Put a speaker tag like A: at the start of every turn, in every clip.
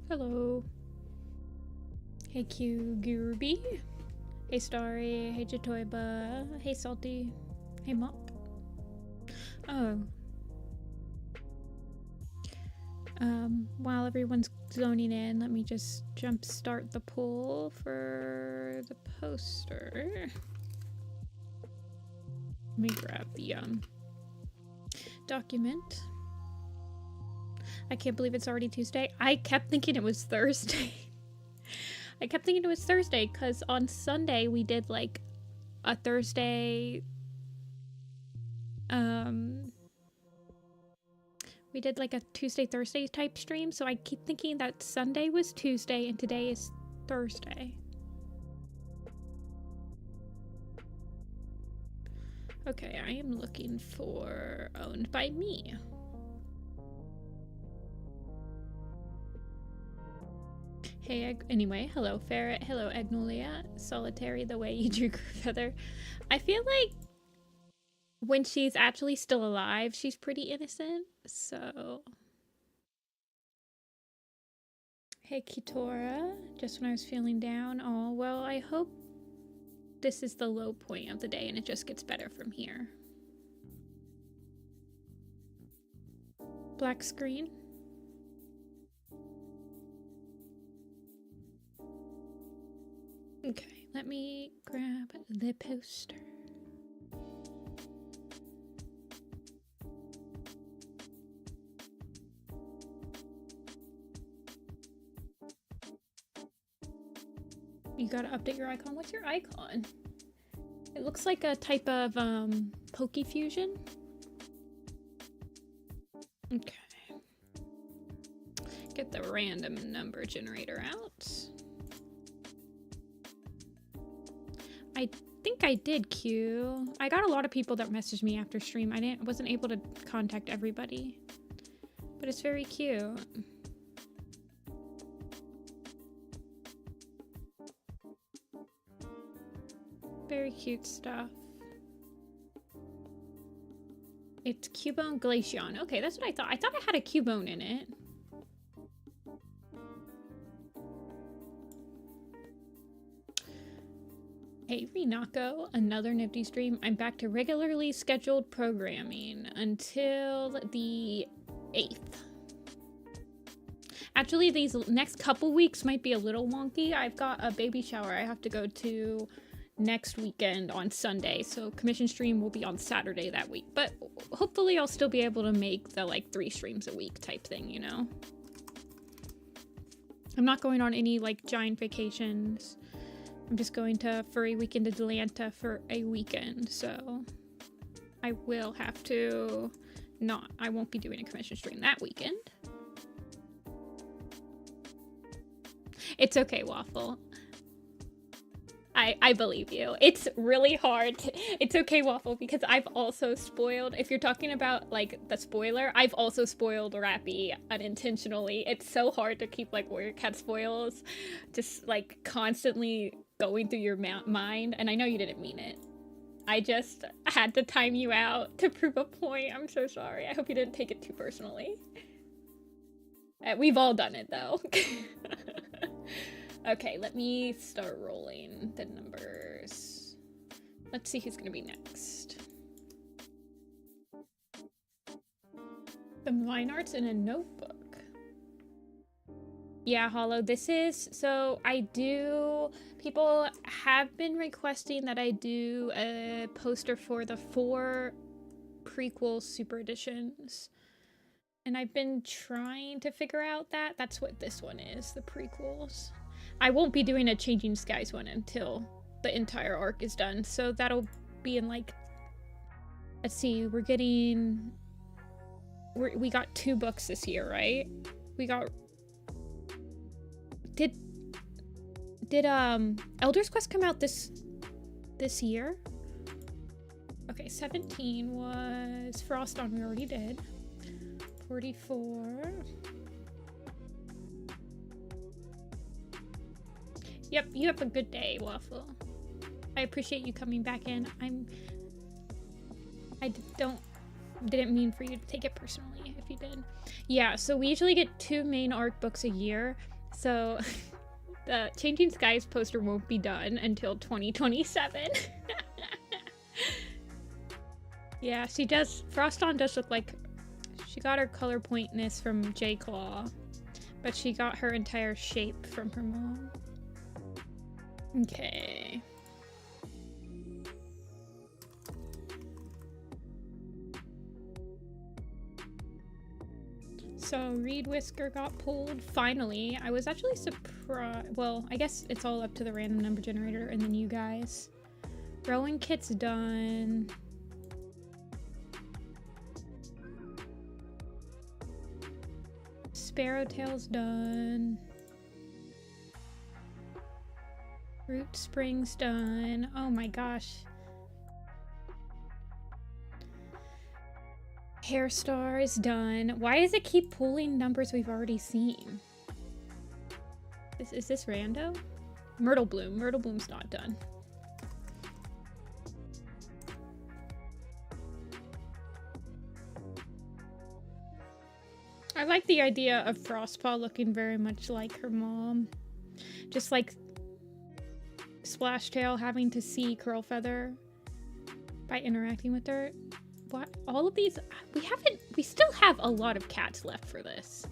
A: Hello. Hey Q Gurby. Hey Starry. Hey Jatoiba. Hey Salty. Hey Mop. Oh. While everyone's zoning in, let me just jump start the poll for the poster. Let me grab the document. I can't believe it's already Tuesday. I kept thinking it was Thursday. I kept thinking it was Thursday because on Sunday we did like a Thursday. We did like a Tuesday, Thursday type stream. So I keep thinking that Sunday was Tuesday and today is Thursday. Okay, I am looking for owned by me. Hey, anyway, hello Ferret, hello Agnolia, Solitary, the way you drew Feather. I feel like when she's actually still alive, she's pretty innocent, so... Hey Kitora, just when I was feeling down. Oh, well, I hope this is the low point of the day and it just gets better from here. Black screen. Okay, let me grab the poster. You gotta update your icon. What's your icon? It looks like a type of Poke Fusion. Okay. Get the random number generator out. I think I did Q. I got a lot of people that messaged me after stream. I wasn't able to contact everybody, but it's very cute. Very cute stuff. It's Cubone Glaceon. Okay, that's what I thought. I thought I had a Cubone in it. Hey Rinako, another Nifty stream. I'm back to regularly scheduled programming until the 8th. Actually, these next couple weeks might be a little wonky. I've got a baby shower I have to go to next weekend on Sunday, so commission stream will be on Saturday that week. But hopefully I'll still be able to make the like 3 streams a week type thing, you know? I'm not going on any like giant vacations. I'm just going to Furry Weekend Atlanta for a weekend, so I will have to I won't be doing a commission stream that weekend. It's okay, Waffle. I believe you. It's really hard. It's okay, Waffle, because I've also spoiled, if you're talking about like the spoiler, I've also spoiled Rappy unintentionally. It's so hard to keep like Warrior Cat spoils just like constantly going through your mind, and I know you didn't mean it. I just had to time you out to prove a point. I'm so sorry. I hope you didn't take it too personally. We've all done it though. Okay, let me start rolling the numbers. Let's see who's gonna be next. The line art's in a notebook. Yeah, Hollow, this is, so people have been requesting that I do a poster for the 4 prequel super editions. And I've been trying to figure out that's what this one is, the prequels. I won't be doing a Changing Skies one until the entire arc is done, so that'll be in like, let's see, we got 2 books this year, right? We got, did Elder's Quest come out this year? Okay, 17 was Frost on, we already did. 44. Yep, you have a good day, Waffle. I appreciate you coming back in. I didn't mean for you to take it personally if you did. Yeah, so we usually get 2 main arc books a year, So the Changing Skies poster won't be done until 2027. Yeah, she does. Froston does look like she got her color pointness from J-Claw, but she got her entire shape from her mom. Okay. So Reed Whisker got pulled finally. I was actually surprised. Well, I guess it's all up to the random number generator and then you guys. Rowan Kit's done. Sparrowtail's done. Root Spring's done. Oh my gosh. Hairstar is done. Why does it keep pulling numbers we've already seen? Is this rando? Myrtle Bloom. Myrtle Bloom's not done. I like the idea of Frostpaw looking very much like her mom. Just like Splashtail having to see Curlfeather by interacting with her. What? All of these, we still have a lot of cats left for this.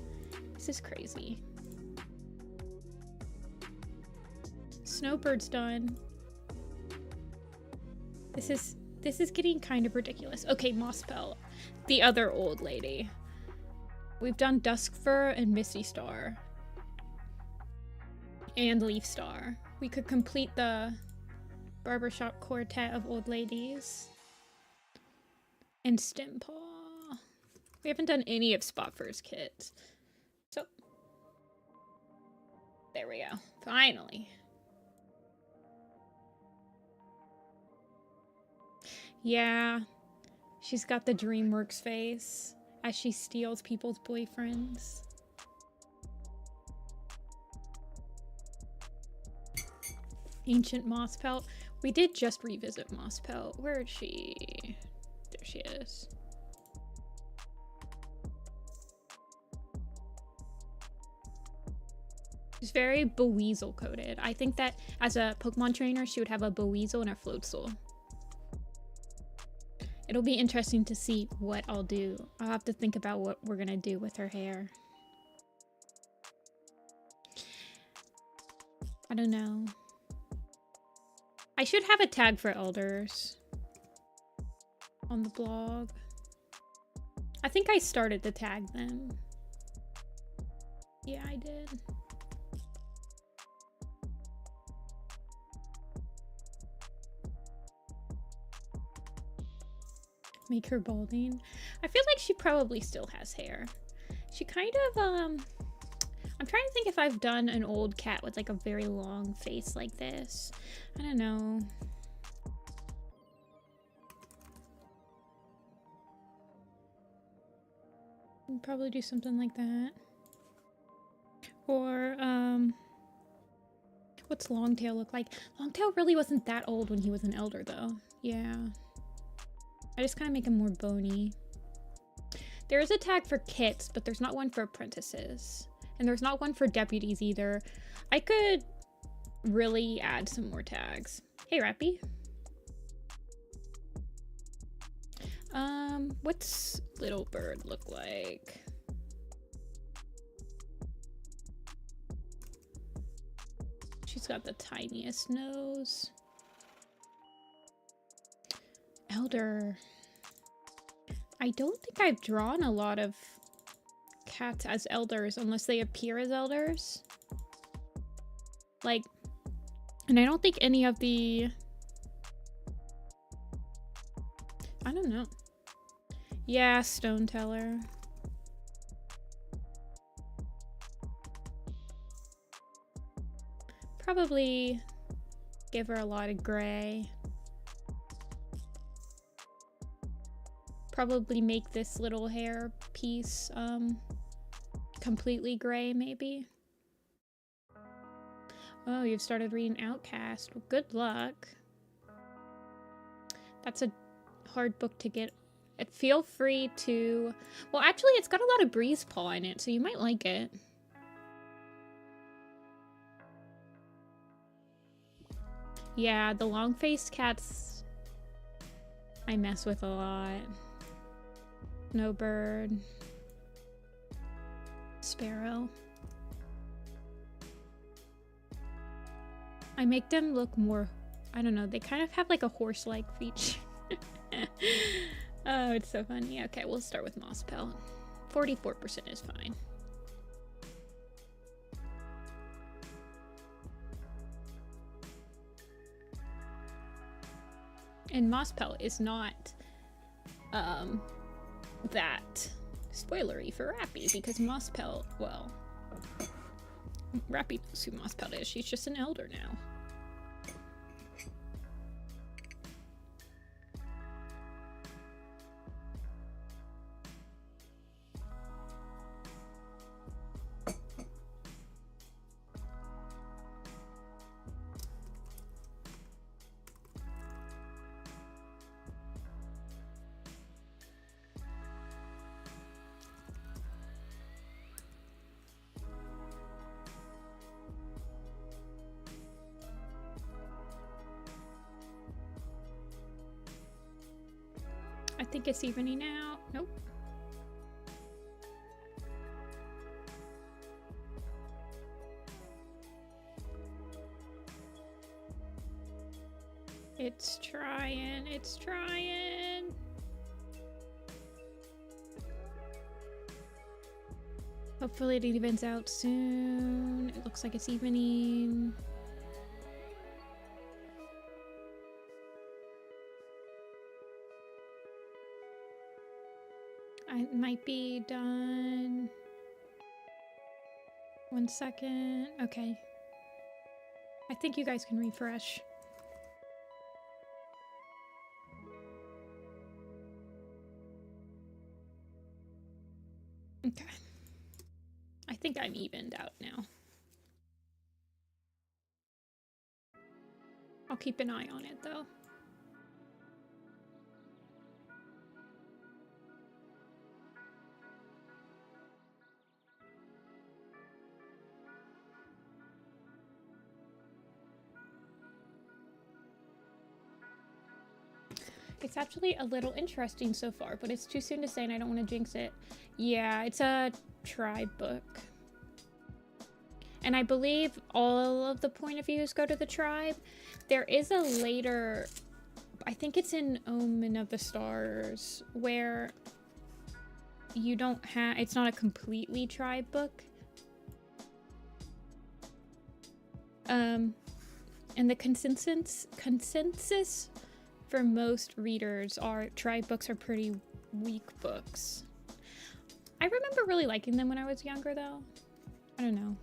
A: This is crazy. Snowbird's done. This is getting kind of ridiculous. Okay, Mossbell, the other old lady. We've done Duskfur and Misty Star. And Leaf Star. We could complete the barbershop quartet of old ladies. And Stimpaw. We haven't done any of Spotfur's kits. So, there we go. Finally. Yeah. She's got the DreamWorks face as she steals people's boyfriends. Ancient Mosspelt. We did just revisit Mosspelt. Where is she? There she is. She's very Buizel coded. I think that as a Pokemon trainer, she would have a Buizel and a Floatzel. It'll be interesting to see what I'll do. I'll have to think about what we're gonna do with her hair. I don't know. I should have a tag for elders on the blog. I think I started to tag them. Yeah, I did. Make her balding. I feel like she probably still has hair. She kind of, I'm trying to think if I've done an old cat with like a very long face like this. I don't know. I'd probably do something like that. Or, what's Longtail look like? Longtail really wasn't that old when he was an elder though. Yeah. I just kind of make him more bony. There is a tag for kits, but there's not one for apprentices. And there's not one for deputies either. I could really add some more tags. Hey, Rappy. What's Little Bird look like? She's got the tiniest nose. Elder. I don't think I've drawn a lot of cats as elders unless they appear as elders. Like, and I don't think any of the... I don't know. Yeah, Stone Teller. Probably give her a lot of gray. Probably make this little hair piece completely gray, maybe. Oh, you've started reading Outcast. Well, good luck. That's a hard book to get. Feel free to... Well, actually, it's got a lot of Breeze Paw in it, so you might like it. Yeah, the long-faced cats I mess with a lot. Snowbird. Sparrow. I make them look more, I don't know, they kind of have like a horse-like feature. Oh, it's so funny. Okay, we'll start with moss pelt. 44% is fine. And moss pelt is not that spoilery for Rappy, because moss pelt, well, Rappy knows who moss pelt is. She's just an elder now. I think it's evening out. Nope. It's trying. It's trying. Hopefully it evens out soon. It looks like it's evening. I might be done. 1 second. Okay. I think you guys can refresh. Okay. I think I'm evened out now. I'll keep an eye on it though. It's actually a little interesting so far, but it's too soon to say and I don't want to jinx it. Yeah, it's a tribe book. And I believe all of the point of views go to the tribe. There is a later, I think it's in Omen of the Stars, where you don't have, it's not a completely tribe book. And the consensus for most readers are tribe books are pretty weak books. I remember really liking them when I was younger though. I don't know.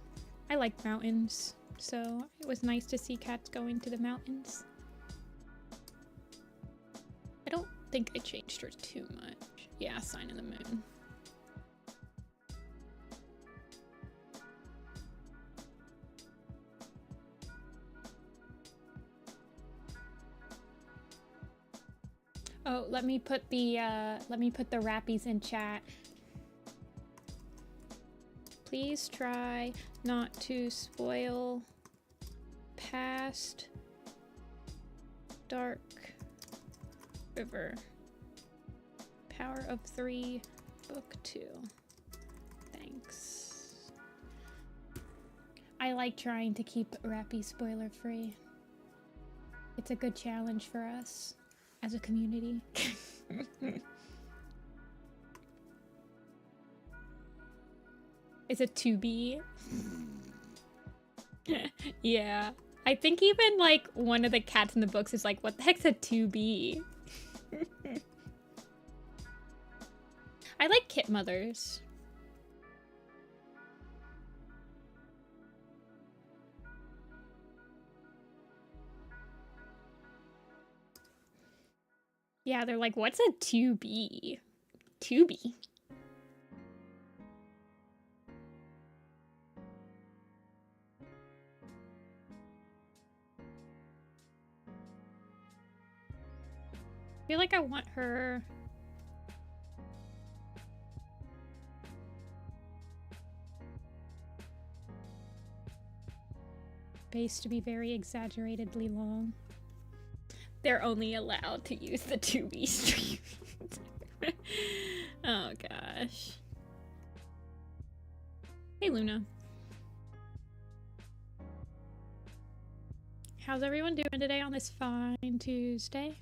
A: I like mountains, so it was nice to see cats going to the mountains. I don't think I changed her too much. Yeah, Sign of the Moon. Oh, let me put the Rappies in chat. Please try not to spoil past Dark River. Power of 3, Book 2. Thanks. I like trying to keep Rappy spoiler free. It's a good challenge for us as a community. Is it 2B? Yeah. I think even like one of the cats in the books is like, what the heck's a 2B? I like kit mothers. Yeah, they're like, what's a 2B? 2B? I feel like I want her... space to be very exaggeratedly long. They're only allowed to use the 2B stream. Oh gosh. Hey Luna. How's everyone doing today on this fine Tuesday?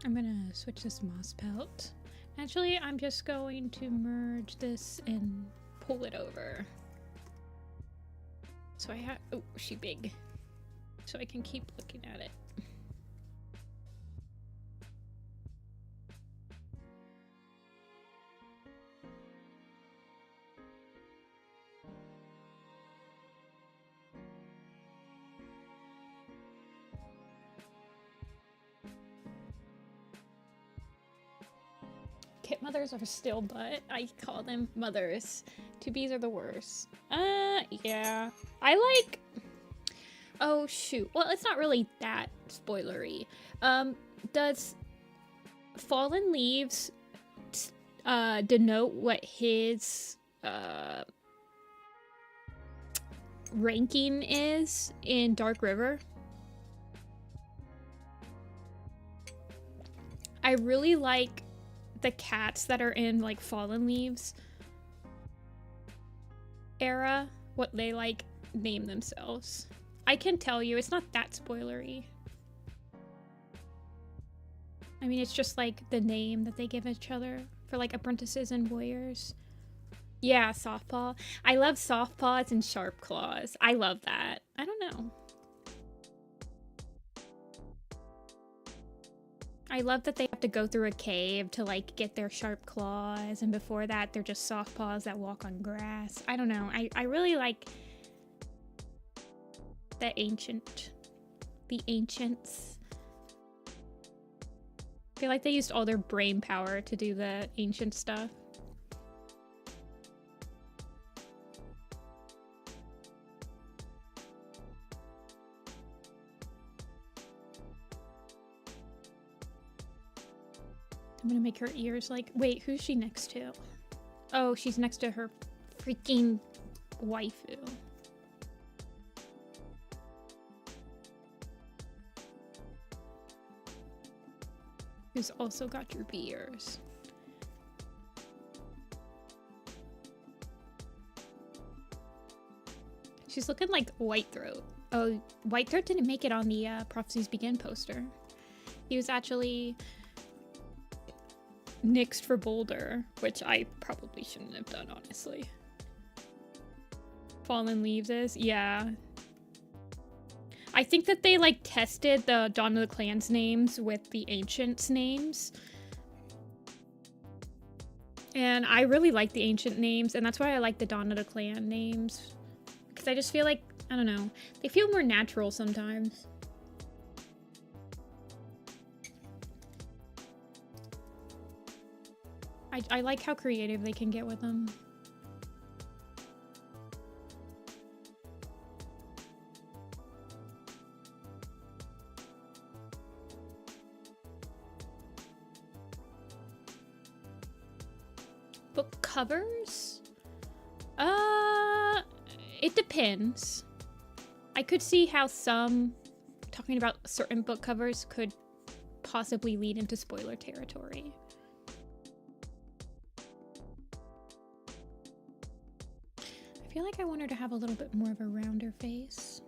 A: I'm gonna switch this moss pelt. Actually, I'm just going to merge this and pull it over. So I have, oh, she's big. So I can keep looking at it. Kit mothers are still butt. I call them mothers. 2Bs are the worst. Yeah. I like... Oh, shoot. Well, it's not really that spoilery. Does Fallen Leaves denote what his ranking is in Dark River? I really like the cats that are in like Fallen Leaves era, what they like name themselves. I can tell you it's not that spoilery. I mean, it's just like the name that they give each other for like apprentices and warriors. Yeah, Softpaw. I love Softpaws and Sharp Claws. I love that. I don't know. I love that they have to go through a cave to like get their sharp claws, and before that they're just soft paws that walk on grass. I don't know. I really like the ancients. I feel like they used all their brain power to do the ancient stuff. I'm gonna make her ears like... Wait, who's she next to? Oh, she's next to her freaking waifu. Who's also got droopy ears. She's looking like Whitethroat. Oh, Whitethroat didn't make it on the Prophecies Begin poster. He was actually nixed for Boulder, which I probably shouldn't have done, honestly. Fallen Leaves is? Yeah. I think that they, like, tested the Dawn of the Clans names with the Ancients names. And I really like the Ancient names, and that's why I like the Dawn of the Clan names. Because I just feel like, I don't know, they feel more natural sometimes. I like how creative they can get with them. Book covers? It depends. I could see how some talking about certain book covers could possibly lead into spoiler territory. I feel like I want her to have a little bit more of a rounder face.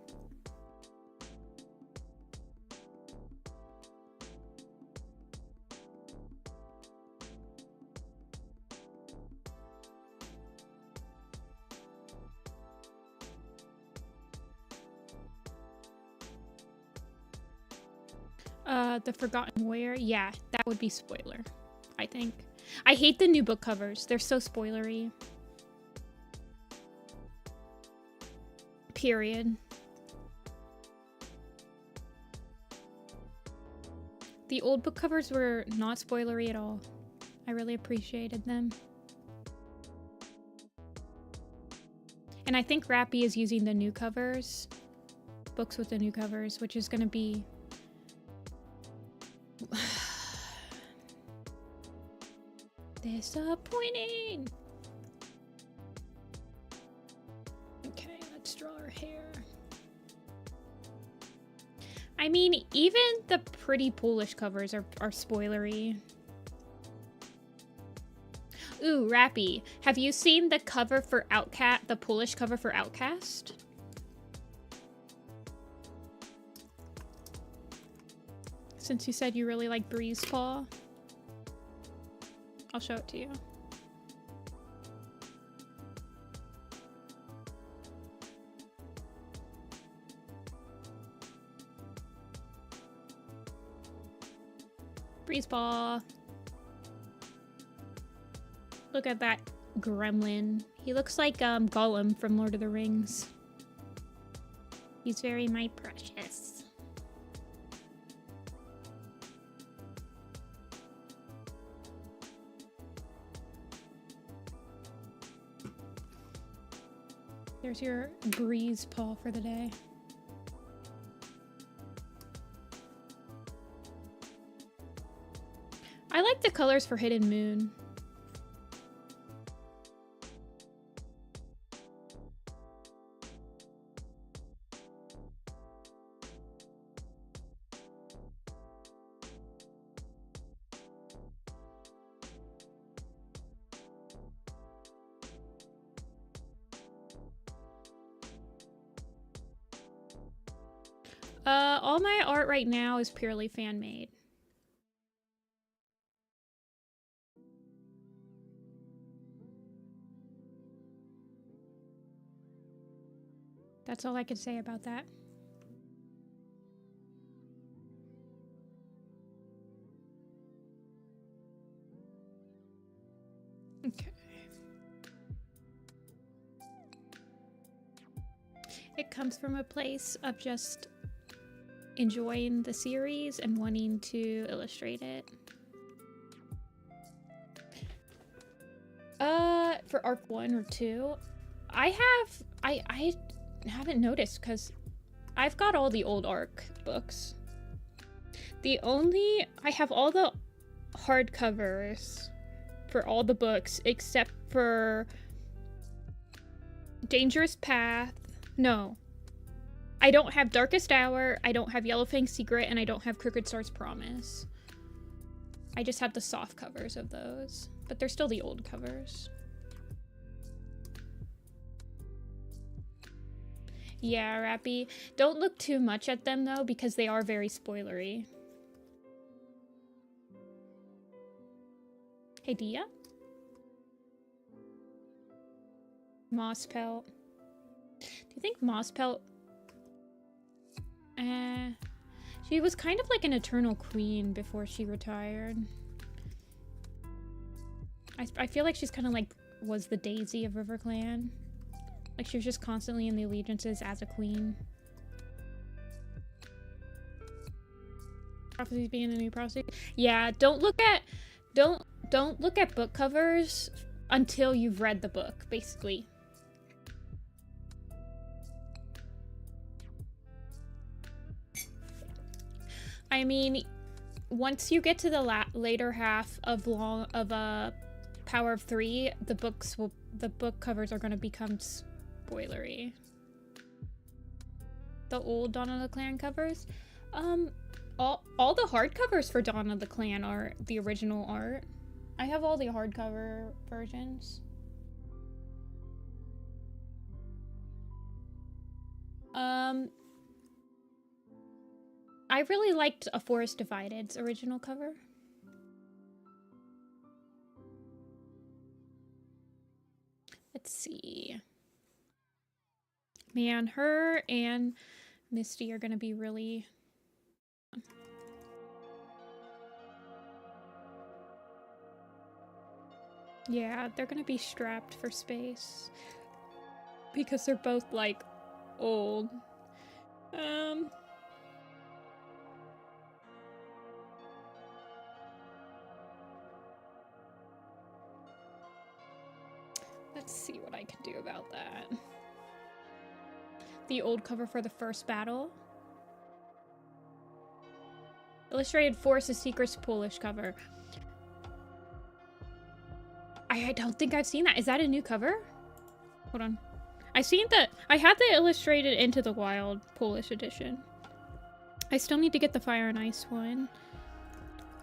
A: The Forgotten Warrior, yeah, that would be spoiler, I think. I hate the new book covers. They're so spoilery. Period. The old book covers were not spoilery at all. I really appreciated them. And I think Rappy is using the new covers books with the new covers, which is gonna be disappointing. Okay, let's draw her hair. I mean, even the pretty Polish covers are spoilery. Ooh, Rappy. Have you seen the cover for Outcast, the Polish cover for Outcast? Since you said you really like Breeze Paw, I'll show it to you. Breeze Paw. Look at that gremlin. He looks like Gollum from Lord of the Rings. He's very my precious. There's your Breeze Paw for the day. I like the colors for Hidden Moon. All my art right now is purely fan-made. That's all I can say about that. Okay. It comes from a place of just enjoying the series and wanting to illustrate it. For arc 1 or 2, I haven't noticed because I've got all the old arc books. I have all the hardcovers for all the books except for Dangerous Path. No. I don't have Darkest Hour, I don't have Yellowfang's Secret, and I don't have Crooked Star's Promise. I just have the soft covers of those, but they're still the old covers. Yeah, Rappy. Don't look too much at them, though, because they are very spoilery. Hey, Dia? Mosspelt. Do you think Mosspelt... she was kind of like an eternal queen before she retired. I feel like she's kind of like was the Daisy of RiverClan. Like she was just constantly in the allegiances as a queen. Prophecies being a new prophecy. Yeah, don't look at book covers until you've read the book, basically. I mean, once you get to the later half of Power of 3, the book covers are going to become spoilery. The old Dawn of the Clan covers, all the hardcovers for Dawn of the Clan are the original art. I have all the hardcover versions. I really liked A Forest Divided's original cover. Let's see. Man, her and Misty are gonna be really... Yeah, they're gonna be strapped for space. Because they're both, like, old. Let's see what I can do about that. The old cover for the first battle. Illustrated Forest of Secrets Polish cover. I don't think I've seen that. Is that a new cover? Hold on. I seen that. I had the illustrated Into the Wild Polish edition. I still need to get the Fire and Ice one.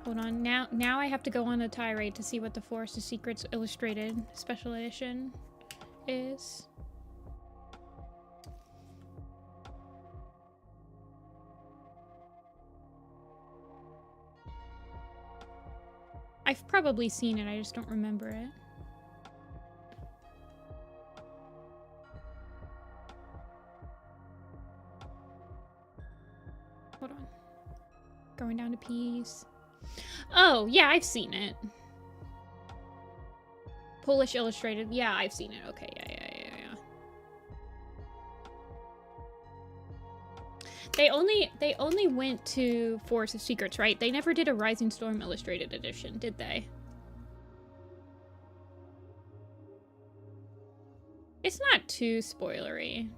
A: Hold on. Now I have to go on a tirade to see what the Forest of Secrets Illustrated Special Edition is. I've probably seen it, I just don't remember it. Hold on. Going down to peace. Oh, yeah, I've seen it. Polish Illustrated. Yeah, I've seen it. Okay, yeah. They only went to Forest of Secrets, right? They never did a Rising Storm Illustrated edition, did they? It's not too spoilery.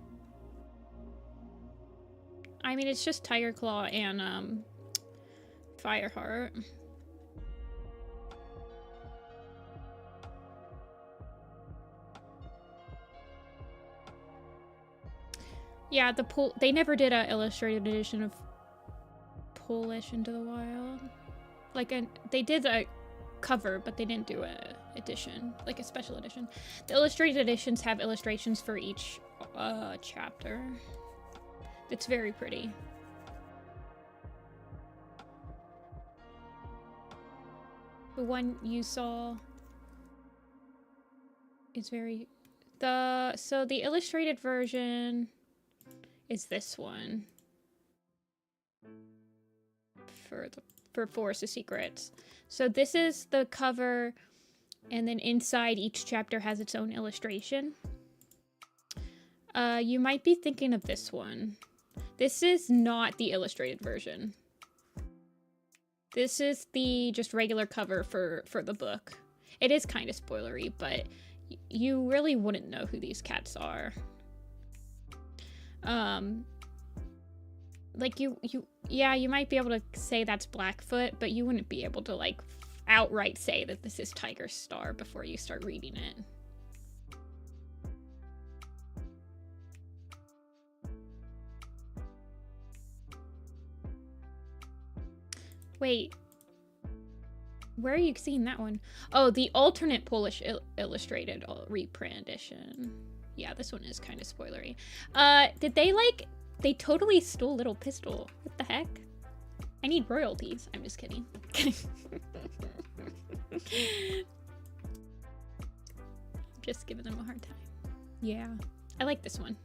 A: I mean, it's just Tiger Claw and Fireheart. Yeah, they never did a illustrated edition of Polish Into the Wild. Like, they did a cover, but they didn't do a edition, like a special edition. The illustrated editions have illustrations for each chapter. It's very pretty. The one you saw is very... So the illustrated version is this one. For Forest of Secrets. So this is the cover, and then inside each chapter has its own illustration. You might be thinking of this one. This is not the illustrated version. This is the just regular cover for the book. It is kind of spoilery, but you really wouldn't know who these cats are. Like yeah, you might be able to say that's Blackfoot, but you wouldn't be able to like outright say that this is Tiger Star before you start reading it. Wait, where are you seeing that one? Oh, the alternate Polish illustrated reprint edition. Yeah, this one is kind of spoilery. Did they like... They totally stole Little Pistol. What the heck? I need royalties. I'm just kidding. Just giving them a hard time. Yeah. I like this one.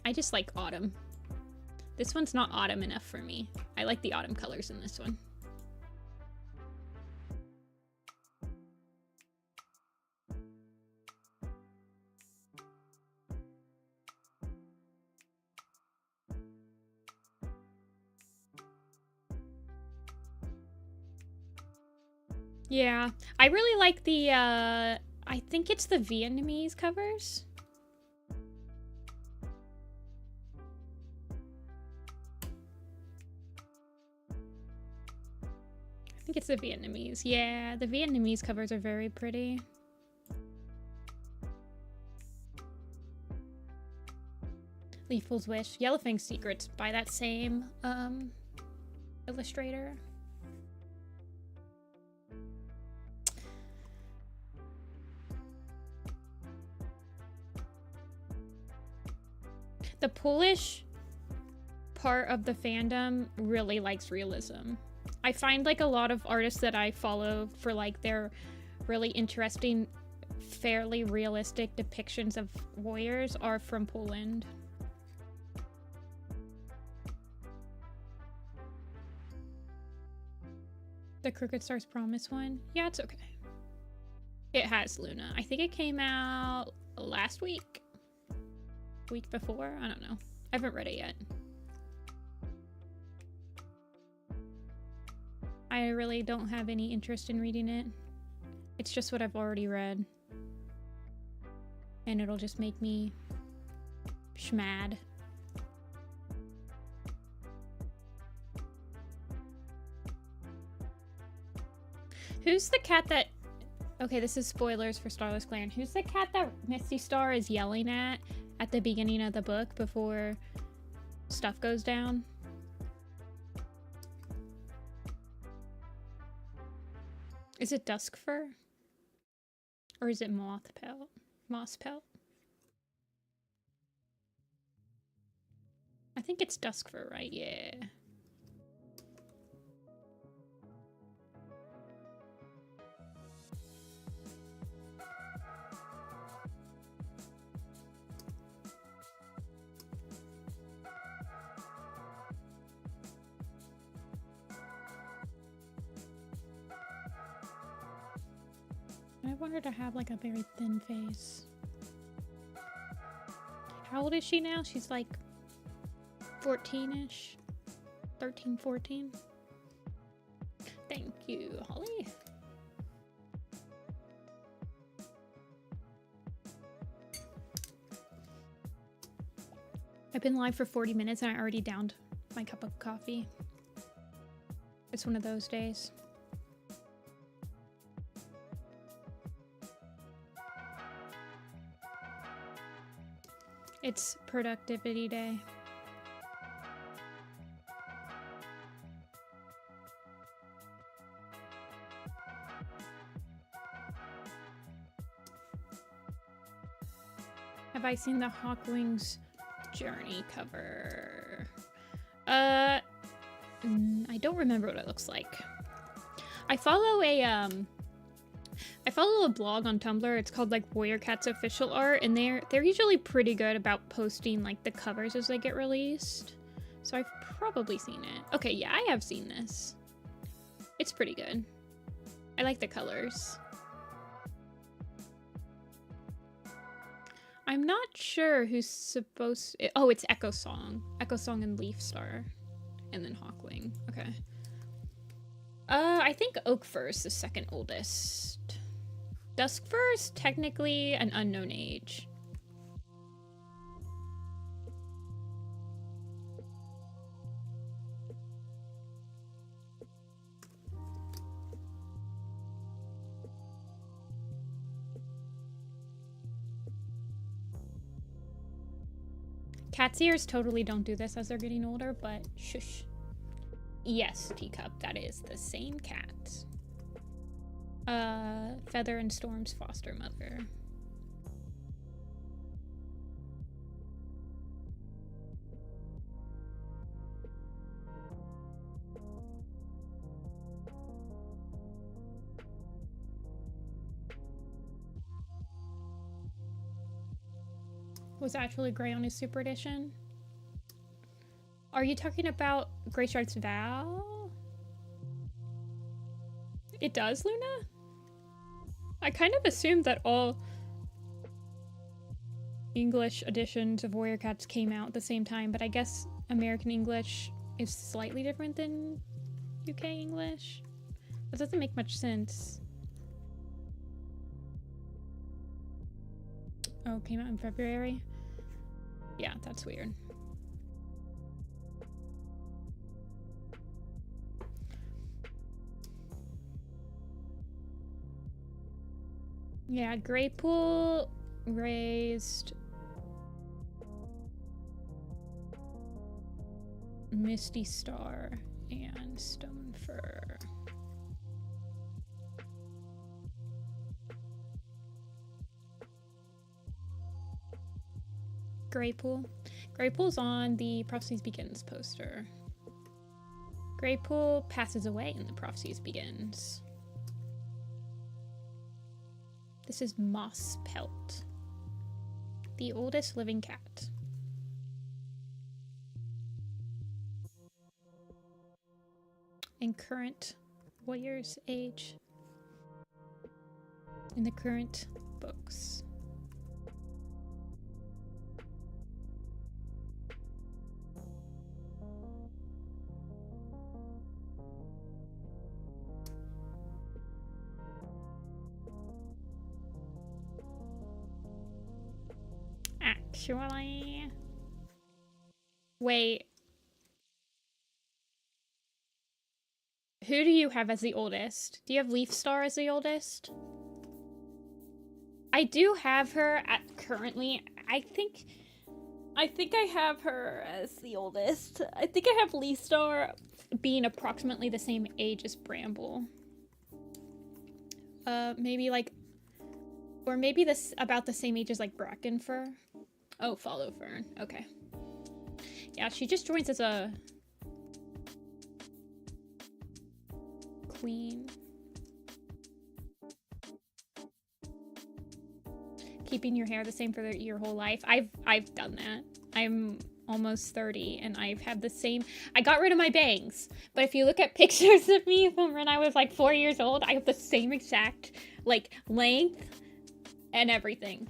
A: I just like autumn. This one's not autumn enough for me. I like the autumn colors in this one. Yeah, I really like the, I think it's the Vietnamese covers. I think it's the Vietnamese. Yeah, the Vietnamese covers are very pretty. Leaful's Wish, Yellowfang's Secrets by that same illustrator. The Polish part of the fandom really likes realism. I find like a lot of artists that I follow for like their really interesting, fairly realistic depictions of warriors are from Poland. The Crooked Star's Promise one? Yeah, it's okay. It has Luna. I think it came out last week. Week before? I don't know. I haven't read it yet. I really don't have any interest in reading it. It's just what I've already read. And it'll just make me Schmad. Who's the cat that... Okay, this is spoilers for Starless Clan. Who's the cat that Misty Star is yelling at the beginning of the book before stuff goes down? Is it Duskfur? Or is it Mothpelt? Mosspelt? I think it's Duskfur, right? Yeah. I want her to have like a very thin face. How old is she now? She's like 14-ish? 13, 14? Thank you, Holly. I've been live for 40 minutes and I already downed my cup of coffee. It's one of those days. It's productivity day. Have I seen the Hawkwing's Journey cover? I don't remember what it looks like. I follow a blog on Tumblr. It's called like Warrior Cat's Official Art, and they're usually pretty good about posting like the covers as they get released. So I've probably seen it. Okay, yeah, I have seen this. It's pretty good. I like the colors. I'm not sure who's supposed to... Oh, it's Echo Song. Echo Song and Leaf Star. And then Hawkwing. Okay. I think Oakfur is the second oldest. Duskfur is technically an unknown age. Cat's ears totally don't do this as they're getting older, but shush. Yes, Teacup, that is the same cat. Feather and Storm's foster mother. Was actually gray on his Super Edition? Are you talking about Grey Shark's Vow? It does, Luna? I kind of assumed that all English editions of Warrior Cats came out at the same time, but I guess American English is slightly different than UK English. That doesn't make much sense. Oh, came out in February? Yeah, that's weird. Yeah, Greypool raised Misty Star and Stonefur. Greypool. Greypool's on the Prophecies Begins poster. Greypool passes away in the Prophecies Begins. This is Mosspelt, the oldest living cat. And current warrior's age in the current books. Actually, Wait. Who do you have as the oldest? Do you have Leaf Star as the oldest? I do have her at currently. I think I have her as the oldest. I think I have Leaf Star being approximately the same age as Bramble. Maybe like, or maybe this about the same age as like Brackenfur. Oh, Follow Fern. Okay. Yeah, she just joins as a queen. Keeping your hair the same for your whole life. I've done that. I'm almost 30 and I've had the same. I got rid of my bangs, but if you look at pictures of me from when I was like 4 years old, I have the same exact like length and everything.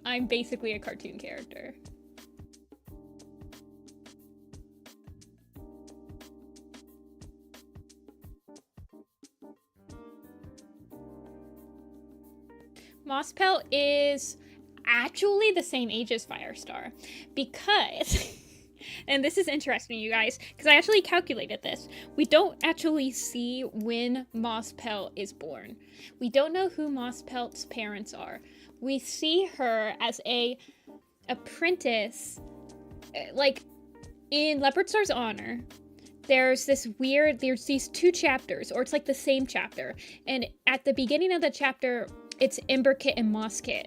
A: I'm basically a cartoon character. Mosspelt is actually the same age as Firestar because, and this is interesting, you guys, because I actually calculated this. We don't actually see when Mosspelt is born. We don't know who Mosspelt's parents are. We see her as a apprentice, like in Leopard Star's honor. There's these two chapters, or it's like the same chapter. And at the beginning of the chapter, it's Emberkit and Mosskit.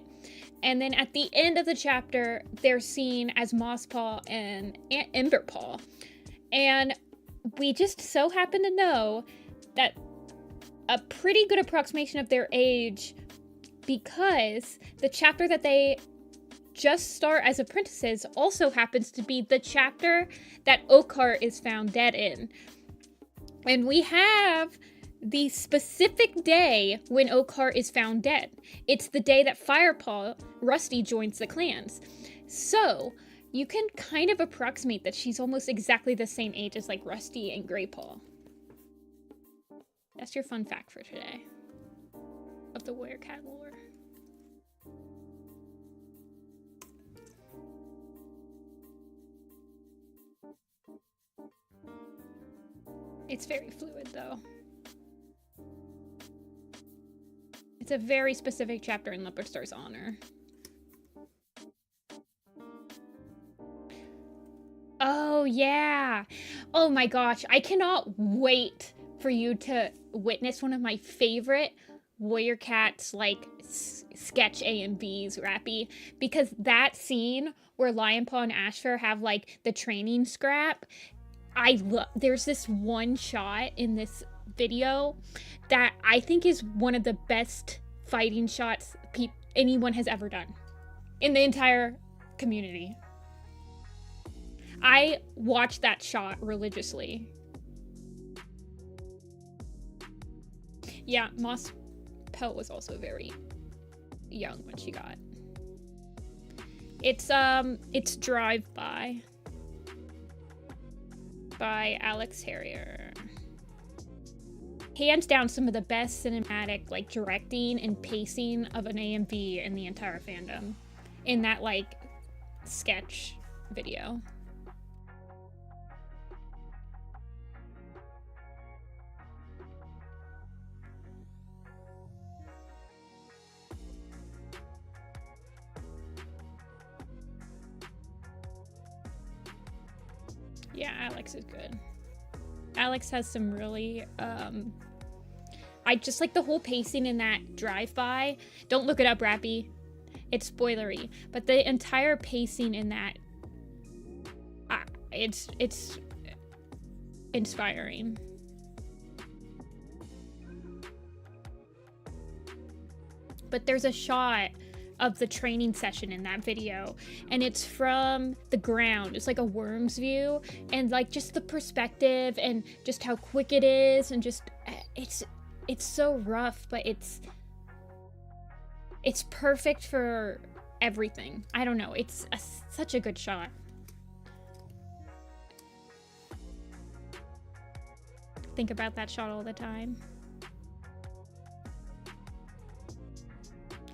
A: And then at the end of the chapter, they're seen as Mosspaw and Emberpaw. And we just so happen to know that a pretty good approximation of their age, because the chapter that they just start as apprentices also happens to be the chapter that Oakheart is found dead in. And we have the specific day when Oakheart is found dead. It's the day that Firepaw, Rusty, joins the clans. So you can kind of approximate that she's almost exactly the same age as like Rusty and Greypaw. That's your fun fact for today of the Warrior Cat lore. It's very fluid though. It's a very specific chapter in Leopard Star's honor. Oh, yeah. Oh my gosh. I cannot wait for you to witness one of my favorite Warrior Cats, like, sketch A&Vs, Rappy. Because that scene where Lionpaw and Ashfur have, like, the training scrap, there's this one shot in this video that I think is one of the best fighting shots anyone has ever done in the entire community. I watched that shot religiously. Yeah, Mosspelt was also very young when she got. It's Drive-By by Alex Harrier. Hands down some of the best cinematic, like, directing and pacing of an AMV in the entire fandom. In that, like, sketch video. Yeah, Alex is good. Alex has some really, I just like the whole pacing in that Drive-By. Don't look it up, Rappy. It's spoilery. But the entire pacing in that, it's inspiring. But there's a shot of the training session in that video, and it's from the ground. It's like a worm's view, and like just the perspective and just how quick it is, and just it's so rough, but it's perfect for everything. I don't know, it's such a good shot. Think about that shot all the time.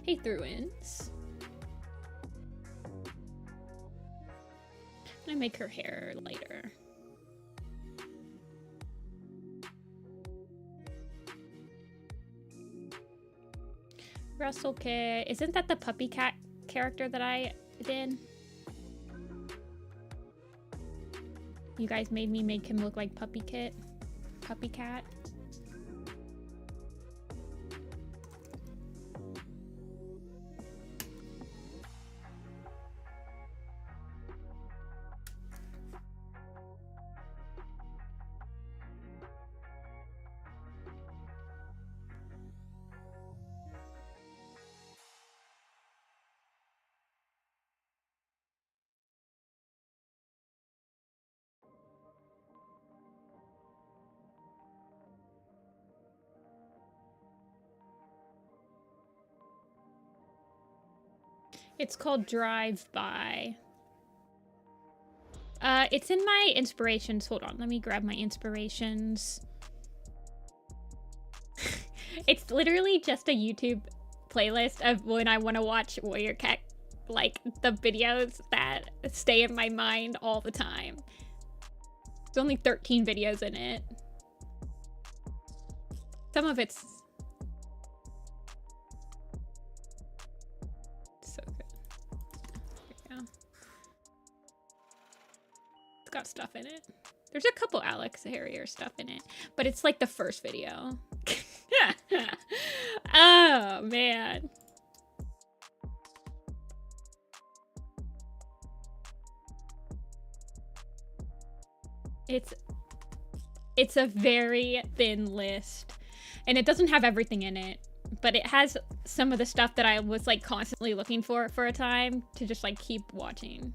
A: Hey, Thruins. I make her hair lighter. Russell Kit. Isn't that the puppy cat character that I did? You guys made me make him look like Puppy Kit. Puppy Cat. It's called Drive By. It's in my inspirations. Hold on, let me grab my inspirations. It's literally just a YouTube playlist of when I want to watch Warrior Cat, like the videos that stay in my mind all the time. There's only 13 videos in it. Some of it's so good. There we go. It's got stuff in it. There's a couple Alex Harrier stuff in it, but it's like the first video. Oh, man. It's a very thin list, and it doesn't have everything in it, but it has some of the stuff that I was like constantly looking for a time to just like keep watching.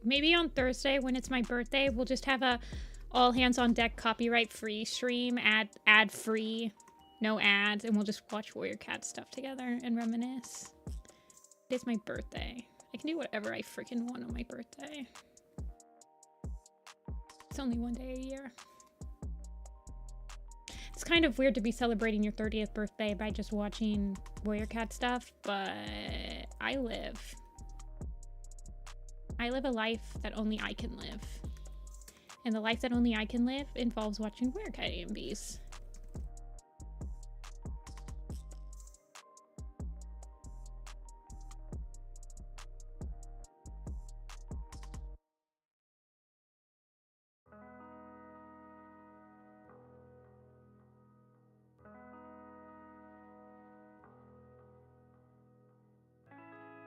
A: Maybe on Thursday when it's my birthday, we'll just have a all hands on deck copyright free stream, ad free, no ads, and we'll just watch Warrior Cat stuff together and reminisce. It's my birthday. I can do whatever I freaking want on my birthday. It's only one day a year. It's kind of weird to be celebrating your 30th birthday by just watching Warrior Cat stuff, but I live a life that only I can live. And the life that only I can live involves watching Warrior Cat AMVs.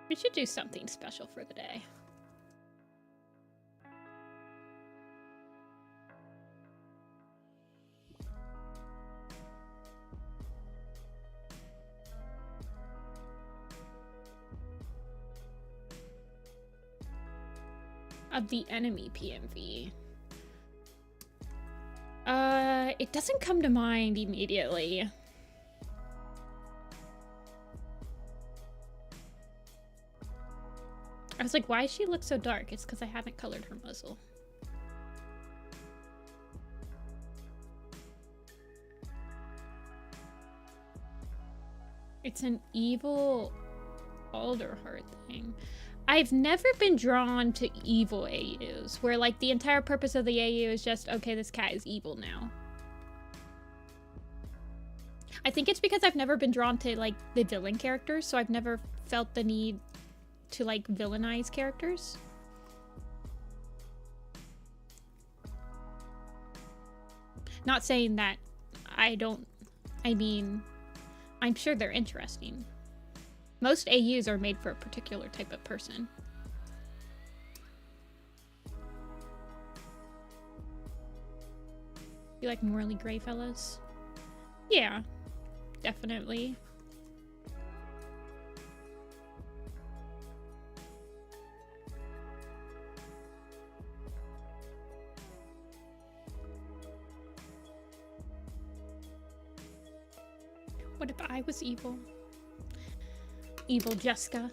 A: We should do something special for the day. Of the enemy PMV. It doesn't come to mind immediately. I was like, why does she look so dark? It's because I haven't colored her muzzle. It's an evil Alderheart thing. I've never been drawn to evil AUs, where like the entire purpose of the AU is just, okay, this cat is evil now. I think it's because I've never been drawn to like the villain characters, so I've never felt the need to like villainize characters. Not saying that I mean, I'm sure they're interesting. Most AUs are made for a particular type of person. You like morally gray fellas? Yeah, definitely. What if I was evil? Evil Jessica.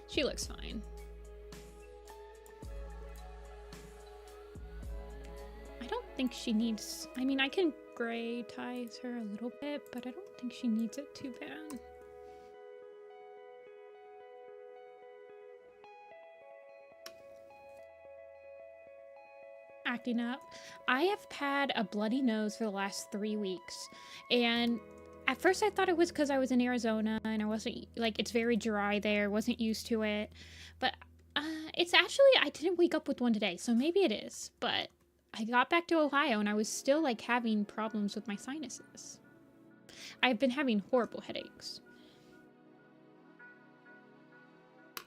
A: She looks fine. I don't think she needs... I mean, I can gray ties her a little bit, but I don't think she needs it too bad. Acting up. I have had a bloody nose for the last 3 weeks, and at first I thought it was because I was in Arizona and I wasn't, like, it's very dry there, wasn't used to it, but it's actually, I didn't wake up with one today, so maybe it is, but I got back to Ohio and I was still, like, having problems with my sinuses. I've been having horrible headaches.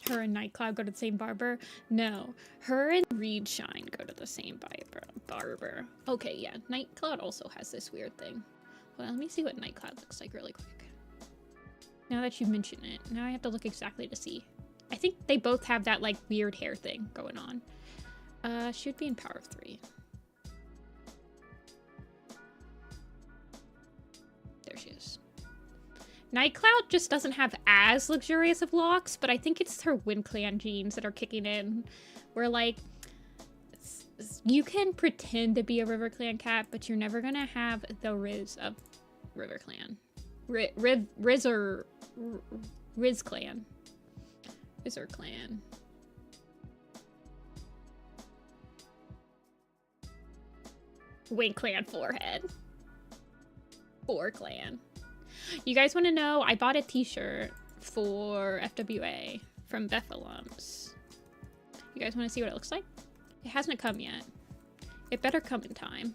A: Her and Nightcloud go to the same barber? No. Her and Reed Shine go to the same barber. Okay, yeah. Nightcloud also has this weird thing. Well, let me see what Nightcloud looks like really quick. Now that you mention it, now I have to look exactly to see. I think they both have that, like, weird hair thing going on. Should be in Power of 3. There she is. Nightcloud just doesn't have as luxurious of locks, but I think it's her Wind Clan genes that are kicking in. Where, like, you can pretend to be a River Clan cat, but you're never gonna have the Riz of River Clan. Riz Clan. Rizzer Clan. Wind Clan forehead. 4 Clan. You guys want to know? I bought a t-shirt for FWA from Beth Alums. You guys want to see what it looks like? It hasn't come yet. It better come in time.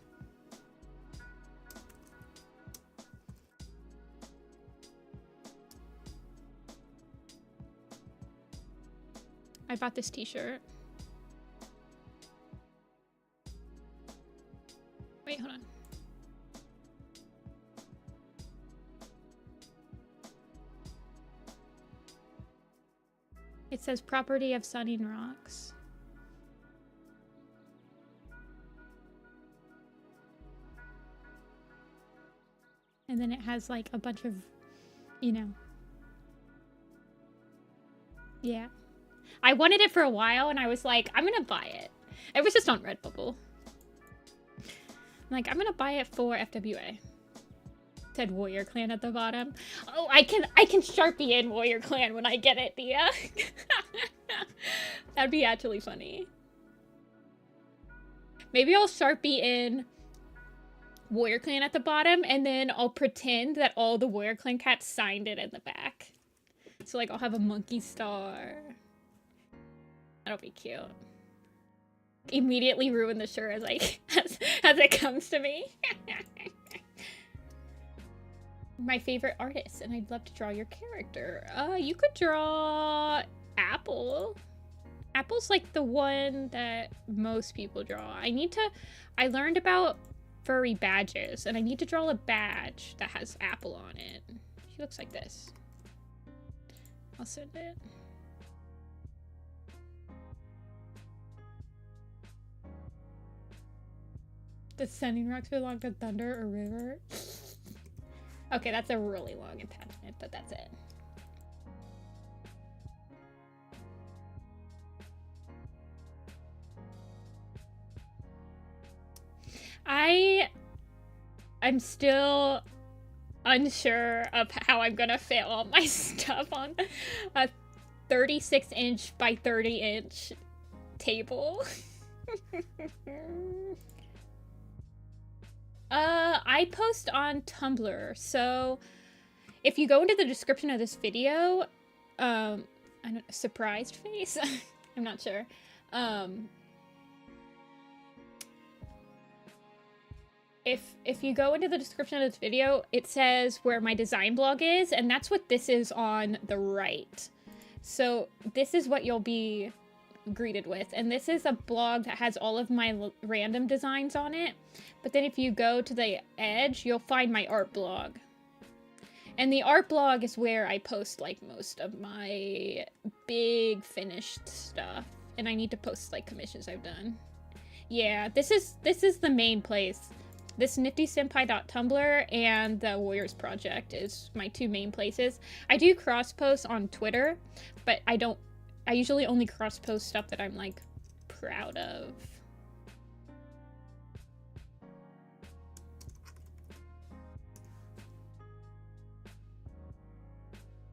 A: I bought this t-shirt. Wait, hold on. It says property of Sunning Rocks. And then it has like a bunch of, you know. Yeah. I wanted it for a while and I was like, I'm gonna buy it. It was just on Redbubble. I'm like, I'm gonna buy it for FWA. Said Warrior Clan at the bottom. Oh, I can Sharpie in Warrior Clan when I get it, Thea. That'd be actually funny. Maybe I'll Sharpie in Warrior Clan at the bottom, and then I'll pretend that all the Warrior Clan cats signed it in the back. So, like, I'll have a monkey star. That'll be cute. Immediately ruin the shirt as as it comes to me. My favorite artist, and I'd love to draw your character. You could draw Apple. Apple's like the one that most people draw. I learned about furry badges, and I need to draw a badge that has Apple on it. She looks like this. I'll send it. Does Sunning Rocks belong to Thunder or River? Okay, that's a really long attachment, but that's it. I'm still unsure of how I'm gonna fit all my stuff on a 36-inch by 30-inch table. I post on Tumblr, so if you go into the description of this video, surprised face? I'm not sure. If you go into the description of this video, it says where my design blog is, and that's what this is on the right. So this is what you'll be greeted with. And this is a blog that has all of my random designs on it. But then if you go to the edge, you'll find my art blog. And the art blog is where I post like most of my big finished stuff. And I need to post like commissions I've done. Yeah, this is the main place. This Nifty-Senpai.tumblr and the Warriors Project is my two main places. I do cross-post on Twitter, but I usually only cross-post stuff that I'm, like, proud of.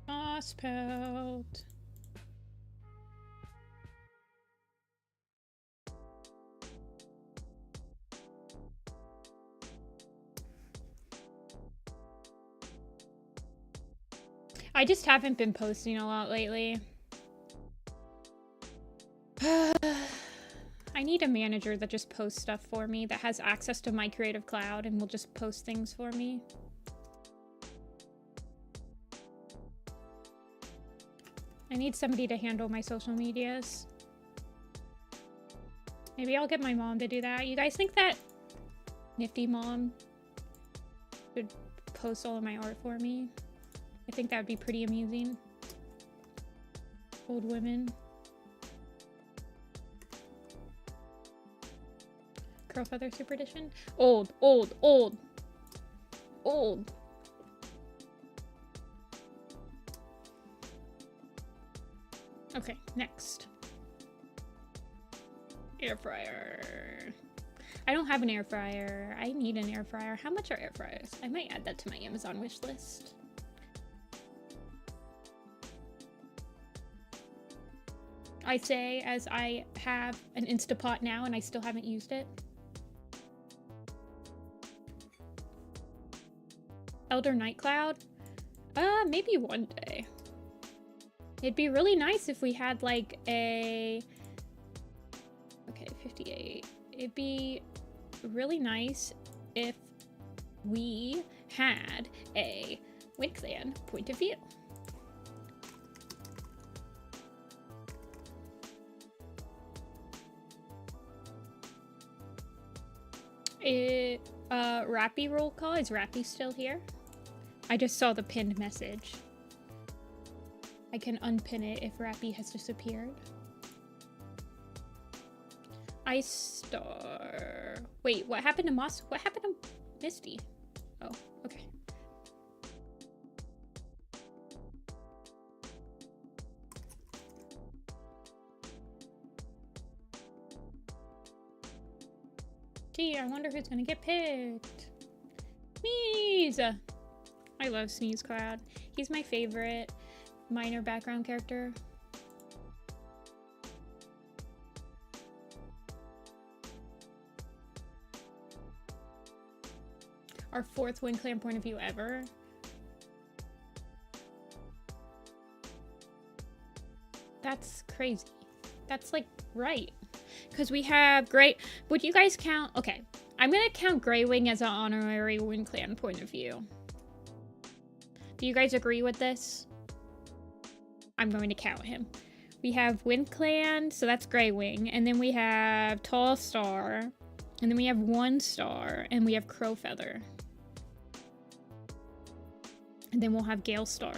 A: Cross-post. I just haven't been posting a lot lately. I need a manager that just posts stuff for me, that has access to my Creative Cloud and will just post things for me. I need somebody to handle my social medias. Maybe I'll get my mom to do that. You guys think that Nifty Mom should post all of my art for me? I think that would be pretty amusing. Old women. Curl Feather Super Edition? Old, old, old. Old. Okay, next. Air fryer. I don't have an air fryer. I need an air fryer. How much are air fryers? I might add that to my Amazon wish list. I say as I have an Instapot now and I still haven't used it. Elder Nightcloud? Maybe one day. It'd be really nice if we had like a... Okay, 58. It'd be really nice if we had a Wind Clan point of view. Rappy roll call. Is Rappy still here? I just saw the pinned message. I can unpin it if Rappy has disappeared. Ice Star. Wait, what happened to Moss? What happened to Misty? Oh, okay. Gee, I wonder who's gonna get picked. Sneeze! I love Sneeze Cloud. He's my favorite minor background character. Our 4th Wind Clan point of view ever. That's crazy. That's like right. Because we have Grey. Would you guys count? Okay, I'm gonna count Greywing as an honorary Wind Clan point of view. Do you guys agree with this? I'm going to count him. We have Wind Clan, so that's Greywing, and then we have Tall Star, and then we have 1 Star, and we have Crow Feather. And then we'll have Gale Star.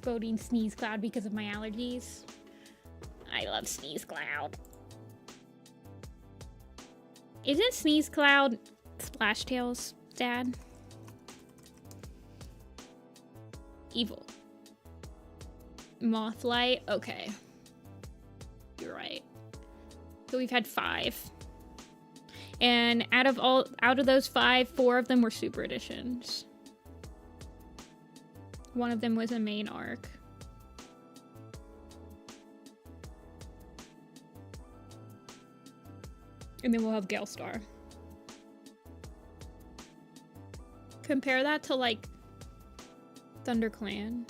A: Voting Sneeze Cloud because of my allergies. I love Sneeze Cloud. Isn't Sneeze Cloud Splashtail's dad? Evil. Mothlight? Okay. You're right. So we've had 5. And out of those 5, 4 of them were super editions. One of them was a main arc. And then we'll have Gale Star. Compare that to like ThunderClan.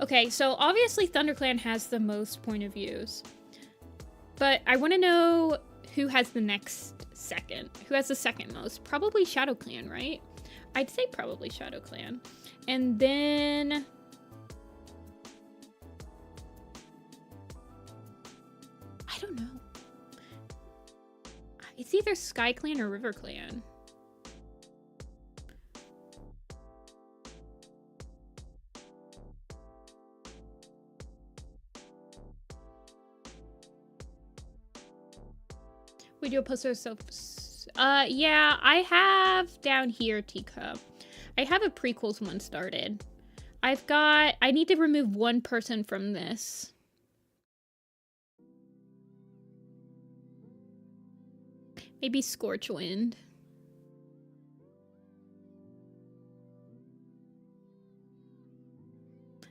A: Okay, so obviously ThunderClan has the most point of views. But I want to know Who has the next second? Who has the second most? Probably Shadow Clan, right? I'd say probably Shadow Clan. And then... I don't know. It's either Sky Clan or River Clan. We do a poster of yeah, I have down here Teacup. I have a prequels one started. I need to remove one person from this. Maybe Scorchwind.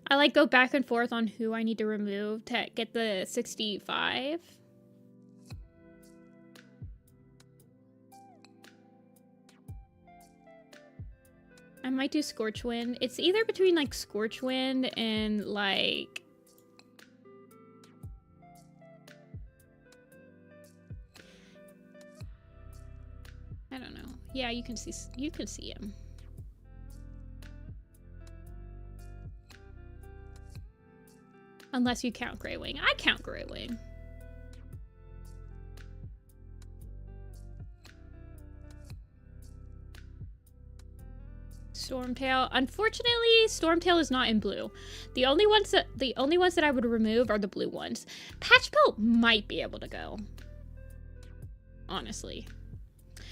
A: I like go back and forth on who I need to remove to get the 65. I might do Scorchwind. It's either between like Scorchwind and like... I don't know. Yeah, you can see him. Unless you count Greywing. I count Greywing. Stormtail. Unfortunately, Stormtail is not in blue. The only ones that I would remove are the blue ones. Patchpelt might be able to go. Honestly.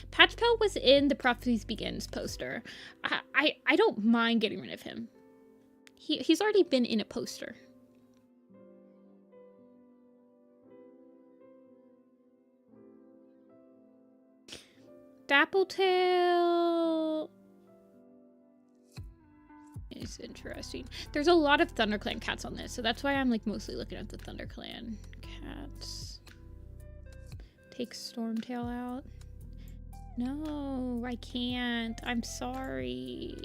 A: Patchpelt was in the Prophecies Begins poster. I don't mind getting rid of him. He's already been in a poster. Dappletail is interesting. There's a lot of ThunderClan cats on this, so that's why I'm like mostly looking at the ThunderClan cats. Take Stormtail out. No, I can't. I'm sorry.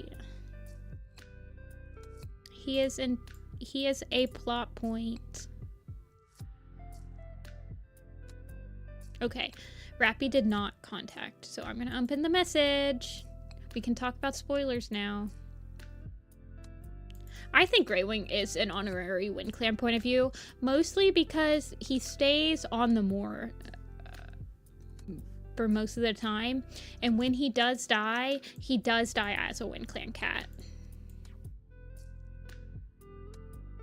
A: He is a plot point. Okay. Rappy did not contact, so I'm gonna unpin the message. We can talk about spoilers now. I think Greywing is an honorary Wind Clan point of view, mostly because he stays on the moor for most of the time, and when he does die as a Wind Clan cat.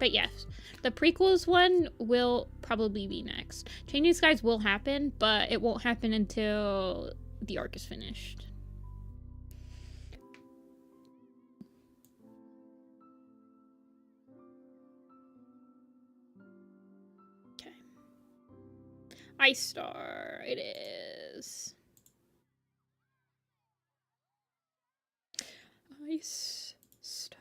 A: But yes, the prequels one will probably be next. Changing Skies will happen, but it won't happen until the arc is finished. Okay. Ice Star, it is. Ice Star.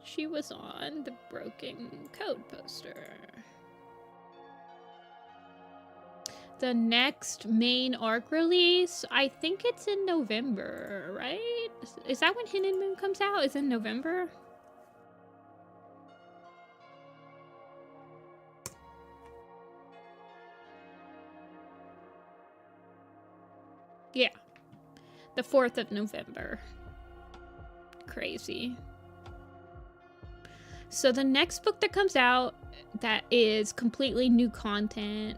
A: She was on the Broken Code poster. The next main arc release, I think it's in November, right? Is that when Hidden Moon comes out? Is it in November? Yeah. The 4th of November. Crazy. So the next book that comes out that is completely new content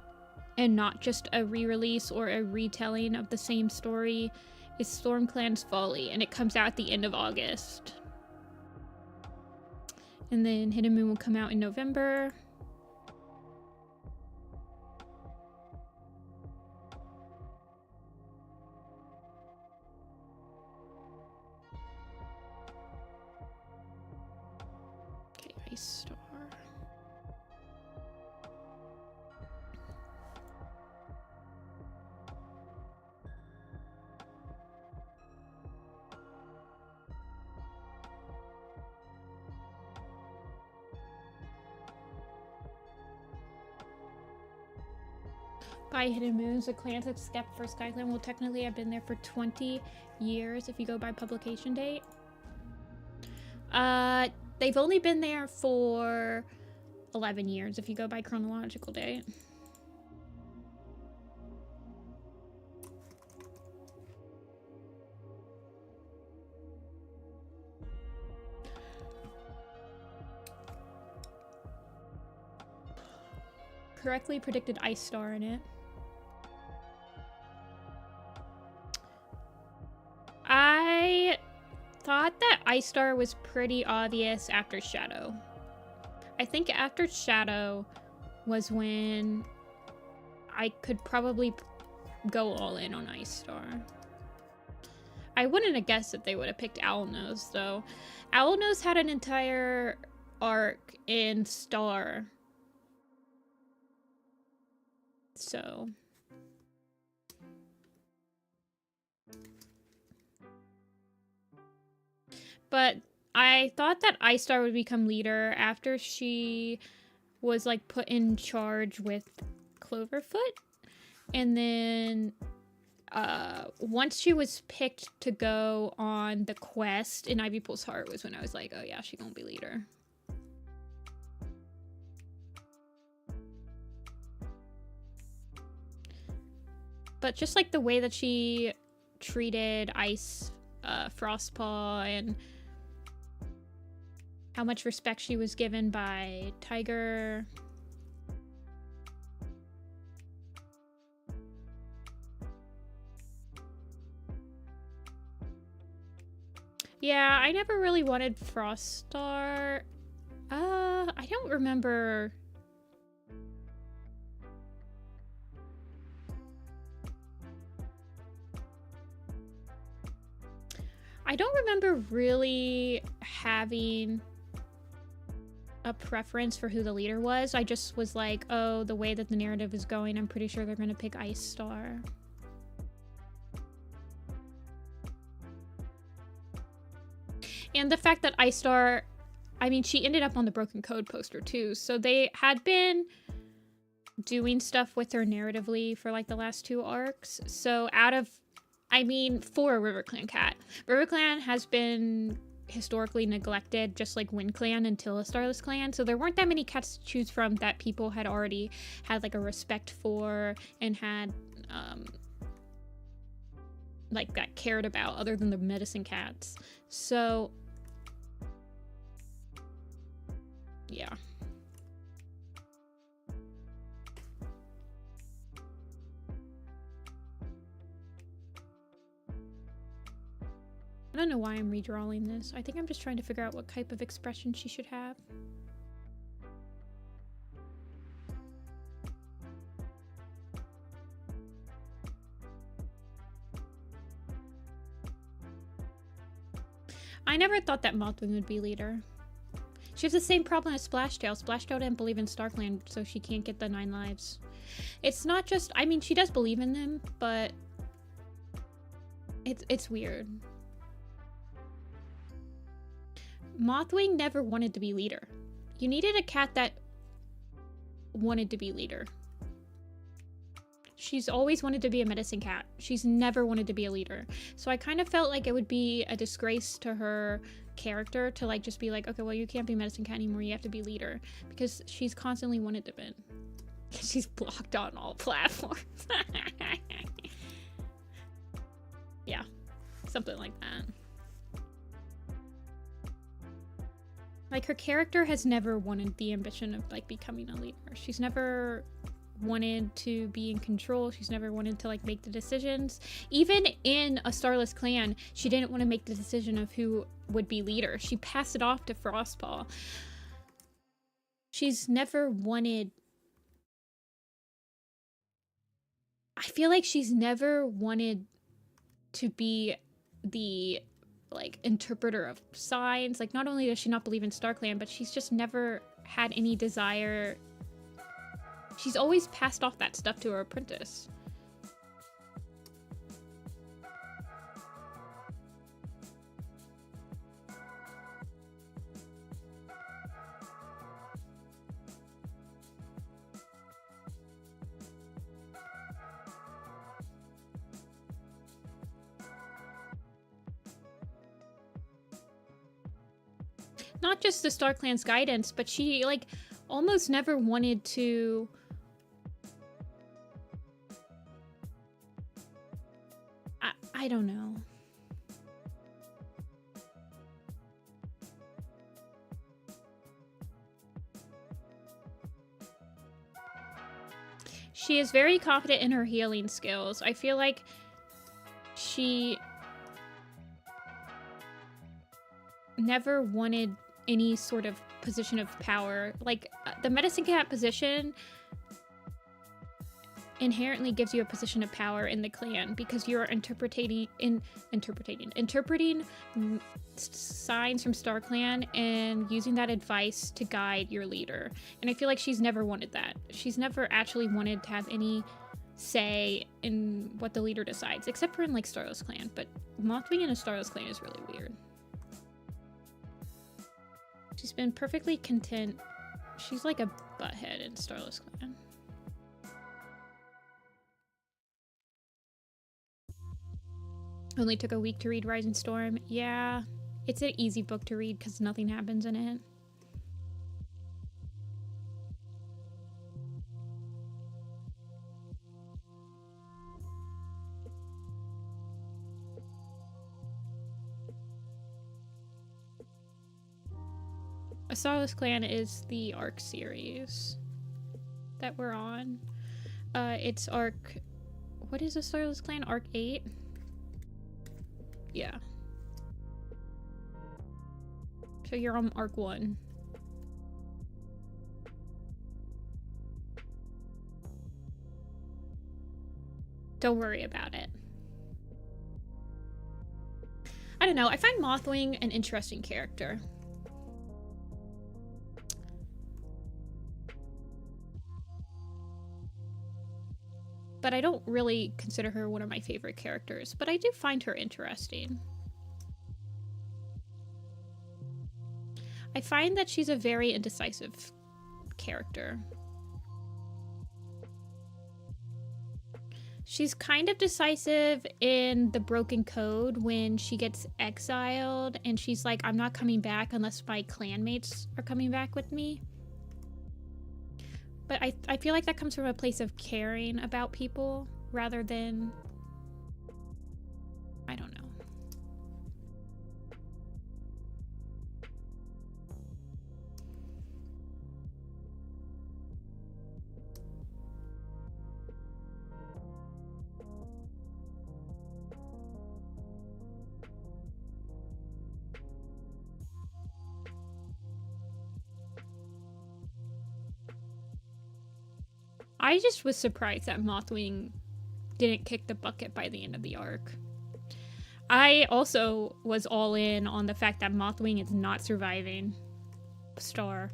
A: and not just a re-release or a retelling of the same story is Stormclan's Folly, and it comes out at the end of August. And then Hidden Moon will come out in November. Star. By Hidden Moons, the clans that stepped for SkyClan will technically have been there for 20 years if you go by publication date. They've only been there for 11 years if you go by chronological date. Correctly predicted Ice Star in it. I thought that Ice Star was pretty obvious after Shadow. I think after Shadow was when I could probably go all in on Ice Star. I wouldn't have guessed that they would have picked Owlnose, though. Owlnose had an entire arc in Star. So... But I thought that Ice Star would become leader after she was, like, put in charge with Cloverfoot. And then once she was picked to go on the quest in Ivy Pool's Heart was when I was like, oh yeah, she gonna be leader. But just like the way that she treated Ice, Frostpaw, and how much respect she was given by Tiger. Yeah, I never really wanted Froststar. I don't remember. I don't remember really having a preference for who the leader was. I just was like, oh, the way that the narrative is going, I'm pretty sure they're gonna pick Ice Star. And the fact that Ice Star, I mean, she ended up on the Broken Code poster too, so they had been doing stuff with her narratively for like the last 2 arcs. So out of, I mean, for a River Clan cat, River Clan has been historically neglected, just like Wind Clan until a Starless Clan. So there weren't that many cats to choose from that people had already had like a respect for and had like got cared about other than the medicine cats. So yeah. I don't know why I'm redrawing this. I think I'm just trying to figure out what type of expression she should have. I never thought that Mothwing would be leader. She has the same problem as Splashtail. Splashtail didn't believe in StarClan, so she can't get the 9 lives. It's not just... I mean, she does believe in them, but... It's weird. Mothwing never wanted to be leader. You needed a cat that wanted to be leader. She's always wanted to be a medicine cat. She's never wanted to be a leader. So I kind of felt like it would be a disgrace to her character to like just be like, okay, well, you can't be medicine cat anymore. You have to be leader. Because she's constantly wanted to be. She's blocked on all platforms. Yeah, something like that. Like, her character has never wanted the ambition of, like, becoming a leader. She's never wanted to be in control. She's never wanted to, like, make the decisions. Even in a Starless Clan, she didn't want to make the decision of who would be leader. She passed it off to Frostpaw. She's never wanted... I feel like she's never wanted to be the... like interpreter of signs. Like, not only does she not believe in StarClan, but she's just never had any desire. She's always passed off that stuff to her apprentice. Not just the StarClan's guidance, but she, like, almost never wanted to... I don't know. She is very confident in her healing skills. I feel like she never wanted any sort of position of power. Like, the medicine cat position inherently gives you a position of power in the clan because you're interpreting signs from Star Clan and using that advice to guide your leader. And I feel like she's never wanted that. She's never actually wanted to have any say in what the leader decides, except for in like Starless Clan. But Mothwing in a Starless Clan is really weird. She's been perfectly content. She's like a butthead in Starless Clan. Only took a week to read Rising Storm. Yeah, it's an easy book to read because nothing happens in it. A Starless Clan is the arc series that we're on. It's arc... What is a Starless Clan? Arc 8? Yeah. So you're on arc 1. Don't worry about it. I don't know. I find Mothwing an interesting character. But I don't really consider her one of my favorite characters, but I do find her interesting. I find that she's a very indecisive character. She's kind of decisive in the Broken Code when she gets exiled and she's like, I'm not coming back unless my clanmates are coming back with me. But I feel like that comes from a place of caring about people rather than, I don't know. I just was surprised that Mothwing didn't kick the bucket by the end of the arc. I also was all in on the fact that Mothwing is not surviving Star.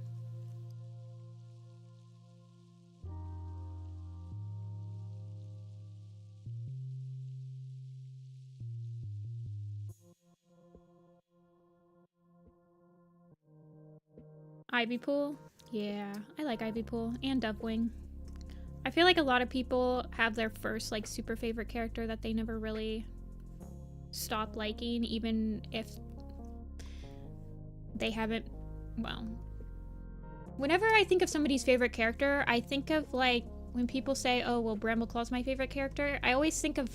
A: Ivypool? Yeah, I like Ivypool and Dovewing. I feel like a lot of people have their first like super favorite character that they never really stop liking, even if they haven't, well, whenever I think of somebody's favorite character, I think of like when people say, oh, well, Brambleclaw's my favorite character, I always think of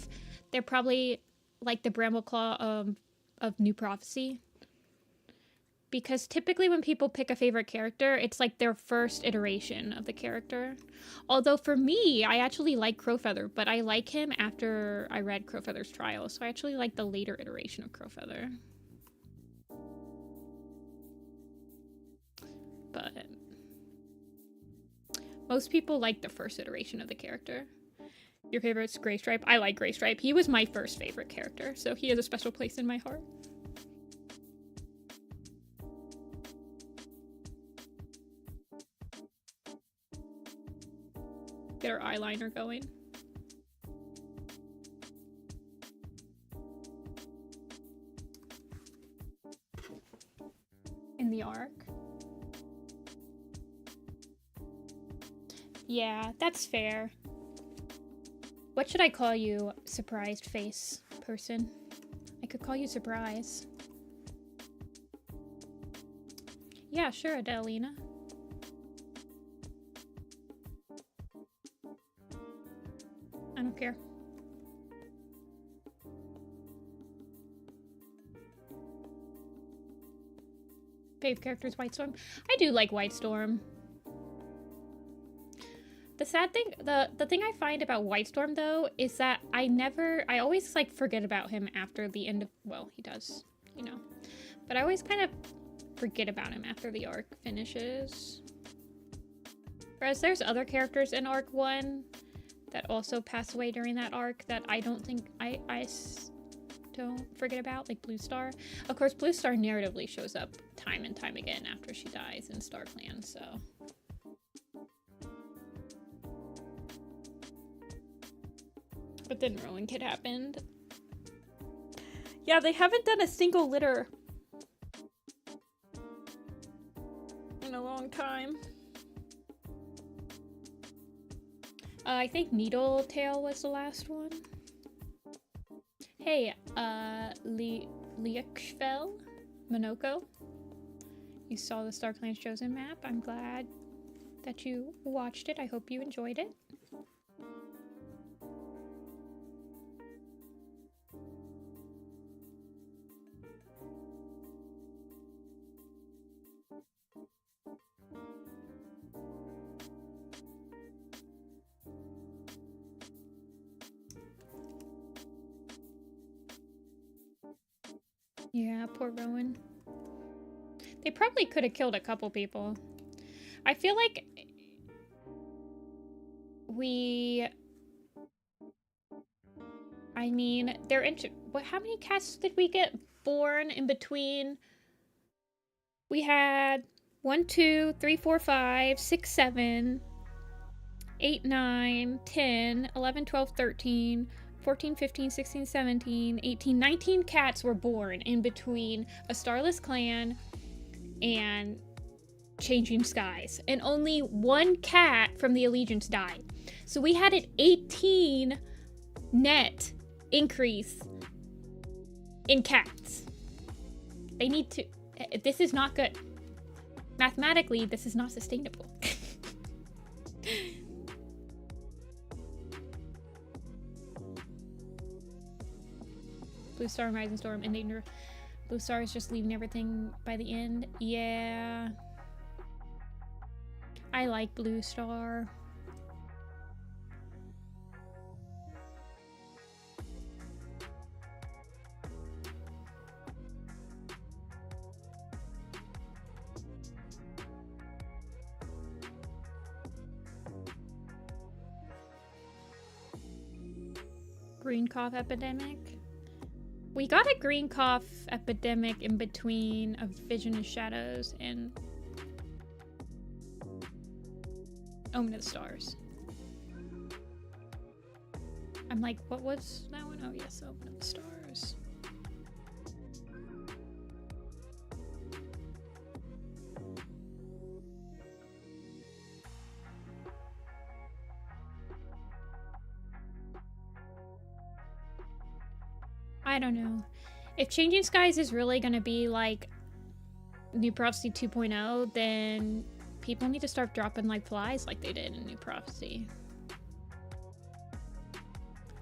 A: they're probably like the Brambleclaw of New Prophecy. Because typically when people pick a favorite character, it's like their first iteration of the character. Although for me, I actually like Crowfeather, but I like him after I read Crowfeather's Trial. So I actually like the later iteration of Crowfeather. But most people like the first iteration of the character. Your favorite's Graystripe? I like Graystripe. He was my first favorite character, so he has a special place in my heart. Get our eyeliner going. In the arc. Yeah, that's fair. What should I call you, surprised face person? I could call you Surprise. Yeah, sure, Adelina. I don't care. Fave characters, White Storm. I do like White Storm. The sad thing, the thing I find about White Storm though, is that I always like forget about him after the end of, well, he does, you know. But I always kind of forget about him after the arc finishes. Whereas there's other characters in arc 1 that also pass away during that arc that I don't think I don't forget about, like Blue Star. Of course, Blue Star narratively shows up time and time again after she dies in Star Clan, so. But then Rowan Kid happened. Yeah, they haven't done a single litter in a long time. I think Needle Tail was the last one. Hey, Liekfell, Monoko. You saw the Star Clan's Chosen map. I'm glad that you watched it. I hope you enjoyed it. Yeah, poor Rowan. They probably could have killed a couple people. I feel like I mean, how many cats did we get born in between? We had 1, 2, 3, 4, 5, 6, 7, 8, 9, 10, 11, 12, 13, 14, 15, 16, 17, 18, 19 cats were born in between a Starless Clan and Changing Skies. And only 1 cat from the Allegiance died. So we had an 18 net increase in cats. They need to... This is not good. Mathematically, this is not sustainable. Blue Star and Rising Storm and Danger. Blue Star is just leaving everything by the end. Yeah. I like Blue Star. Green cough epidemic. We got a green cough epidemic in between a Vision of Shadows and Omen of the Stars. I'm like, what was that one? Oh yes, Omen of the Stars. I don't know. If Changing Skies is really gonna be like New Prophecy 2.0, then people need to start dropping like flies like they did in New Prophecy.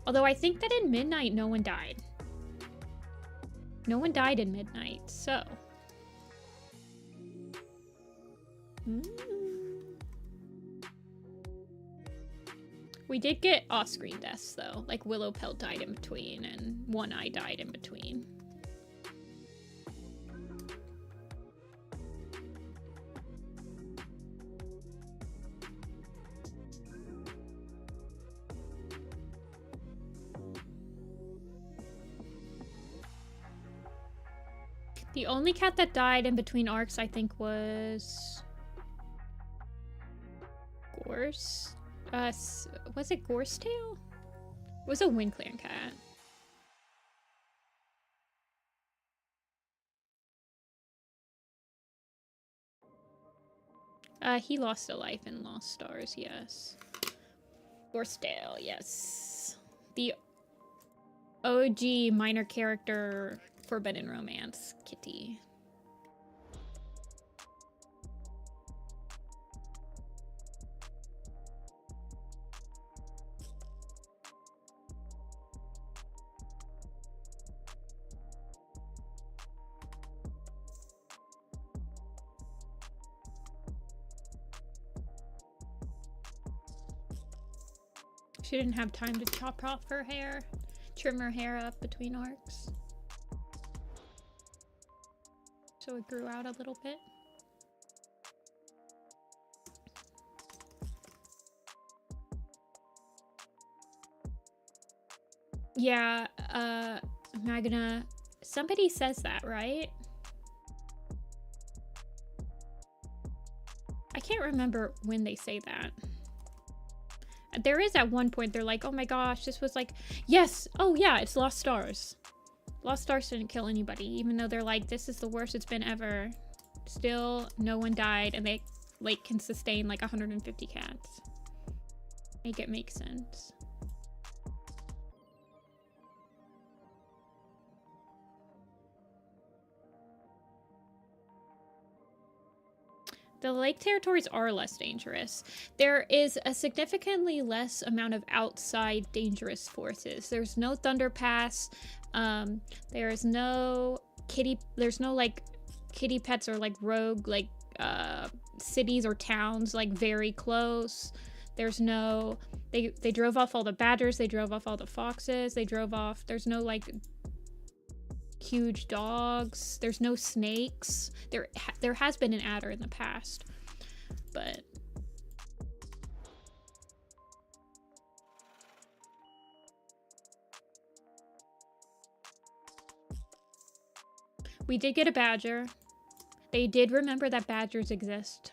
A: Although I think that in Midnight no one died. No one died in Midnight, so. We did get off-screen deaths though. Like Willow Pelt died in between and One Eye died in between. The only cat that died in between arcs, I think, was Gorse. Was it Gorsetail? It was a Wind Clan cat. He lost a life in Lost Stars, yes. Gorsetail, yes. The OG minor character Forbidden Romance kitty. She didn't have time to chop off her hair, trim her hair up between arcs. So it grew out a little bit. Yeah, Magna, somebody says that, right? I can't remember when they say that. There is at one point, they're like, oh my gosh, this was like, yes, oh yeah, it's Lost Stars. Lost Stars didn't kill anybody, even though they're like, this is the worst it's been ever. Still, no one died, and they like can sustain like 150 cats. Make it make sense. The lake territories are less dangerous. There is a significantly less amount of outside dangerous forces. There's no Thunder Pass. There's no like kitty pets or like rogue like cities or towns like very close. There's no they drove off all the badgers, they drove off all the foxes, there's no like huge dogs, there's no snakes. There has been an adder in the past, but we did get a badger. They did remember that badgers exist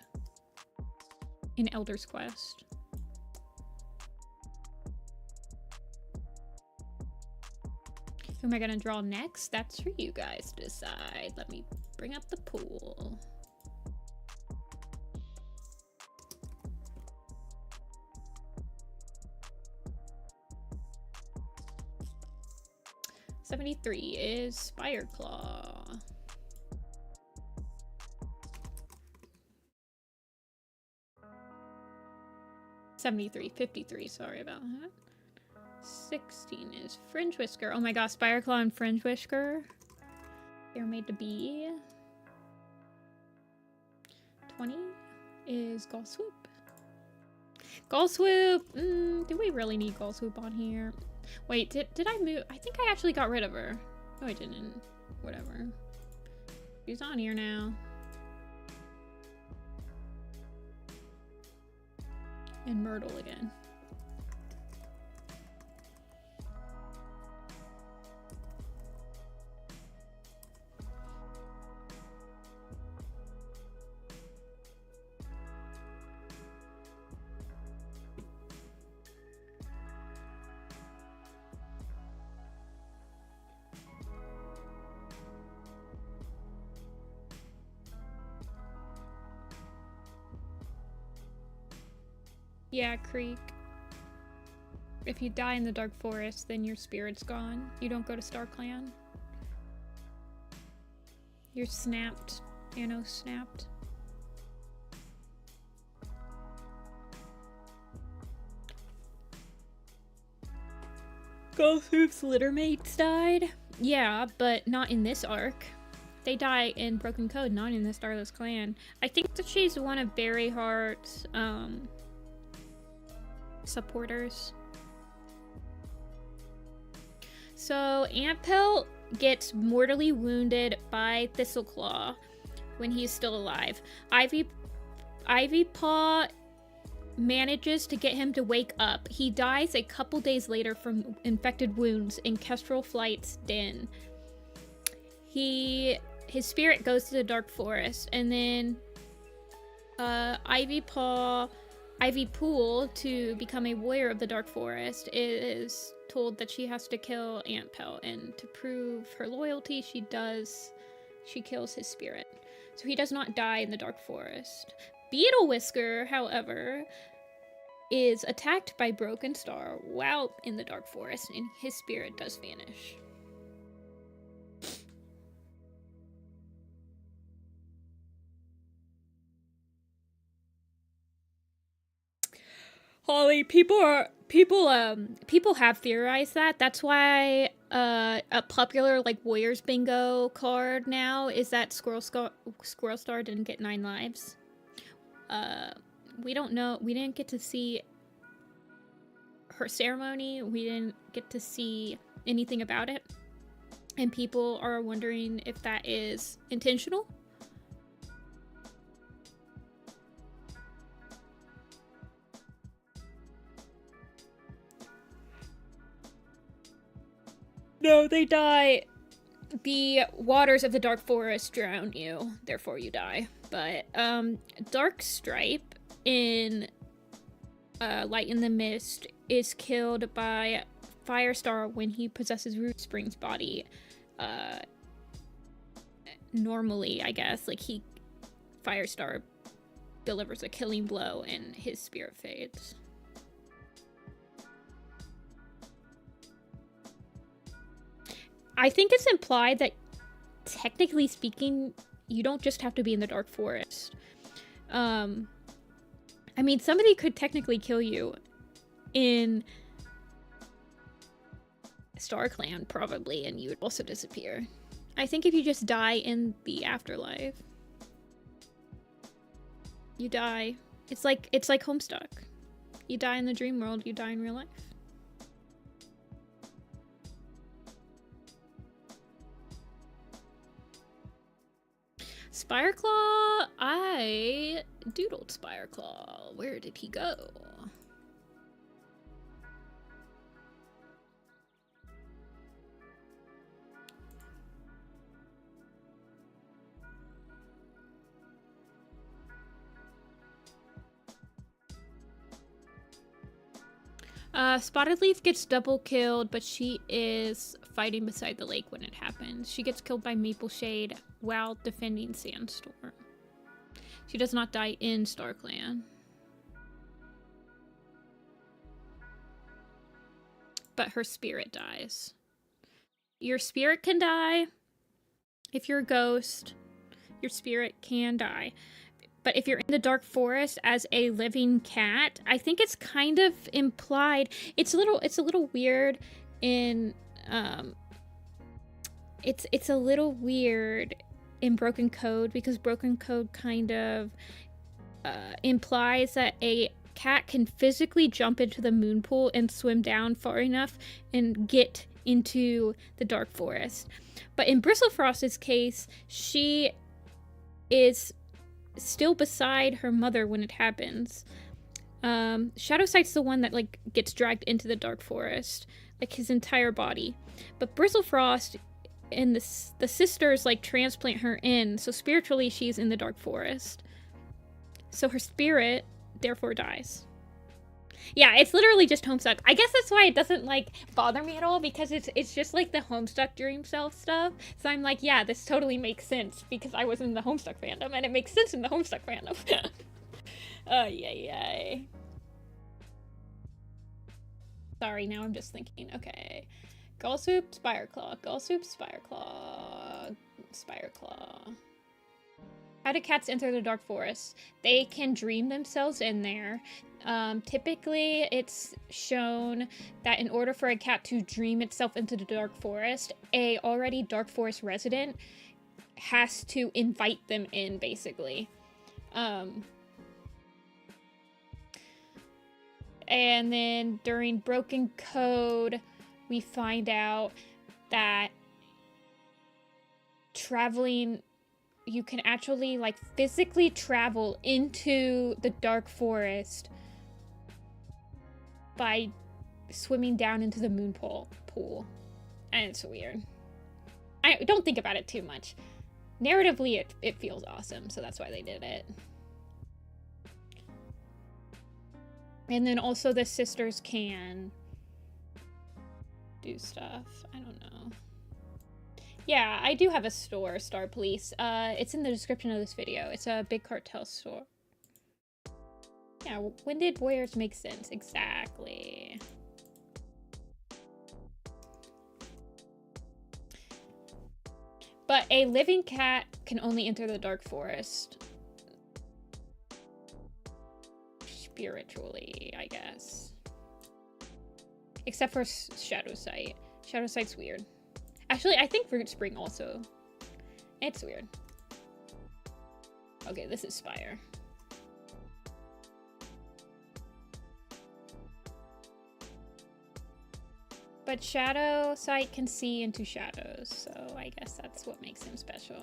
A: in Elder's Quest. Who am I gonna draw next? That's for you guys to decide. Let me bring up the pool. $73 is Spireclaw. $53, sorry about that. 16 is Fringe Whisker. Oh my gosh, Spireclaw and Fringe Whisker. They're made to be. 20 is Gull Swoop. Gull Swoop! Do we really need Gull Swoop on here? Wait, did I move? I think I actually got rid of her. No, I didn't. Whatever. She's on here now. And Myrtle again. Yeah, Creek. If you die in the Dark Forest, then your spirit's gone. You don't go to Star Clan. You're snapped. Thanos snapped. Gothoops littermates died? Yeah, but not in this arc. They die in Broken Code, not in the Starless Clan. I think that she's one of Berryheart's, supporters. So Antpelt gets mortally wounded by Thistleclaw when he's still alive. Ivy Paw manages to get him to wake up. He dies a couple days later from infected wounds in Kestrel Flight's den. His spirit goes to the Dark Forest, and then Ivy Pool, to become a warrior of the Dark Forest, is told that she has to kill Antpelt, and to prove her loyalty, she kills his spirit. So he does not die in the Dark Forest. Beetle Whisker, however, is attacked by Broken Star while in the Dark Forest, and his spirit does vanish. Holly, people have theorized that. That's why a popular like Warriors Bingo card now is that Squirrel Star didn't get 9 lives. We don't know. We didn't get to see her ceremony. We didn't get to see anything about it. And people are wondering if that is intentional. No, they die. The waters of the Dark Forest drown you, therefore you die. But Dark Stripe in Light in the Mist is killed by Firestar when he possesses Root Spring's body. Normally, I guess, like Firestar delivers a killing blow and his spirit fades. I think it's implied that, technically speaking, you don't just have to be in the Dark Forest. I mean, somebody could technically kill you in Star Clan, probably, and you would also disappear. I think if you just die in the afterlife, you die. It's like Homestuck. You die in the dream world, you die in real life. Spireclaw, I doodled Spireclaw. Where did he go? Spotted Leaf gets double killed, but she is fighting beside the lake when it happens. She gets killed by Maple Shade while defending Sandstorm. She does not die in Star Clan. But her spirit dies. Your spirit can die. If you're a ghost, your spirit can die. But if you're in the Dark Forest as a living cat, I think it's kind of implied. It's a little weird in it's a little weird in Broken Code, because Broken Code kind of implies that a cat can physically jump into the moon pool and swim down far enough and get into the Dark Forest. But in Bristlefrost's case, she is still beside her mother when it happens. Shadowsight's the one that like gets dragged into the Dark Forest, like his entire body. But Bristlefrost and the sisters like transplant her in, so spiritually she's in the Dark Forest. So her spirit therefore dies. Yeah, it's literally just Homestuck. I guess that's why it doesn't like bother me at all, because it's just like the Homestuck dream self stuff. So I'm like, yeah, this totally makes sense because I was in the Homestuck fandom, and it makes sense in the Homestuck fandom. Yay. Sorry, now I'm just thinking, okay. Gullsoup, Spireclaw, Gullsoup, Spireclaw, Spireclaw. How do cats enter the Dark Forest? They can dream themselves in there. Typically, it's shown that in order for a cat to dream itself into the Dark Forest, a already Dark Forest resident has to invite them in, basically. And then during Broken Code, we find out that traveling... you can actually, like, physically travel into the Dark Forest by swimming down into the moon pool. And it's weird. I don't think about it too much. Narratively, it feels awesome, so that's why they did it. And then also the sisters can do stuff. I don't know. Yeah, I do have a store, Star Police. It's in the description of this video. It's a big cartel store. Yeah, when did Warriors make sense? Exactly. But a living cat can only enter the Dark Forest spiritually, I guess. Except for Shadowsight. Shadowsight's weird. Actually, I think Root Spring also. It's weird. Okay, this is Spire. But Shadow Sight can see into shadows, so I guess that's what makes him special.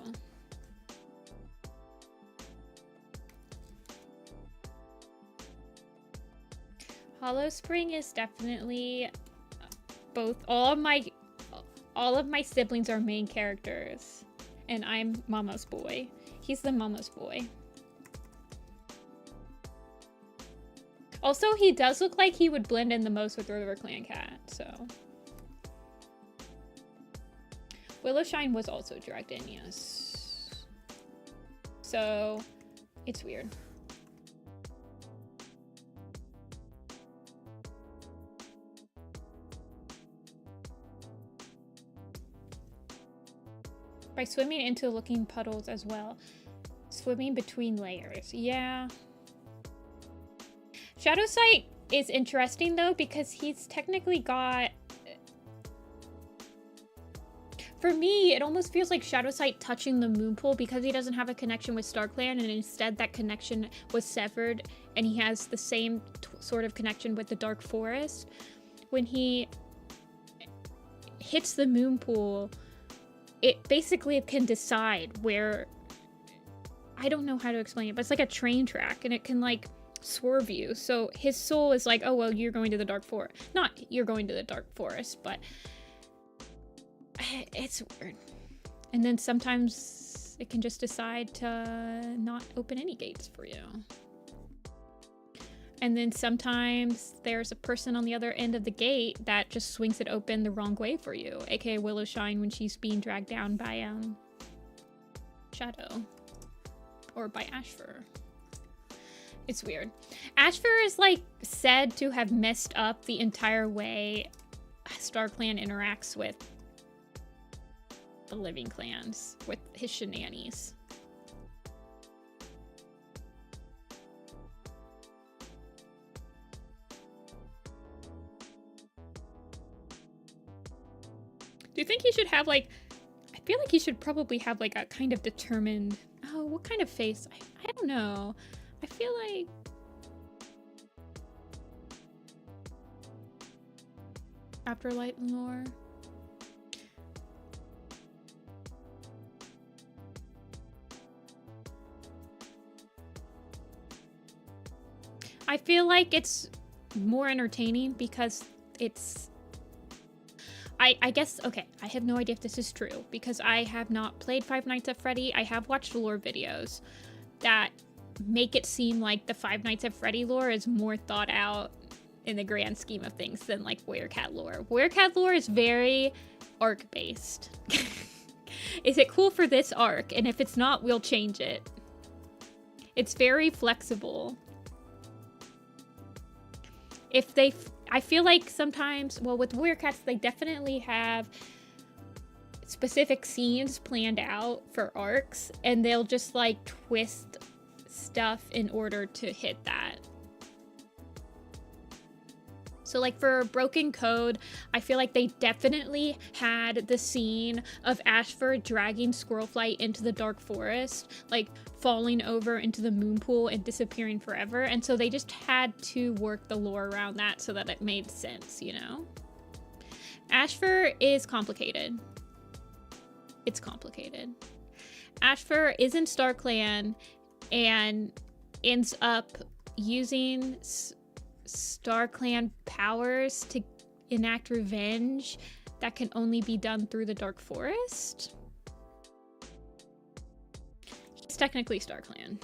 A: Hollow Spring is definitely both. All of my siblings are main characters, and I'm Mama's boy. He's the Mama's boy. Also, he does look like he would blend in the most with River Clan Cat, so. Willowshine was also dragged in, yes. So, it's weird. By swimming into looking puddles as well. Swimming between layers, yeah. Shadow Sight is interesting though, because he's technically got... For me, it almost feels like Shadow Sight touching the moon pool because he doesn't have a connection with Star Clan, and instead that connection was severed, and he has the same sort of connection with the Dark Forest. When he hits the moon pool, it basically can decide where... I don't know how to explain it, but it's like a train track, and it can like swerve you. So his soul is like, oh well, you're going to the Dark Forest. Not you're going to the Dark Forest, but it's weird. And then sometimes it can just decide to not open any gates for you. And then sometimes there's a person on the other end of the gate that just swings it open the wrong way for you, aka Willowshine when she's being dragged down by Shadow or by Ashfur. It's weird. Ashfur is like said to have messed up the entire way Star Clan interacts with the living clans, with his shenanigans. Do you think he should have like, I feel like he should probably have like a kind of determined, oh, what kind of face? I don't know. I feel like Afterlight lore. I feel like it's more entertaining because it's... I guess, okay, I have no idea if this is true because I have not played Five Nights at Freddy. I have watched lore videos that make it seem like the Five Nights at Freddy lore is more thought out in the grand scheme of things than like Werecat lore. Werecat lore is very arc-based. Is it cool for this arc? And if it's not, we'll change it. It's very flexible. If they... I feel like sometimes, well, with Werecats, they definitely have specific scenes planned out for arcs, and they'll just like twist stuff in order to hit that. So like for Broken Code, I feel like they definitely had the scene of Ashfur dragging Squirrelflight into the Dark Forest, like falling over into the moon pool and disappearing forever. And so they just had to work the lore around that so that it made sense, you know? Ashfur is complicated. It's complicated. Ashfur is in Star Clan and ends up using Star Clan powers to enact revenge that can only be done through the Dark Forest. He's technically Star Clan.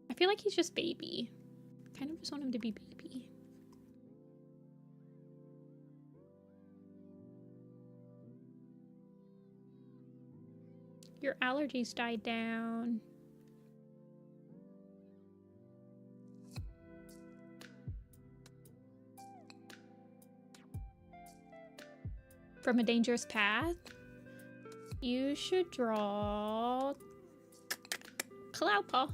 A: I feel like he's just baby. I kind of just want him to be baby. Your allergies died down. From a dangerous path, you should draw Cloudpaw.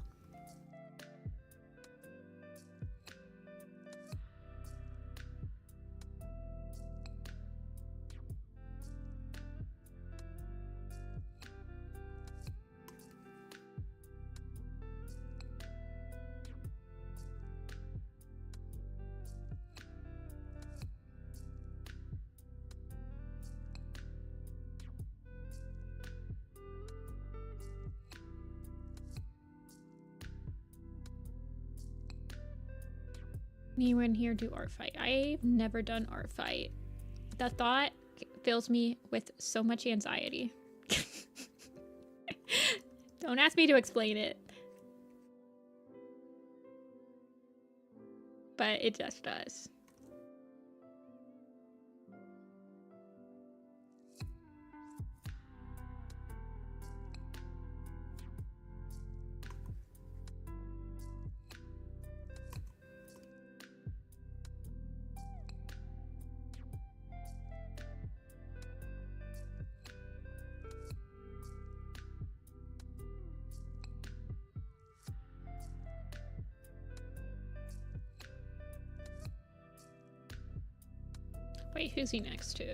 A: Anyone here do art fight? I've never done art fight. The thought fills me with so much anxiety. Don't ask me to explain it. But it just does. Wait, who's he next to?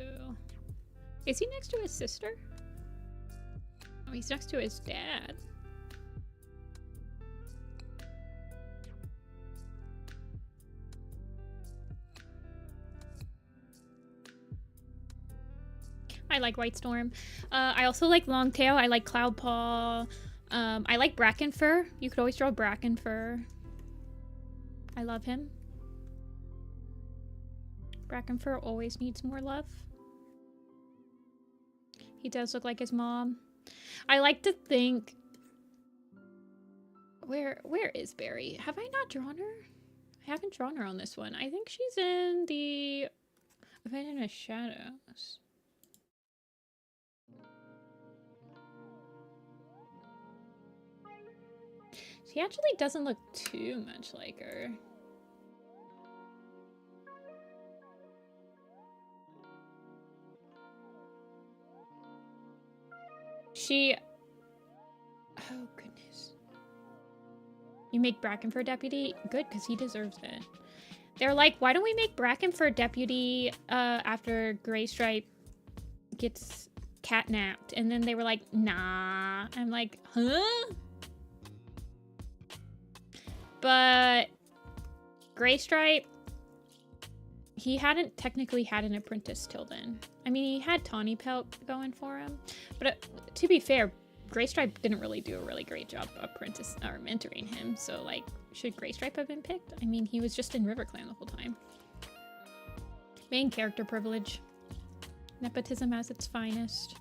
A: Is he next to his sister? Oh, he's next to his dad. I like White Storm. I also like Longtail. I like Cloudpaw. I like Brackenfur. You could always draw Brackenfur. I love him. Brackenfur always needs more love. He does look like his mom. I like to think... Where is Berry? Have I not drawn her? I haven't drawn her on this one. I think she's in the Event in the Shadows. She actually doesn't look too much like her. She... Oh, goodness. You make Brackenfur deputy? Good, because he deserves it. They're like, why don't we make Brackenfur deputy after Graystripe gets catnapped? And then they were like, nah. I'm like, huh? But Graystripe, he hadn't technically had an apprentice till then. I mean, he had Tawny Pelt going for him. But to be fair, Graystripe didn't really do a really great job apprentice or mentoring him. So, like, should Graystripe have been picked? I mean, he was just in RiverClan the whole time. Main character privilege. Nepotism as its finest.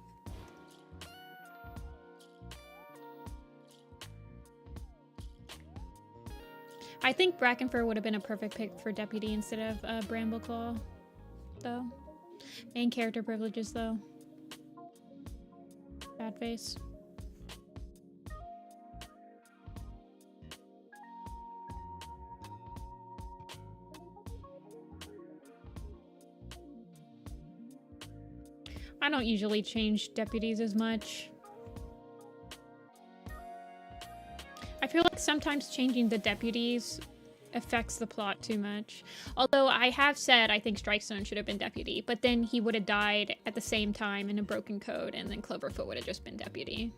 A: I think Brackenfur would have been a perfect pick for deputy instead of Brambleclaw, though. Main character privileges, though. Bad face. I don't usually change deputies as much. I feel like sometimes changing the deputies affects the plot too much. Although I have said I think Strikestone should have been deputy, but then he would have died at the same time in a broken code, and then Cloverfoot would have just been deputy.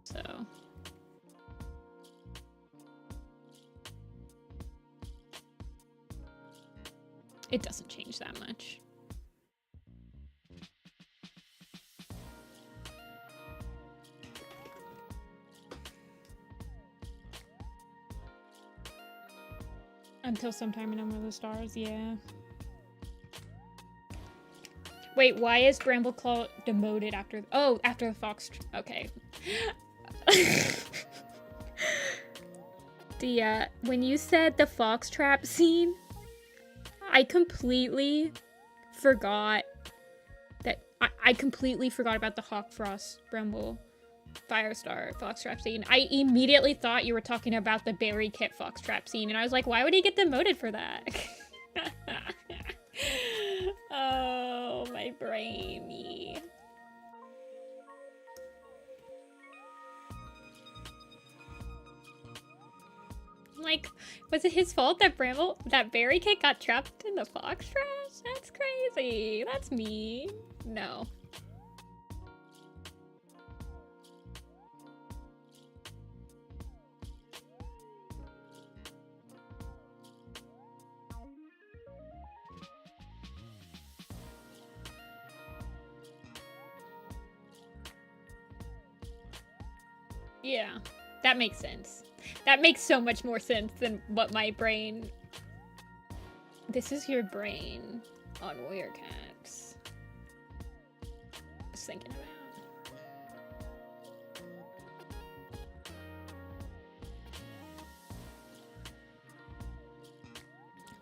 A: So... it doesn't change that much. Until sometime in Under the Stars, yeah. Wait, why is Brambleclaw demoted after... Oh, after the Fox... Okay. When you said the fox trap scene, I completely forgot that... I completely forgot about the Hawkfrost Bramble Firestar Foxtrap scene. I immediately thought you were talking about the Berry Kit Foxtrap scene, and I was like, why would he get demoted for that? Oh, my brainy. Like, was it his fault that Berry Kit got trapped in the fox trash? That's crazy. That's mean. No. Yeah, that makes sense. That makes so much more sense than what my brain This is your brain on Warrior Cats. Just thinking about.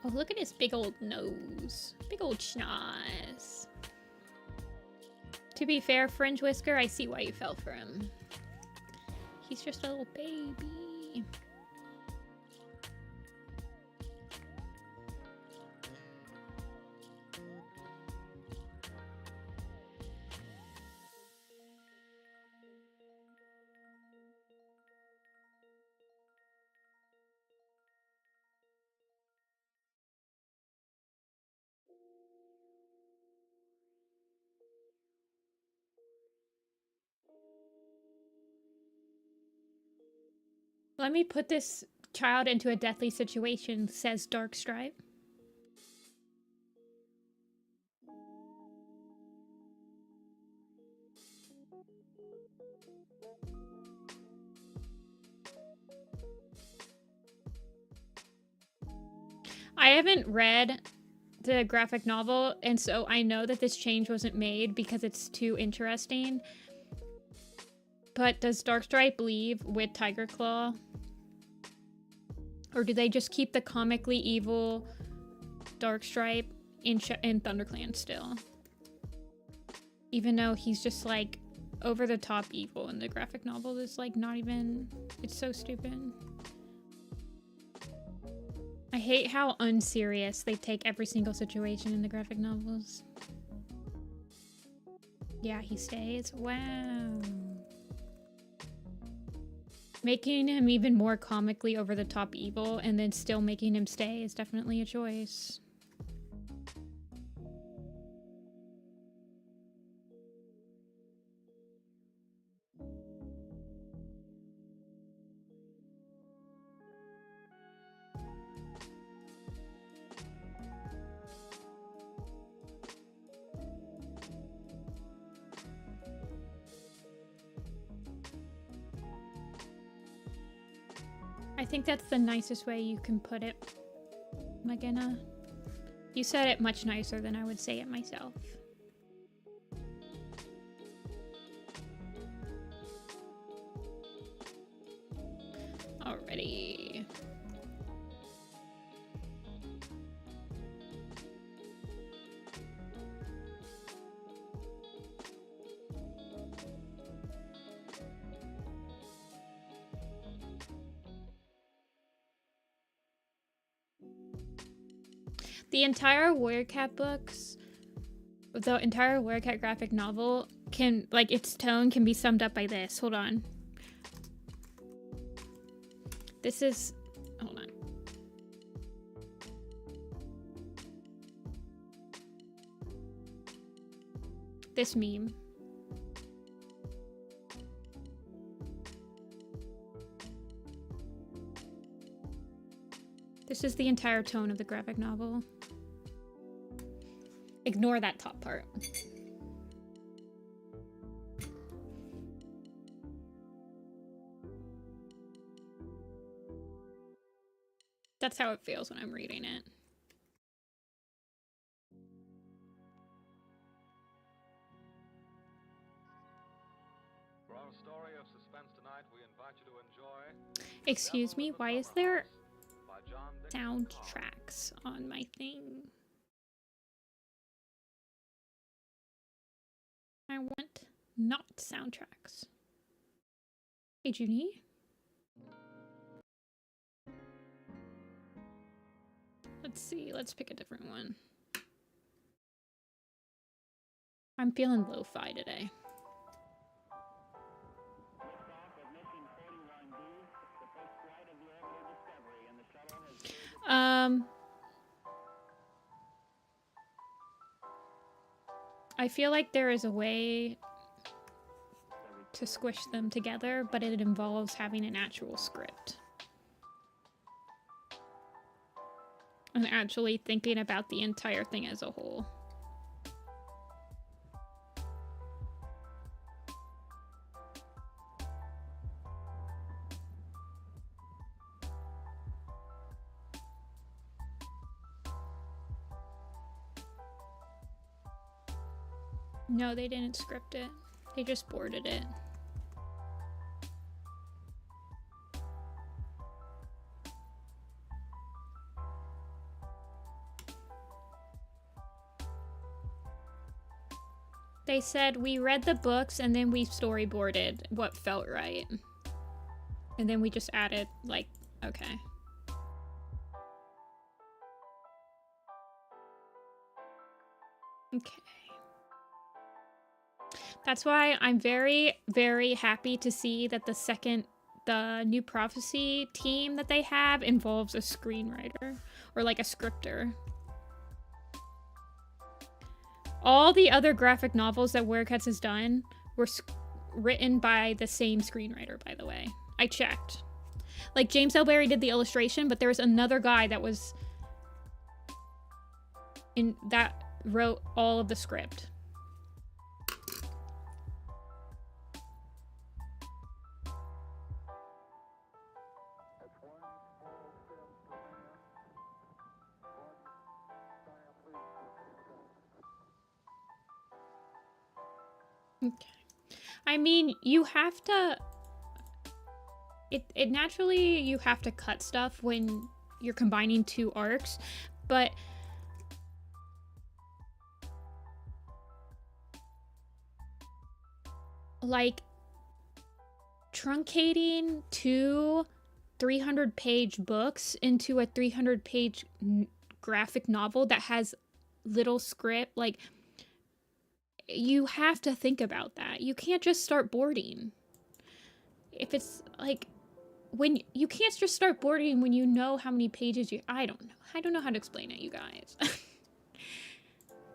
A: Oh, look at his big old nose. Big old schnoz. To be fair, Fringe Whisker, I see why you fell for him. He's just a little baby. Let me put this child into a deathly situation, says Darkstripe. I haven't read the graphic novel, and so I know that this change wasn't made because it's too interesting. But does Darkstripe leave with Tiger Claw? Or do they just keep the comically evil Darkstripe in ThunderClan still? Even though he's just like over the top evil in the graphic novel is like not even, it's so stupid. I hate how unserious they take every single situation in the graphic novels. Yeah, he stays. Wow. Making him even more comically over the top evil and then still making him stay is definitely a choice. I think that's the nicest way you can put it, McGinna. You said it much nicer than I would say it myself. Alrighty. The entire Warrior Cat books, the entire Warrior Cat graphic novel can, like, its tone can be summed up by this. Hold on. This is, hold on. This meme. This is the entire tone of the graphic novel. Ignore that top part. That's how it feels when I'm reading it.
B: For our story of suspense tonight, we invite you to enjoy.
A: Excuse me, why is there soundtracks on my thing? I want not soundtracks. Hey, Junie? Let's see, let's pick a different one. I'm feeling lo-fi today. I feel like there is a way to squish them together, but it involves having an actual script. And actually thinking about the entire thing as a whole. No, they didn't script it. They just boarded it. They said we read the books and then we storyboarded what felt right. And then we just added, like, okay. Okay. That's why I'm very, very happy to see that the New Prophecy team that they have involves a screenwriter or like a scripter. All the other graphic novels that Werecats has done were written by the same screenwriter, by the way. I checked. Like, James Elberry did the illustration, but there was another guy that wrote all of the script. Okay. I mean, you have to... It naturally, you have to cut stuff when you're combining two arcs, but... like, truncating two 300-page books into a 300-page graphic novel that has little script, like... you have to think about that. You can't just start boarding. If it's like when you can't just start boarding when you know how many pages you I don't know how to explain it, you guys.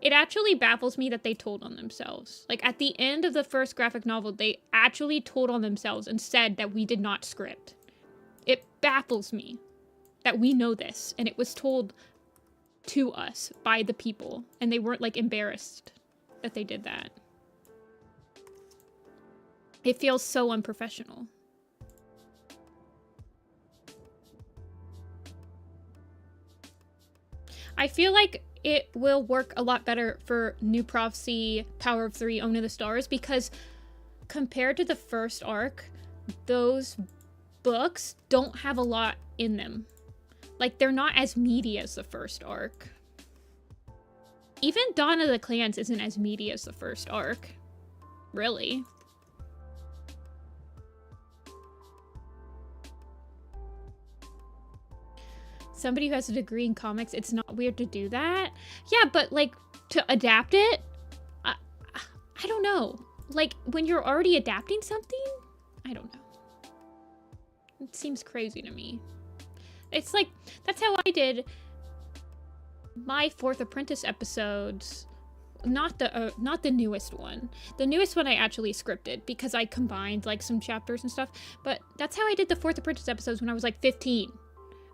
A: It actually baffles me that they told on themselves. Like at the end of the first graphic novel, they actually told on themselves and said that we did not script. It baffles me that we know this and it was told to us by the people and they weren't like embarrassed that they did that. It feels so unprofessional. I feel like it will work a lot better for New Prophecy, Power of Three, Own of the Stars, because compared to the first arc, those books don't have a lot in them. Like, they're not as meaty as the first arc. Even Dawn of the Clans isn't as meaty as the first arc. Really. Somebody who has a degree in comics, it's not weird to do that. Yeah, but like, to adapt it, I don't know. Like, when you're already adapting something? I don't know. It seems crazy to me. It's like, that's how I did my Fourth Apprentice episodes. Not the newest one. The newest one I actually scripted because I combined like some chapters and stuff. But that's how I did the Fourth Apprentice episodes when I was like 15.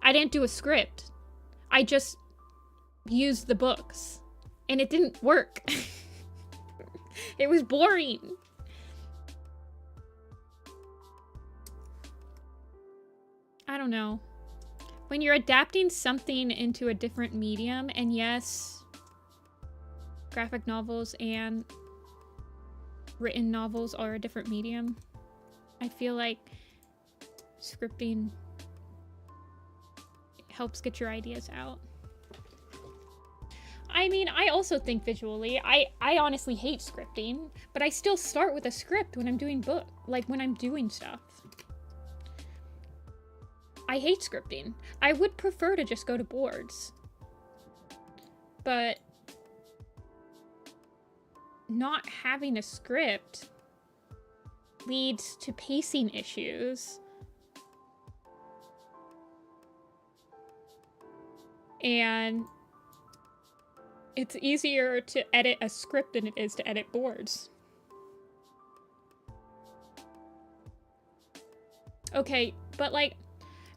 A: I didn't do a script. I just used the books. And it didn't work. It was boring. I don't know. When you're adapting something into a different medium, and yes, graphic novels and written novels are a different medium, I feel like scripting helps get your ideas out. I mean, I also think visually. I honestly hate scripting, but I still start with a script when I'm doing when I'm doing stuff. I hate scripting. I would prefer to just go to boards. But not having a script leads to pacing issues. And it's easier to edit a script than it is to edit boards. Okay, but like,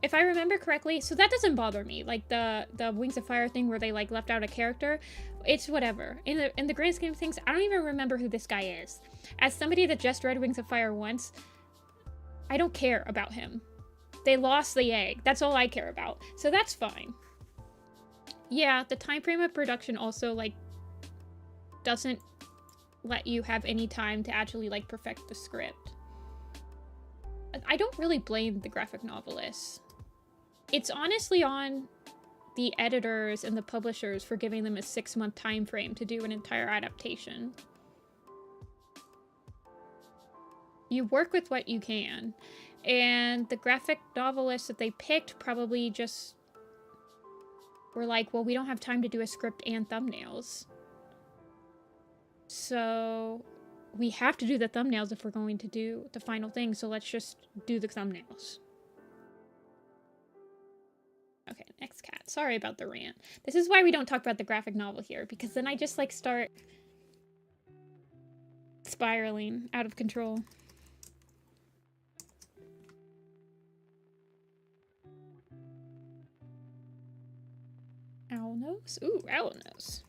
A: if I remember correctly, so that doesn't bother me. Like the Wings of Fire thing where they like left out a character, it's whatever. In the grand scheme of things, I don't even remember who this guy is. As somebody that just read Wings of Fire once, I don't care about him. They lost the egg. That's all I care about. So that's fine. Yeah, the time frame of production also like doesn't let you have any time to actually like perfect the script. I don't really blame the graphic novelists. It's honestly on the editors and the publishers for giving them a 6-month time frame to do an entire adaptation. You work with what you can. And the graphic novelists that they picked probably just were like, well, we don't have time to do a script and thumbnails. So we have to do the thumbnails if we're going to do the final thing, so let's just do the thumbnails. Okay, next cat. Sorry about the rant. This is why we don't talk about the graphic novel here, because then I just like start spiraling out of control. Owl nose? Ooh, owl nose.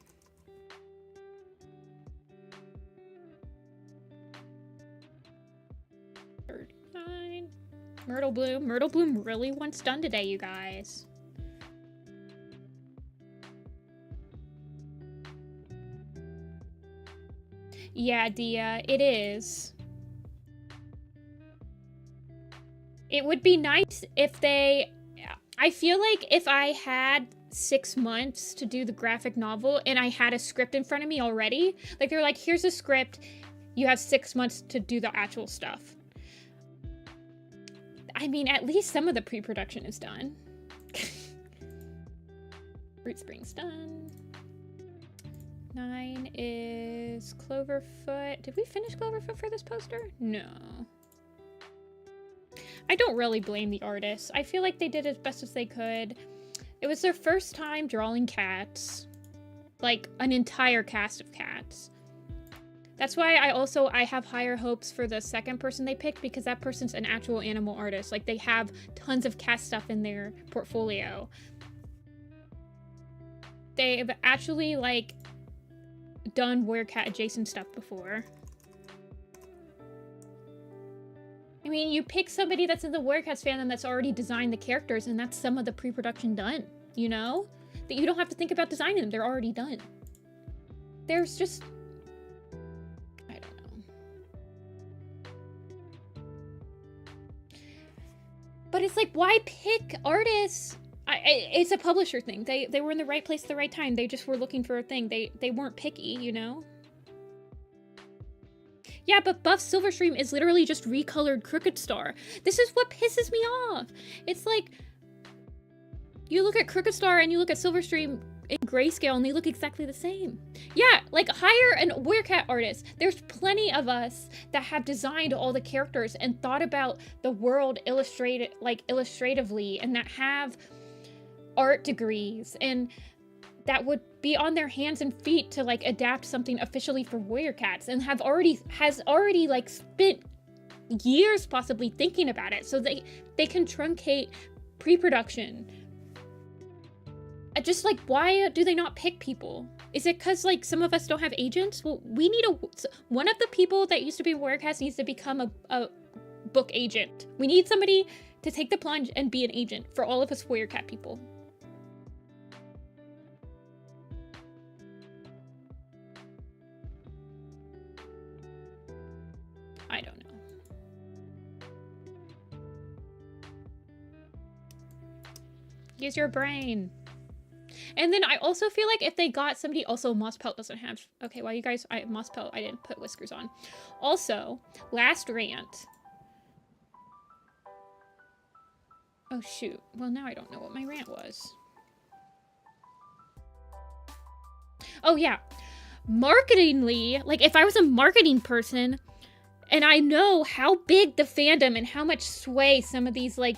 A: $39. Myrtle Bloom. Myrtle Bloom really wants done today, you guys. Yeah, Dia, it is. It would be nice if they... I feel like if I had 6 months to do the graphic novel and I had a script in front of me already, like they're like, here's a script, you have 6 months to do the actual stuff. I mean, at least some of the pre-production is done. Root Spring's done. 9 is Cloverfoot. Did we finish Cloverfoot for this poster? No. I don't really blame the artists. I feel like they did as best as they could. It was their first time drawing cats. Like, an entire cast of cats. That's why I have higher hopes for the second person they picked, because that person's an actual animal artist. Like, they have tons of cat stuff in their portfolio. They've actually, like, done werecat adjacent stuff before. I mean, you pick somebody that's in the Werecats fandom that's already designed the characters, and that's some of the pre-production done, you know? That you don't have to think about designing them, they're already done. There's just... I don't know. But it's like, why pick artists? It's a publisher thing. They were in the right place at the right time. They just were looking for a thing. They weren't picky, you know? Yeah, but Buff Silverstream is literally just recolored Crooked Star. This is what pisses me off. It's like, you look at Crooked Star and you look at Silverstream in grayscale and they look exactly the same. Yeah, like, hire an werecat artist. There's plenty of us that have designed all the characters and thought about the world illustratively, and that have art degrees and that would be on their hands and feet to like adapt something officially for Werecats, and has already like spent years possibly thinking about it, so they can truncate pre-production. Just like, why do they not pick people? Is it because like some of us don't have agents? Well, we need one of the people that used to be in Werecats needs to become a book agent. We need somebody to take the plunge and be an agent for all of us Werecat people. I don't know. Use your brain. And then I also feel like if they got somebody, also Mosspelt doesn't have, okay, well you guys, Mosspelt, I didn't put whiskers on. Also, last rant. Oh shoot, well now I don't know what my rant was. Oh yeah, marketingly, like if I was a marketing person, and I know how big the fandom and how much sway some of these, like,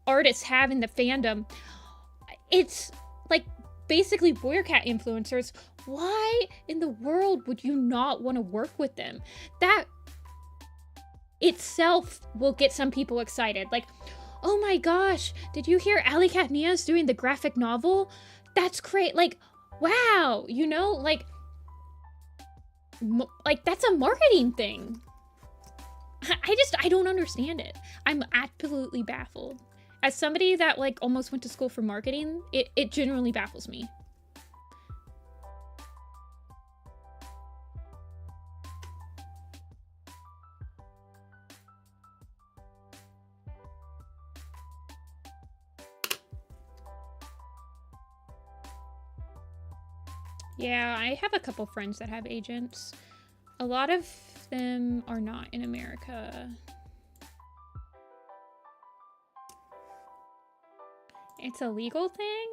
A: artists have in the fandom. It's, like, basically Werecat influencers. Why in the world would you not want to work with them? That itself will get some people excited. Like, oh my gosh, did you hear Alley Cat Nia's doing the graphic novel? That's great. Like, wow, you know? Like, that's a marketing thing. I don't understand it. I'm absolutely baffled. As somebody that, like, almost went to school for marketing, it genuinely baffles me. Yeah, I have a couple friends that have agents. A lot of them are not in America. It's a legal thing?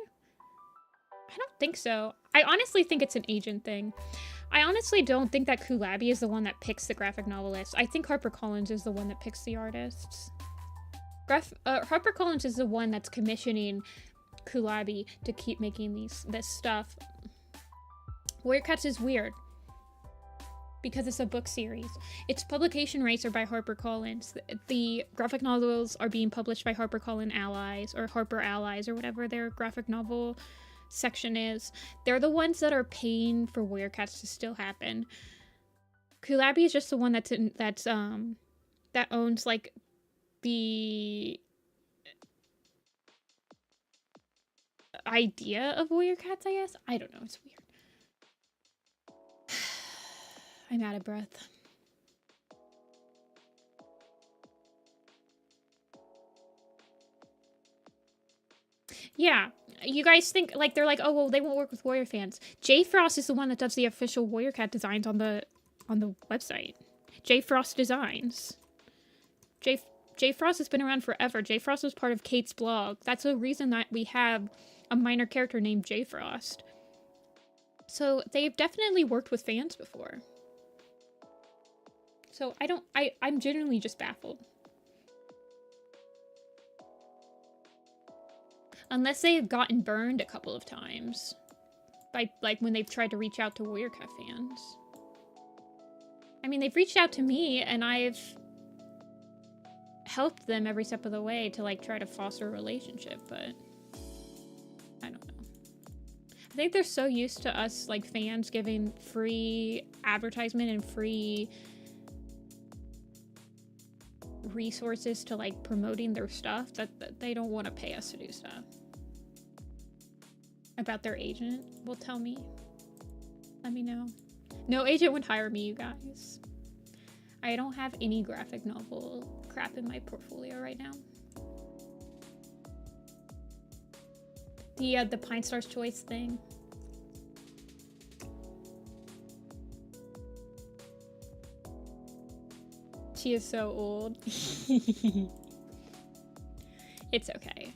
A: I don't think so. I honestly think it's an agent thing. I honestly don't think that Kulabi is the one that picks the graphic novelists. I think HarperCollins is the one that picks the artists. HarperCollins is the one that's commissioning Kulabi to keep making this stuff. Warrior Cats is weird because it's a book series. Its publication rights are by HarperCollins. The graphic novels are being published by HarperCollins Allies or Harper Allies or whatever their graphic novel section is. They're the ones that are paying for Warrior Cats to still happen. Kulabi is just the one that owns like the idea of Warrior Cats, I guess. I don't know, it's weird. I'm out of breath. Yeah, you guys think like they're like, oh well, they won't work with Warrior fans. J Frost is the one that does the official Warrior Cat designs on the website. J Frost Designs. J Frost has been around forever. J Frost was part of Kate's blog. That's the reason that we have a minor character named J Frost. So they've definitely worked with fans before. So I'm genuinely just baffled. Unless they've gotten burned a couple of times. By, like, when they've tried to reach out to Warrior Cat fans. I mean, they've reached out to me, and I've helped them every step of the way to, like, try to foster a relationship, but I don't know. I think they're so used to us, like, fans giving free advertisement and free resources to, like, promoting their stuff that they don't want to pay us to do stuff. About their agent? Well, tell me. Let me know. No agent would hire me, you guys. I don't have any graphic novel crap in my portfolio right now. The Pine Star's Choice thing. She is so old. It's okay.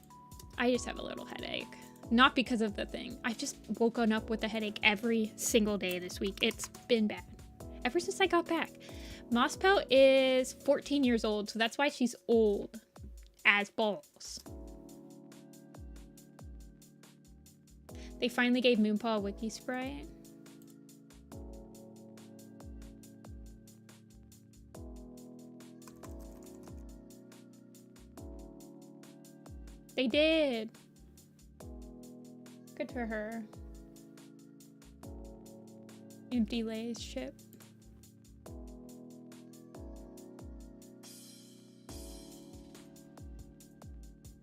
A: I just have a little headache. Not because of the thing. I've just woken up with a headache every single day this week. It's been bad. Ever since I got back. Mospel is 14 years old, so that's why she's old as balls. They finally gave Moonpaw a wiki sprite. They did. Good for her. Empty Lay's ship.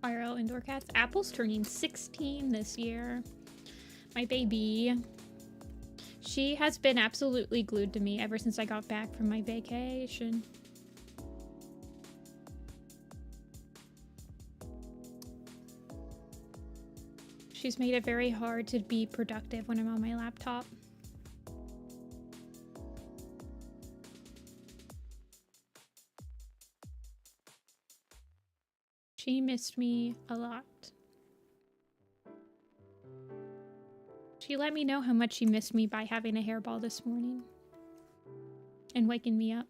A: IRL indoor cats. Apple's turning 16 this year. My baby. She has been absolutely glued to me ever since I got back from my vacation. She's made it very hard to be productive when I'm on my laptop. She missed me a lot. She let me know how much she missed me by having a hairball this morning and waking me up.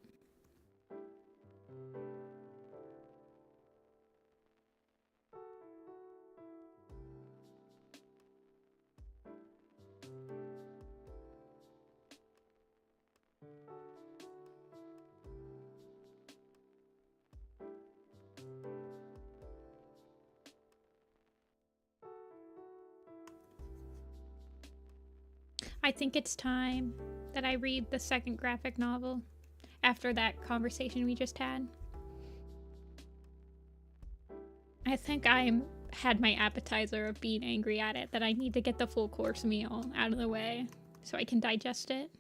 A: I think it's time that I read the second graphic novel after that conversation we just had. I think I had my appetizer of being angry at it, that I need to get the full course meal out of the way so I can digest it.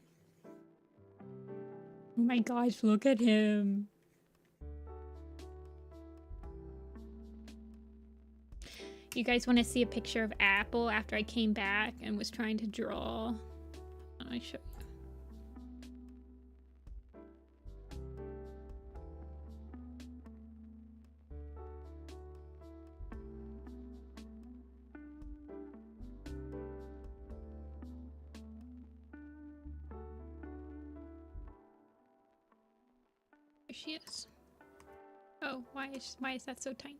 A: Oh my gosh, look at him. You guys want to see a picture of Apple after I came back and was trying to draw I show you. There she is. Oh, why is that so tiny?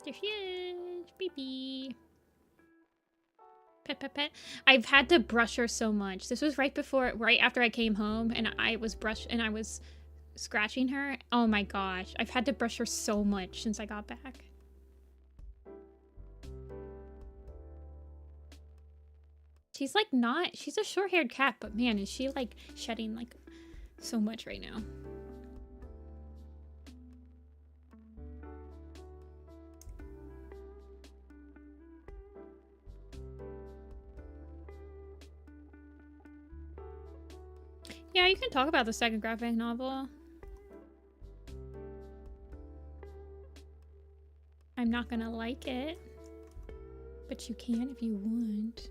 A: There she is, baby. Pet, pet, pet. I've had to brush her so much. This was right after I came home, and I was scratching her. Oh my gosh, I've had to brush her so much since I got back. She's like she's a short-haired cat, but man, is she like shedding like so much right now. Yeah, you can talk about the second graphic novel. I'm not gonna like it, but you can if you want.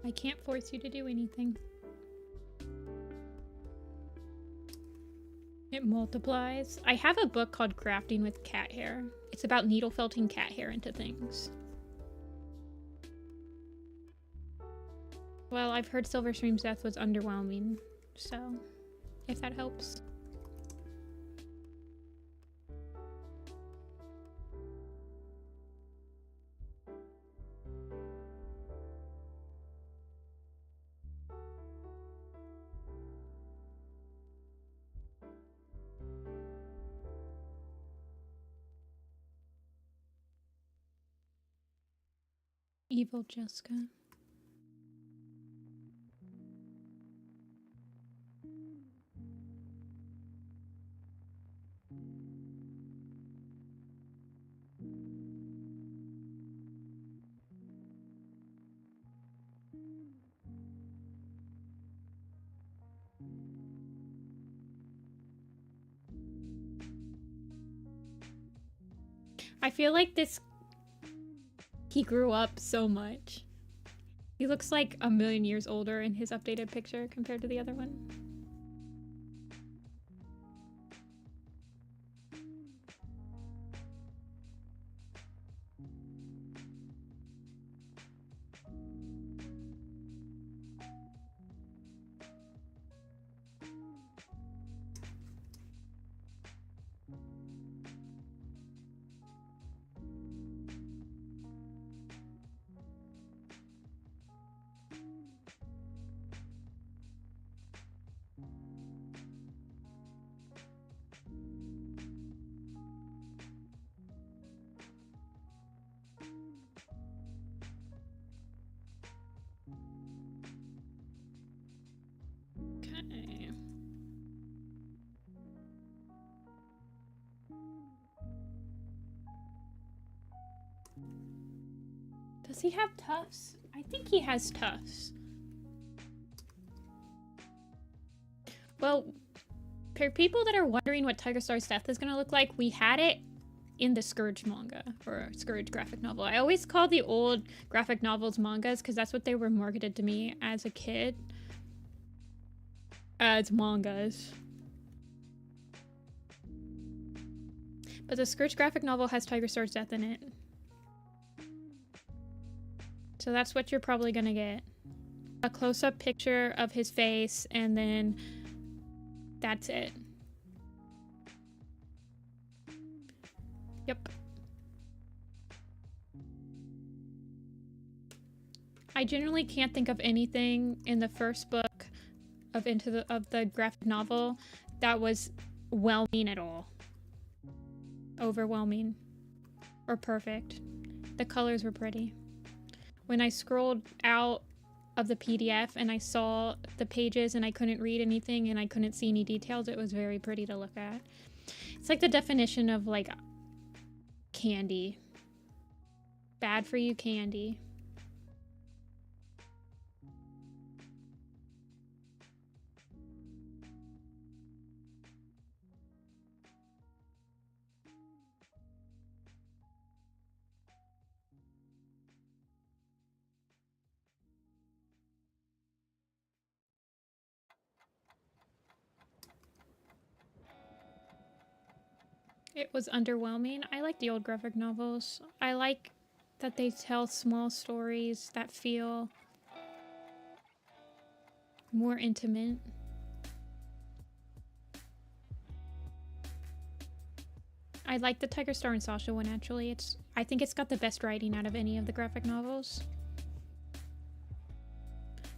A: I can't force you to do anything. It multiplies. I have a book called Crafting with Cat Hair. It's about needle felting cat hair into things. Well, I've heard Silverstream's death was underwhelming, so if that helps. Evil Jessica. I feel like he grew up so much. He looks like a million years older in his updated picture compared to the other one. Okay. Does he have tufts? I think he has tufts. Well, for people that are wondering what Tiger Star's death is going to look like, we had it in the Scourge manga, or Scourge graphic novel. I always call the old graphic novels mangas because that's what they were marketed to me as a kid. As mangas. But the Scourge graphic novel has Tiger Star's death in it. So that's what you're probably gonna get. A close-up picture of his face, and then that's it. Yep. I generally can't think of anything in the first book of the graphic novel that was whelming at all. Overwhelming. Or perfect. The colors were pretty. When I scrolled out of the PDF and I saw the pages and I couldn't read anything and I couldn't see any details, it was very pretty to look at. It's like the definition of like candy. Bad for you candy. It was underwhelming. I like the old graphic novels. I like that they tell small stories that feel more intimate. I like the Tiger Star and Sasha one, actually. I think it's got the best writing out of any of the graphic novels.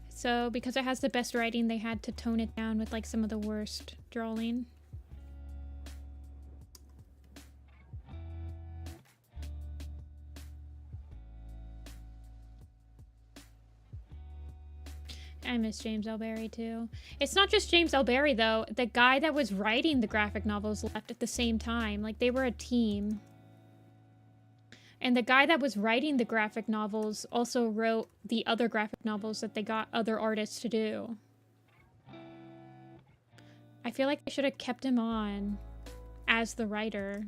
A: So because it has the best writing, they had to tone it down with like some of the worst drawing. I miss James L. Barry too. It's not just James L. Barry though. The guy that was writing the graphic novels left at the same time. Like they were a team. And the guy that was writing the graphic novels also wrote the other graphic novels that they got other artists to do. I feel like they should have kept him on as the writer.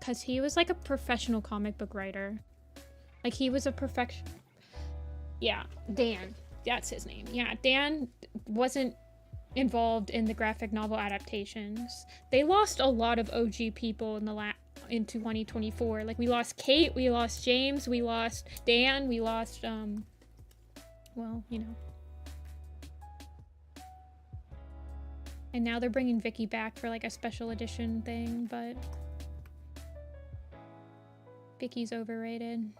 A: Because he was like a professional comic book writer. Like he was a perfection. Yeah, Dan. That's his name. Yeah, Dan wasn't involved in the graphic novel adaptations. They lost a lot of OG people in 2024. Like we lost Kate, we lost James, we lost Dan, we lost well, you know. And now they're bringing Vicky back for like a special edition thing, but Vicky's overrated.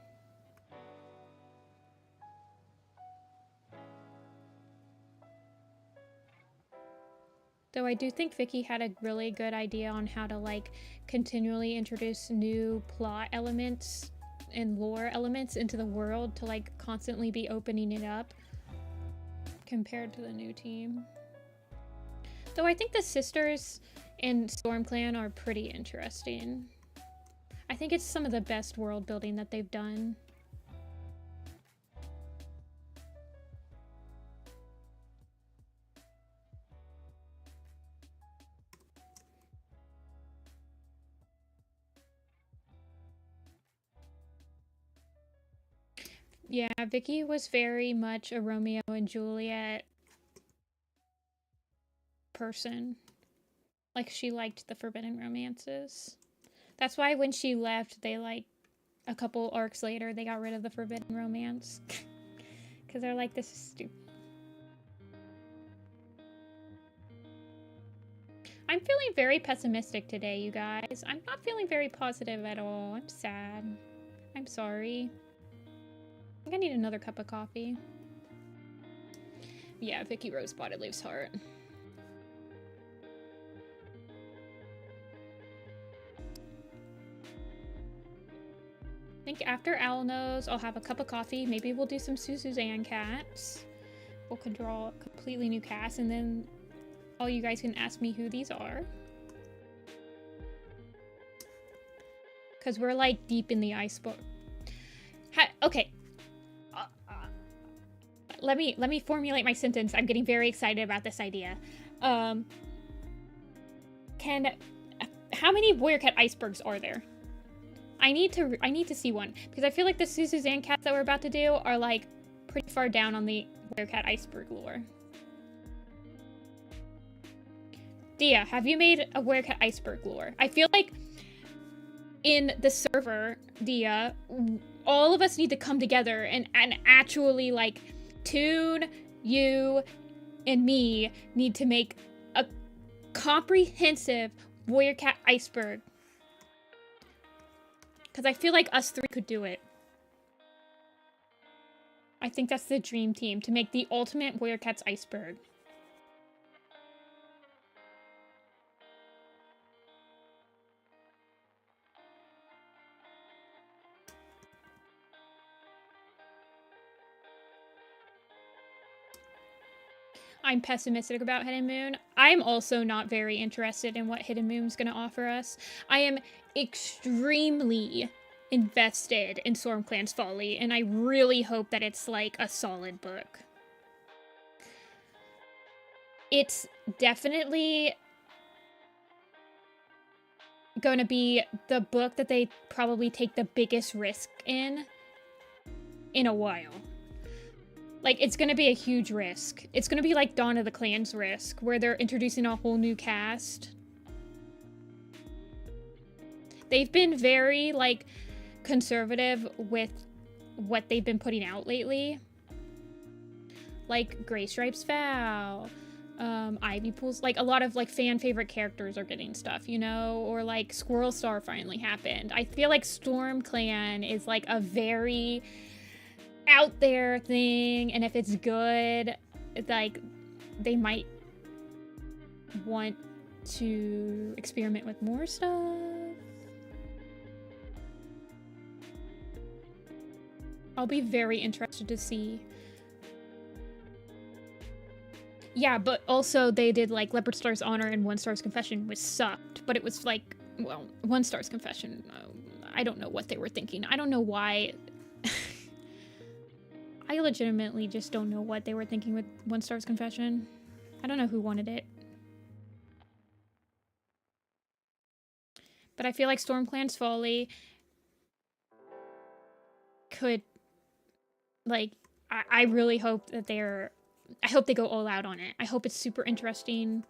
A: Though I do think Vicky had a really good idea on how to like continually introduce new plot elements and lore elements into the world to like constantly be opening it up compared to the new team. Though I think the sisters in Storm Clan are pretty interesting. I think it's some of the best world building that they've done. Yeah, Vicky was very much a Romeo and Juliet person. Like, she liked the forbidden romances. That's why when she left, they, like, a couple arcs later, they got rid of the forbidden romance. Because they're like, this is stupid. I'm feeling very pessimistic today, you guys. I'm not feeling very positive at all. I'm sad. I'm sorry. I think I need another cup of coffee. Yeah, Vicky Rose Spotted Leaf's heart. I think after Owl Nose, I'll have a cup of coffee. Maybe we'll do some Suzanne cats. We'll draw a completely new cast, and then all you guys can ask me who these are. Because we're like deep in the iceberg. Okay. Let me formulate my sentence. I'm getting very excited about this idea. How many Warrior Cat icebergs are there? I need to see one because I feel like the Suzanne cats that we're about to do are like pretty far down on the Warrior Cat iceberg lore. Dia, have you made a Warrior Cat iceberg lore? I feel like in the server, Dia, all of us need to come together and actually like Toon, you, and me need to make a comprehensive Warrior Cat iceberg. Because I feel like us three could do it. I think that's the dream team, to make the ultimate Warrior Cats iceberg. I'm pessimistic about Hidden Moon. I'm also not very interested in what Hidden Moon's going to offer us. I am extremely invested in Storm Clan's Folly, and I really hope that it's like a solid book. It's definitely going to be the book that they probably take the biggest risk in a while. Like, it's gonna be a huge risk. It's gonna be like Dawn of the Clans risk, where they're introducing a whole new cast. They've been very, like, conservative with what they've been putting out lately. Like, Gray Stripes Foul, Ivy Pools, like, a lot of, like, fan favorite characters are getting stuff, you know? Or, like, Squirrel Star finally happened. I feel like Storm Clan is, like, a very out there thing, and if it's good, like, they might want to experiment with more stuff. I'll be very interested to see. Yeah, but also they did, like, Leopard Star's Honor and One Star's Confession, which sucked. But it was, like, well, One Star's Confession, I don't know what they were thinking. I don't know why. I legitimately just don't know what they were thinking with One Star's Confession. I don't know who wanted it. But I feel like Storm Clan's Folly could, like, I really hope that I hope they go all out on it. I hope it's super interesting.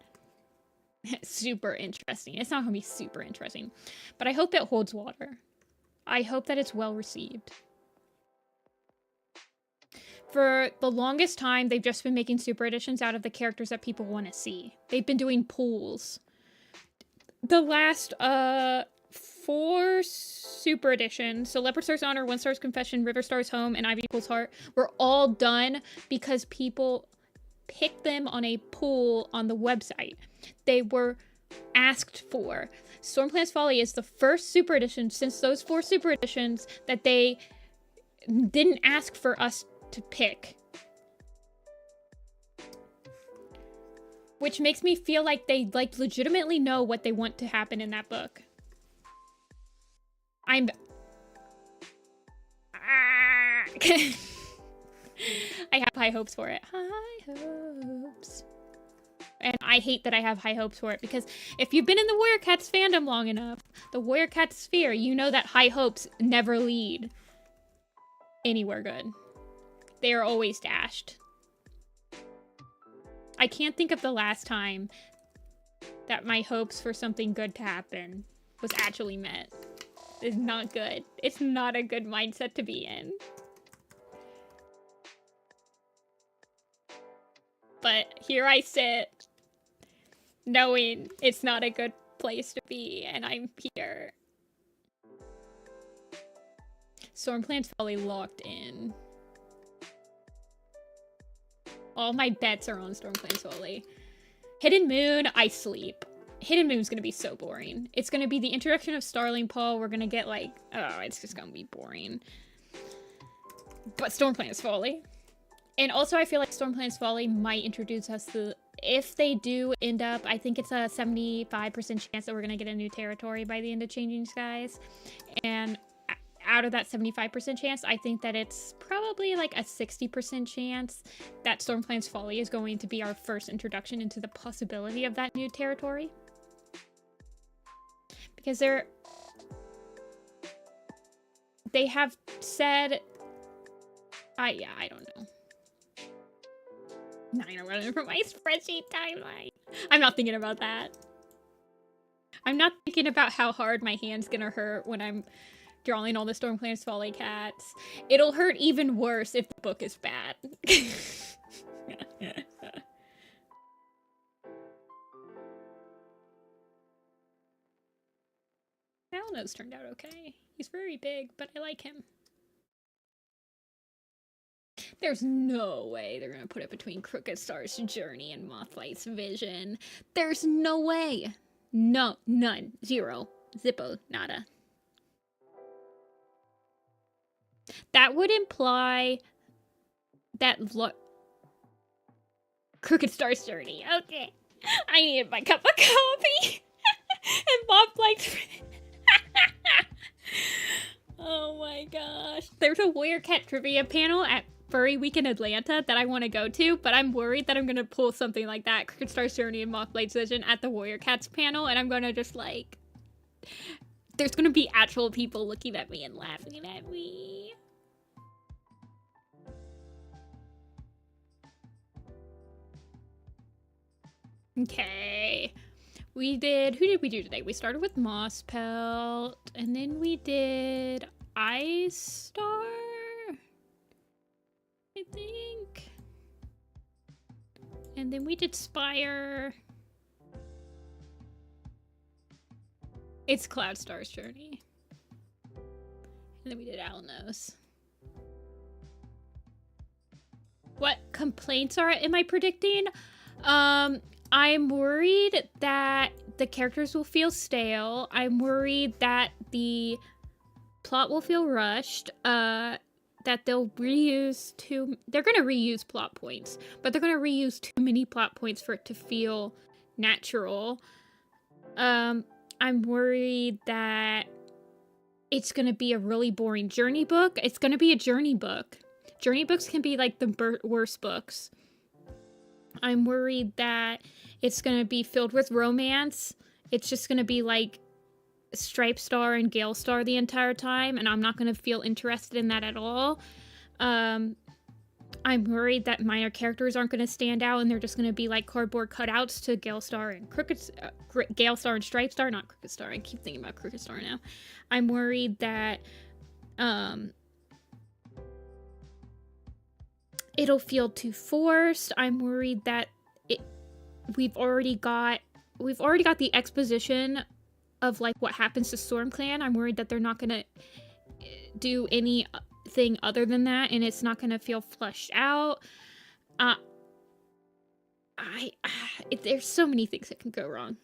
A: Super interesting. It's not going to be super interesting. But I hope it holds water. I hope that it's well received. For the longest time, they've just been making super editions out of the characters that people want to see. They've been doing pools. The last 4 super editions, so Leopard Star's Honor, One Star's Confession, River Star's Home, and Ivy Pool's Heart, were all done because people picked them on a pool on the website. They were asked for. Storm Clan's Folly is the first super edition since those 4 super editions that they didn't ask for us to pick. Which makes me feel like they, like, legitimately know what they want to happen in that book. I have high hopes for it. High hopes. And I hate that I have high hopes for it, because if you've been in the Warrior Cats fandom long enough, the Warrior Cats sphere, you know that high hopes never lead anywhere good. They are always dashed. I can't think of the last time that my hopes for something good to happen was actually met. It's not good. It's not a good mindset to be in. But here I sit, knowing it's not a good place to be, and I'm here. Storm Clan's Folly locked in. All my bets are on Storm Clan's Folly. Hidden Moon, I sleep. Hidden Moon's gonna be so boring. It's gonna be the introduction of Starling Paul. We're gonna get, like, oh, it's just gonna be boring. But Storm Clan's Folly. And also, I feel like Storm Clan's Folly might introduce us to, if they do end up, I think it's a 75% chance that we're gonna get a new territory by the end of Changing Skies. And out of that 75% chance, I think that it's probably like a 60% chance that Storm Clan's Folly is going to be our first introduction into the possibility of that new territory. Because they have said, I don't know. 9/11 from my spreadsheet timeline. I'm not thinking about that. I'm not thinking about how hard my hand's gonna hurt when I'm drawing all the Storm Clan's Folly cats. It'll hurt even worse if the book is bad. Alno's turned out okay. He's very big, but I like him. There's no way they're gonna put it between Crooked Star's Journey and Mothlight's Vision. There's no way. No, none. Zero. Zippo. Nada. That would imply that Crooked Star's Journey. Okay. I need my cup of coffee. And Mothlight's oh my gosh. There's a Warrior Cat trivia panel at Furry Week in Atlanta that I want to go to, but I'm worried that I'm going to pull something like that, Crooked Star's Journey and Mothlight's Vision, at the Warrior Cats panel, and I'm going to just, like, there's going to be actual people looking at me and laughing at me. Okay. We did, who did we do today? We started with Moss Pelt, and then we did Ice Star, I think. And then we did Spire. It's Cloud Star's journey. And then we did Alnos. What complaints am I predicting? I'm worried that the characters will feel stale. I'm worried that the plot will feel rushed. That they'll reuse they're gonna reuse plot points, but they're gonna reuse too many plot points for it to feel natural. I'm worried that it's gonna be a really boring journey book. It's gonna be a journey book. Journey books can be like the worst books. I'm worried that it's going to be filled with romance. It's just going to be like Stripe Star and Gale Star the entire time, and I'm not going to feel interested in that at all. I'm worried that minor characters aren't going to stand out, and they're just going to be like cardboard cutouts to Gale Star and Gale Star and Stripe Star, not Crooked Star. I keep thinking about Crooked Star now. I'm worried that it'll feel too forced. I'm worried that we've already got the exposition of like what happens to Storm Clan. I'm worried that they're not gonna do anything other than that, and it's not gonna feel fleshed out. There's so many things that can go wrong.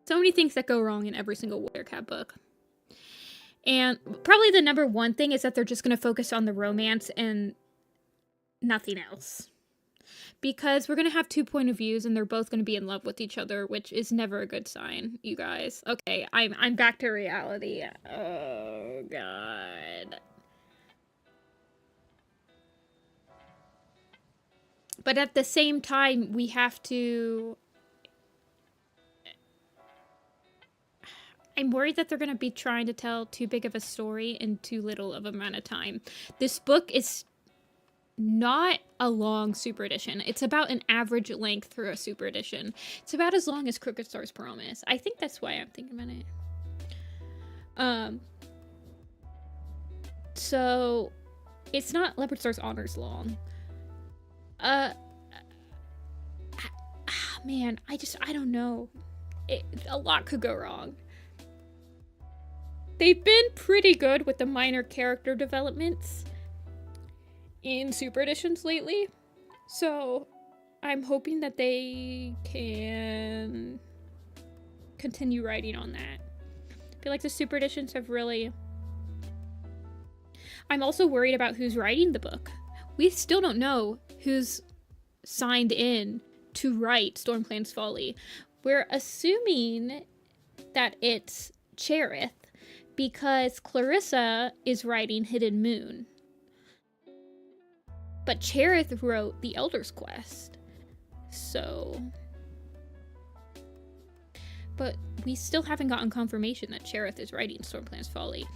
A: So many things that go wrong in every single Warrior Cat book. And probably the number one thing is that they're just going to focus on the romance and nothing else. Because we're going to have 2 point of views and they're both going to be in love with each other, which is never a good sign, you guys. Okay, I'm back to reality. Oh, God. But at the same time, we have to... I'm worried that they're going to be trying to tell too big of a story in too little of amount of time. This book is not a long super edition. It's about an average length for a super edition. It's about as long as Crooked Star's Promise. I think that's why I'm thinking about it. So it's not Leopard Star's Honors long. Man, I don't know. A lot could go wrong. They've been pretty good with the minor character developments in super editions lately, so I'm hoping that they can continue writing on that. I feel like the super editions have really... I'm also worried about who's writing the book. We still don't know who's signed in to write Storm Clan's Folly. We're assuming that it's Cherith, because Clarissa is writing Hidden Moon. But Cherith wrote The Elder's Quest. So... But we still haven't gotten confirmation that Cherith is writing Storm Clan's Folly.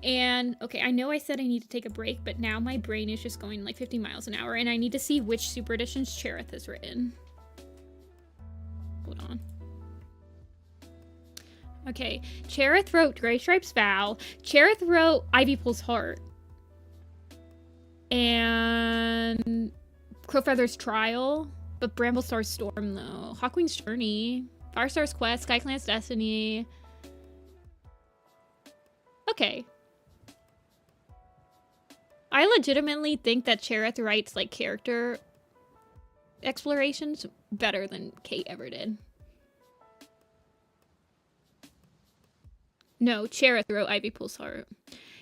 A: And, okay, I know I said I need to take a break, but now my brain is just going like 50 miles an hour, and I need to see which super editions Cherith has written. Hold on. Okay, Cherith wrote Grey Stripe's Vow. Cherith wrote Ivy Pool's Heart. And Crowfeather's Trial. But Bramblestar's Storm, though. Hawkwing's Journey. Firestar's Quest. SkyClan's Destiny. Okay. I legitimately think that Cherith writes, like, character explorations better than Kate ever did. No, Cherith wrote Ivy Pool's Heart.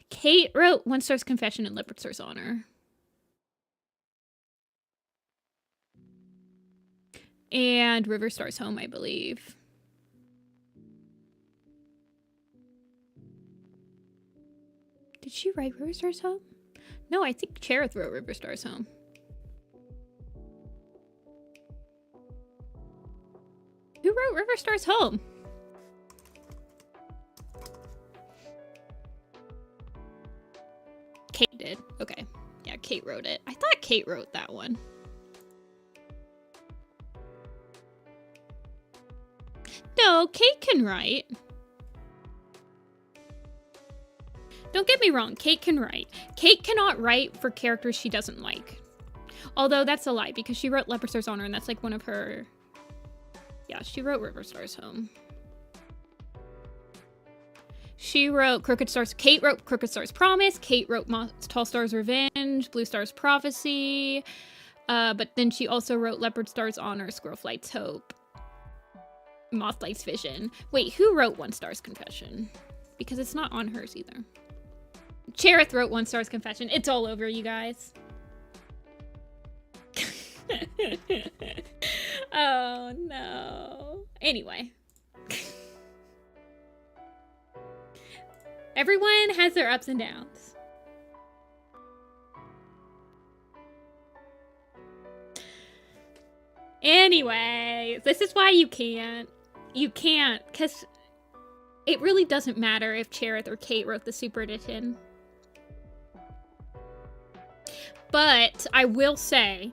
A: Kate wrote One Star's Confession and Leopard Star's Honor. And River Star's Home, I believe. Did she write River Star's Home? No, I think Cherith wrote River Star's Home. Who wrote River Star's Home? Kate did. Okay. Yeah, Kate wrote it. I thought Kate wrote that one. No, Kate can write. Don't get me wrong, Kate can write. Kate cannot write for characters she doesn't like. Although that's a lie, because she wrote Leopard Star's Honor, and that's like one of her... Yeah, she wrote River Star's Home. She wrote Crooked Star's... Kate wrote Crooked Star's Promise. Kate wrote Tall Star's Revenge, Blue Star's Prophecy. But then she also wrote Leopard Star's Honor, Squirrel Flight's Hope, Mothlight's Vision. Wait, who wrote One Star's Confession? Because it's not on hers either. Cherith wrote One Star's Confession. It's all over, you guys. Oh, no. Anyway. Everyone has their ups and downs. Anyway, this is why you can't. You can't, because it really doesn't matter if Cherith or Kate wrote the Super Edition. But I will say,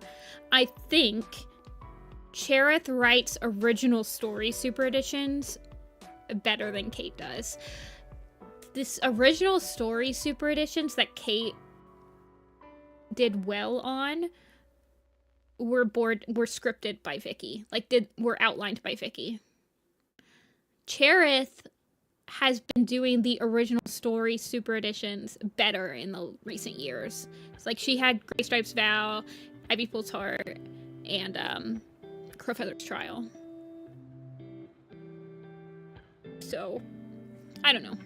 A: I think Cherith writes original story Super Editions better than Kate does. This original story Super Editions that Kate did well on were scripted by Vicky. Were outlined by Vicky. Cherith has been doing the original story Super Editions better in the recent years. It's like she had Grey Stripes Vow, Ivy Fool's Heart, and Crowfeather's Trial. So, I don't know.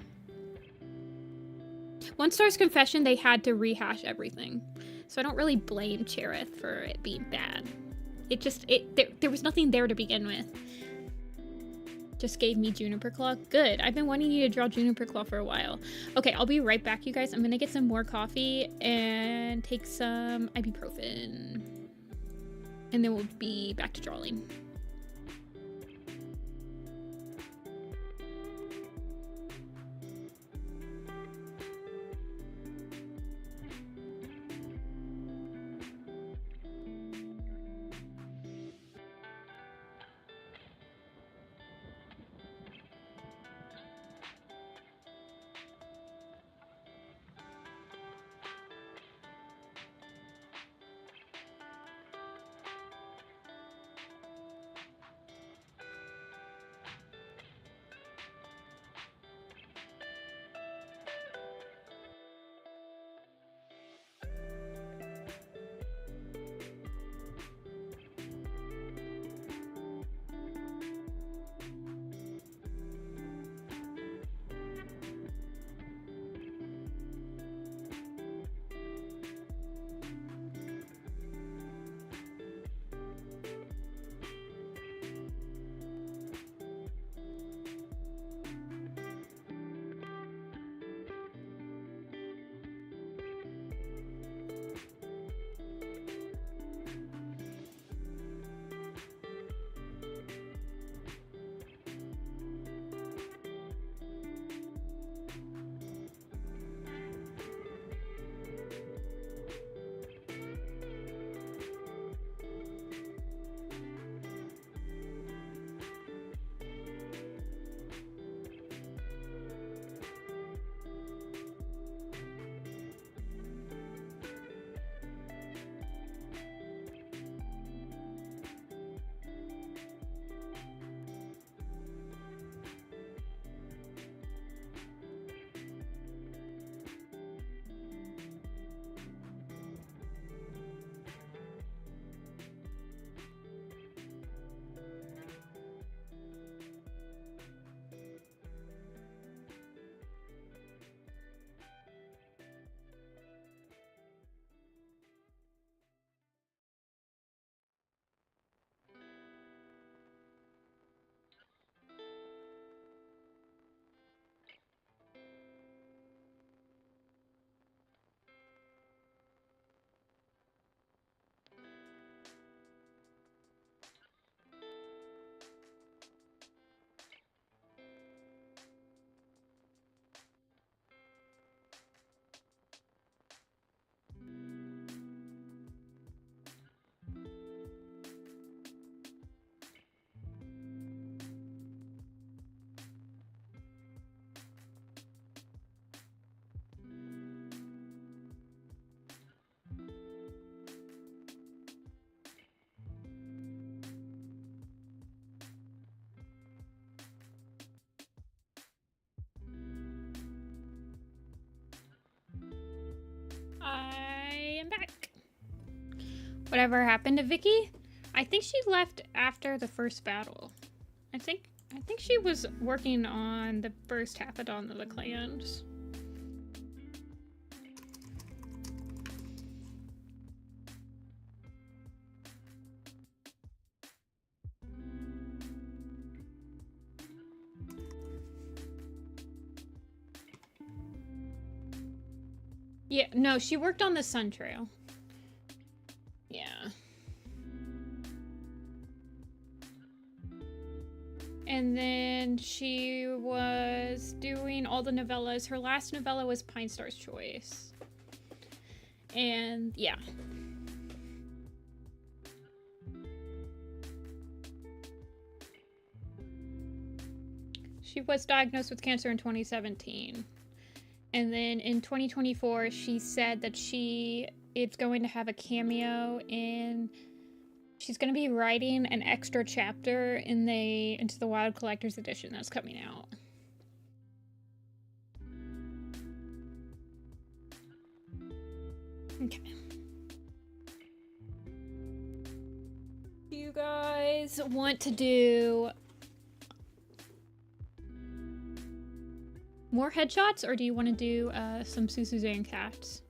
A: One Star's Confession, they had to rehash everything. So I don't really blame Cherith for it being bad. There was nothing there to begin with. Just gave me Juniper Claw. Good. I've been wanting you to draw Juniper Claw for a while. Okay, I'll be right back, you guys. I'm gonna get some more coffee and take some ibuprofen. And then we'll be back to drawing. Whatever happened to Vicky? I think she left after the first battle. I think she was working on the first half of Dawn of the Clans. Yeah, no, she worked on the Sun Trail. Yeah. And then she was doing all the novellas. Her last novella was Pine Star's Choice. And yeah. She was diagnosed with cancer in 2017. And then in 2024, she said that it's going to have a cameo in... She's going to be writing an extra chapter in Into the Wild Collector's Edition that's coming out. Okay. Do you guys want to do more headshots, or do you want to do some Suzanne cats?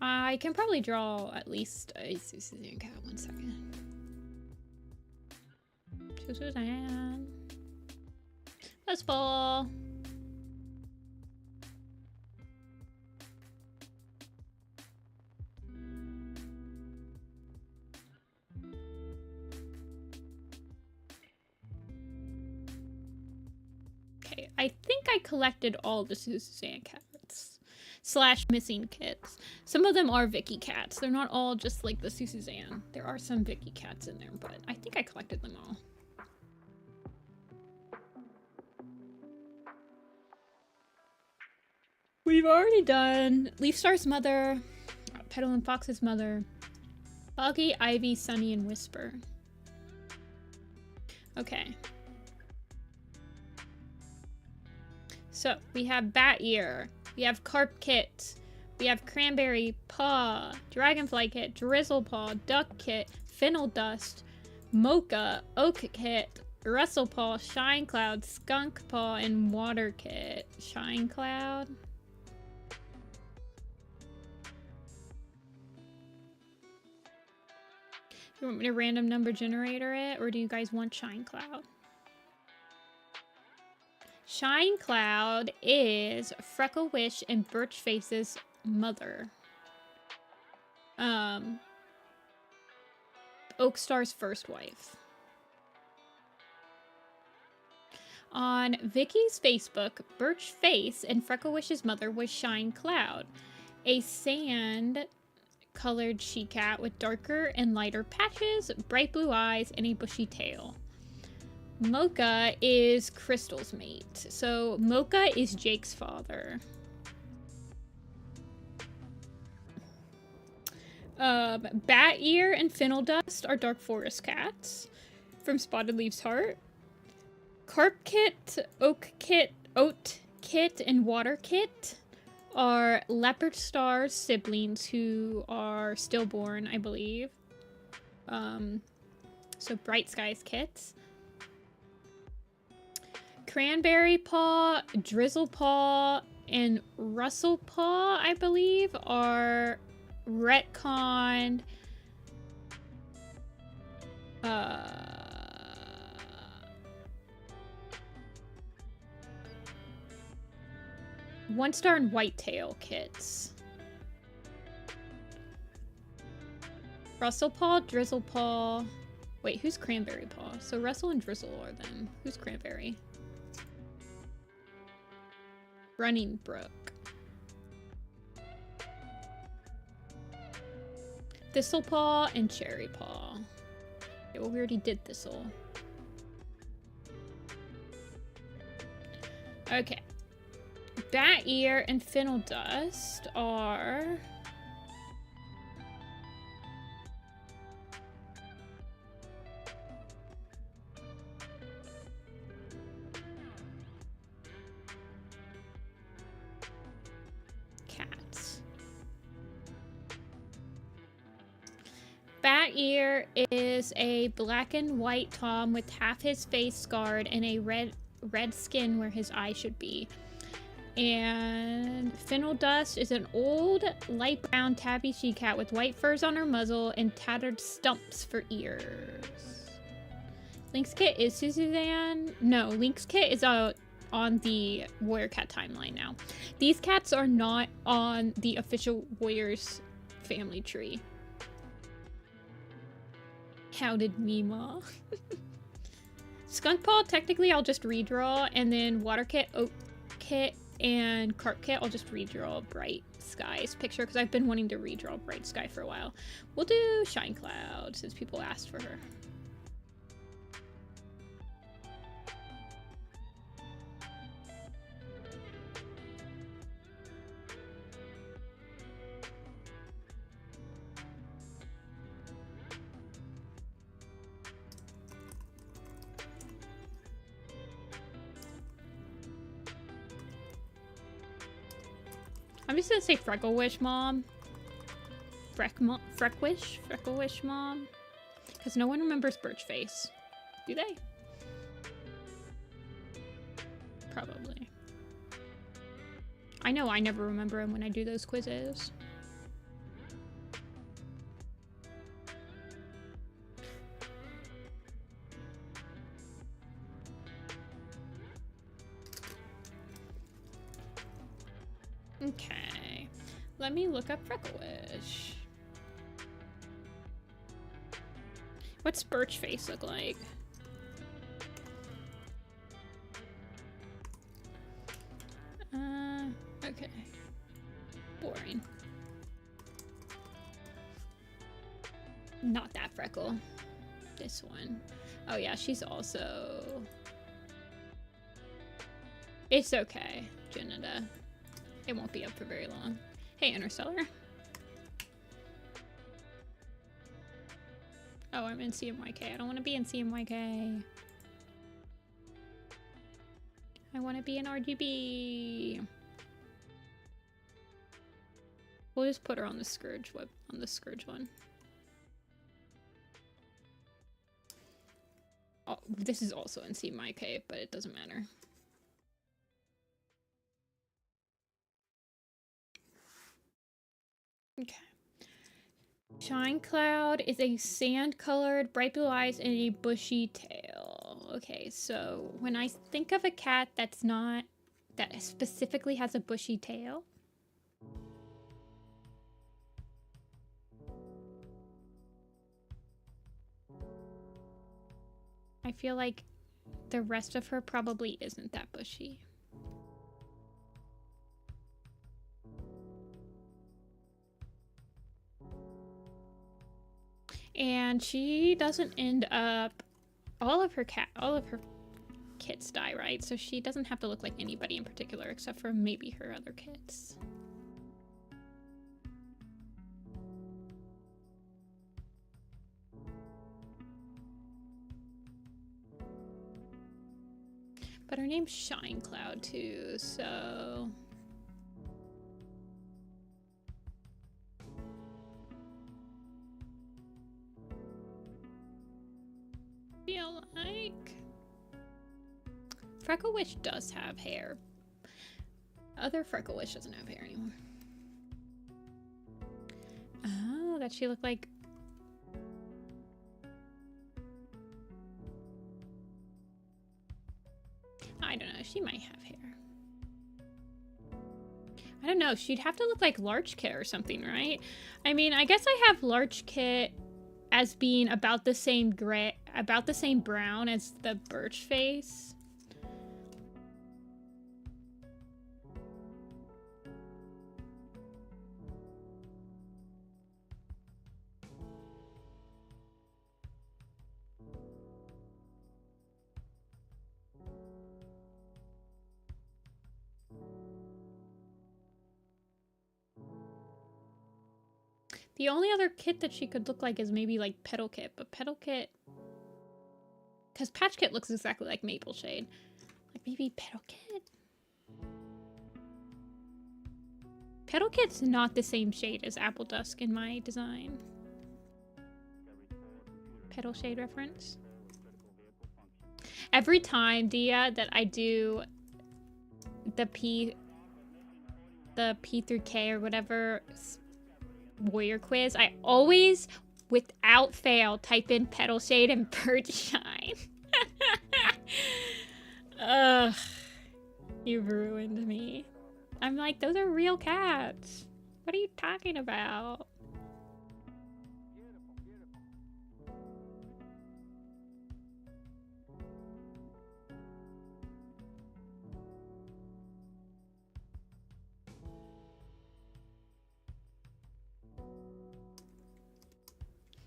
A: I can probably draw at least a Suzanne cat. 1 second. Suzanne. Let's ball. Okay, I think I collected all the Suzanne cats / missing kits. Some of them are Vicky cats. They're not all just like the Suzanne. There are some Vicky cats in there, but I think I collected them all. We've already done Leaf Star's mother, Petal and Fox's mother, Foggy, Ivy, Sunny, and Whisper. Okay. So we have Bat Ear, we have Carp Kit, we have Cranberry Paw, Dragonfly Kit, Drizzle Paw, Duck Kit, Fennel Dust, Mocha, Oak Kit, Russell Paw, Shine Cloud, Skunk Paw, and Water Kit. Shine Cloud. You want me to random number generator it, or do you guys want Shine Cloud? Shine Cloud is Freckle Wish and Birch Face's mother. Oak Star's first wife. On Vicky's Facebook, Birch Face and Freckle Wish's mother was Shine Cloud, a sand colored she-cat with darker and lighter patches, bright blue eyes, and a bushy tail. Mocha is Crystal's mate. So Mocha is Jake's father. Bat Ear and Fennel Dust are Dark Forest cats from Spotted Leaf's Heart. Carp Kit, Oak Kit, Oat Kit, and Water Kit are Leopard Star's siblings who are stillborn, I believe. So Bright Skies kits. Cranberry Paw, Drizzle Paw, and Russell Paw, I believe, are retconned One Star and Whitetail kits. Russell Paw, Drizzle Paw. Wait, who's Cranberry Paw? So Russell and Drizzle are them. Who's Cranberry? Running Brook. Thistle Paw and Cherry Paw. Okay, well, we already did Thistle. Okay. Bat Ear and Fennel Dust are... cats. Bat Ear is a black and white Tom with half his face scarred and a red skin where his eye should be. And Fennel Dust is an old light brown tabby she-cat with white furs on her muzzle and tattered stumps for ears. Link's kit is Suzanne. No, Link's kit is on the Warrior Cat timeline now. These cats are not on the official Warriors family tree. How did Mima? Skunk Paw, technically I'll just redraw, and then Water Kit, Oak Kit, and Carp Kit, I'll just redraw Bright Sky's picture, because I've been wanting to redraw Bright Sky for a while. We'll do Shine Cloud, since people asked for her. I'm just gonna say Freckle Wish Mom. Freckle Wish Mom. Because no one remembers Birch Face. Do they? Probably. I know I never remember him when I do those quizzes. Okay, let me look up Freckle Wish. What's Birch Face look like? Okay. Boring. Not that Freckle. This one. Oh yeah, she's also... It's okay, Janetta. It won't be up for very long. Hey, Interstellar. Oh, I'm in CMYK. I don't want to be in CMYK. I want to be in RGB. We'll just put her on the Scourge on the Scourge one. Oh, this is also in CMYK, but it doesn't matter. Okay. Shine Cloud is a sand-colored, bright blue eyes, and a bushy tail. Okay, so when I think of a cat that specifically has a bushy tail, I feel like the rest of her probably isn't that bushy. And she doesn't end up... All of her kits die, right? So she doesn't have to look like anybody in particular, except for maybe her other kits. But her name's Shine Cloud too, so... Feel like... Freckle Wish does have hair. Other Freckle Wish doesn't have hair anymore. Oh, that she looked like... I don't know, she might have hair. I don't know, she'd have to look like Larch Kit or something, right? I mean, I guess I have Larch Kit as being about the same gray, about the same brown as the Birch Face. The only other kit that she could look like is maybe like Petal Kit, but Petal Kit... Because Patch Kit looks exactly like Maple Shade. Like maybe Petal Kit? Petal Kit's not the same shade as Apple Dusk in my design. Petal Shade reference. Every time, Dia, that I do the P through K or whatever warrior quiz, I always, without fail, type in Petal Shade and Bird Shine. Ugh. You've ruined me. I'm like, those are real cats. What are you talking about?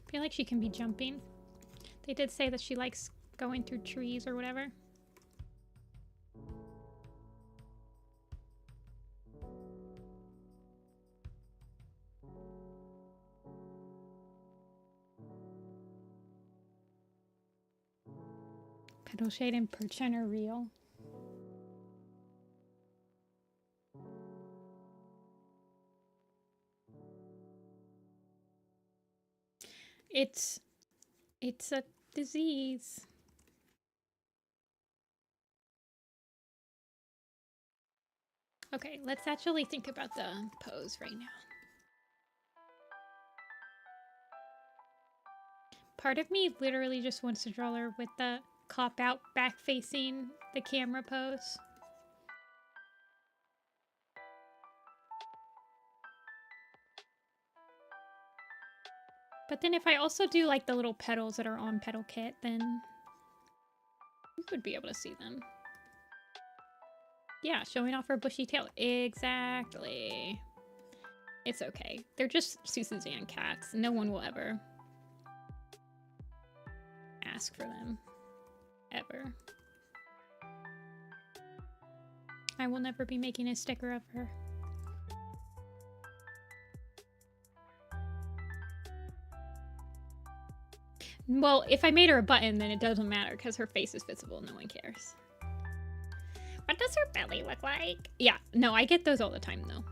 A: I feel like she can be jumping. They did say that she likes going through trees or whatever. Petal Shade and Perchun are real. It's a disease. Okay, let's actually think about the pose right now. Part of me literally just wants to draw her with the cop-out back-facing the camera pose. But then if I also do like the little petals that are on Petal Kit, then you would be able to see them. Yeah, showing off her bushy tail. Exactly. It's okay. They're just Suzanne cats. No one will ever ask for them. Ever. I will never be making a sticker of her. Well, if I made her a button, then it doesn't matter because her face is visible. No one cares. What does her belly look like? Yeah, no, I get those all the time, though.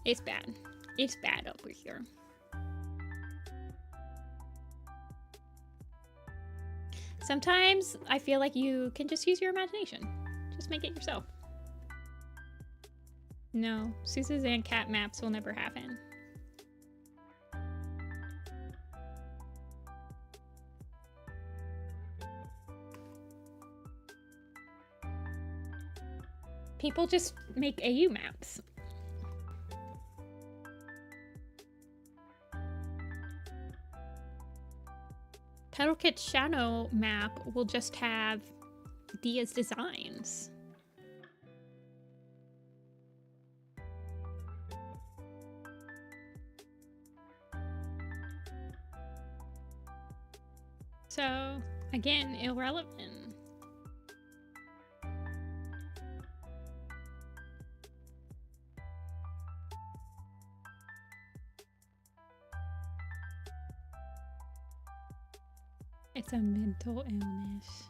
A: It's bad. It's bad over here. Sometimes I feel like you can just use your imagination. Just make it yourself. No, Suzanne cat maps will never happen. People just make AU maps. Petal Kit's shadow map will just have Dia's designs. So, again, irrelevant. It's a mental illness.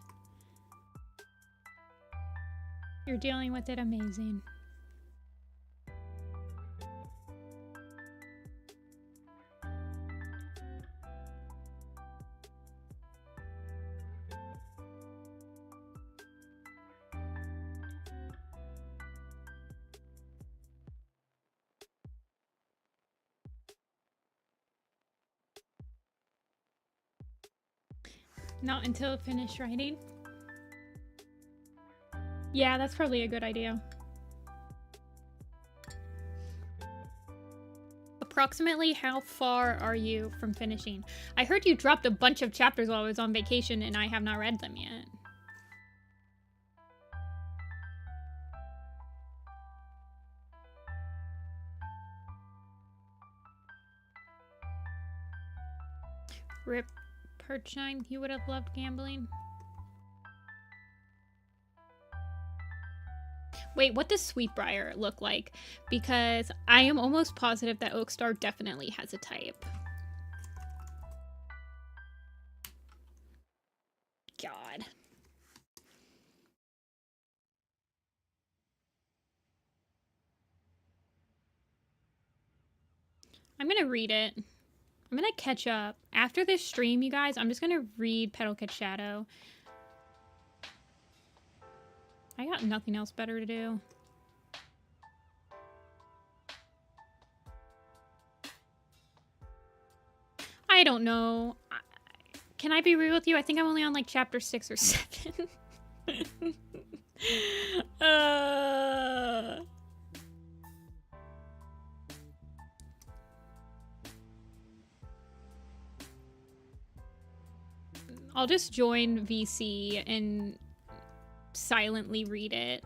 A: You're dealing with it amazing. Not until finished writing. Yeah, that's probably a good idea. Approximately how far are you from finishing? I heard you dropped a bunch of chapters while I was on vacation and I have not read them yet. Rip Perchine, you would have loved gambling. Wait, what does Sweetbriar look like? Because I am almost positive that Oakstar definitely has a type. God. I'm gonna read it. I'm gonna catch up. After this stream, you guys, I'm just gonna read Petal Kit Shadow. I got nothing else better to do. I don't know. Can I be real with you? I think I'm only on like chapter 6 or 7. I'll just join VC and silently read it.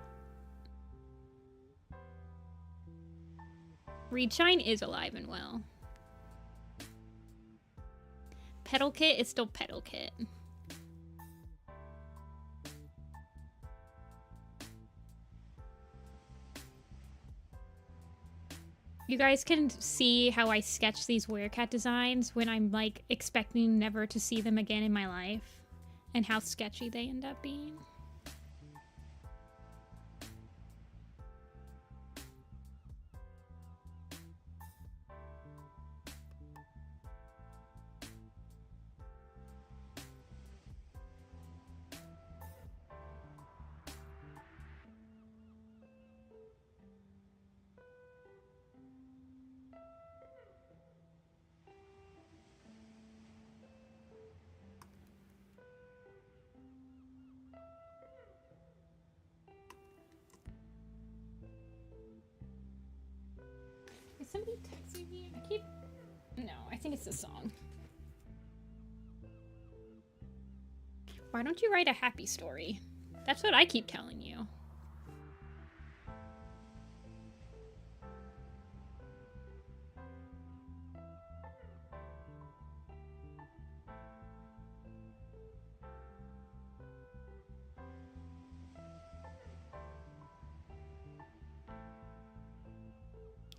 A: Reedshine is alive and well. Petal Kit is still Petal Kit. You guys can see how I sketch these Werecat designs when I'm like expecting never to see them again in my life, and how sketchy they end up being. Is somebody texting me? No, I think it's a song. Why don't you write a happy story? That's what I keep telling you.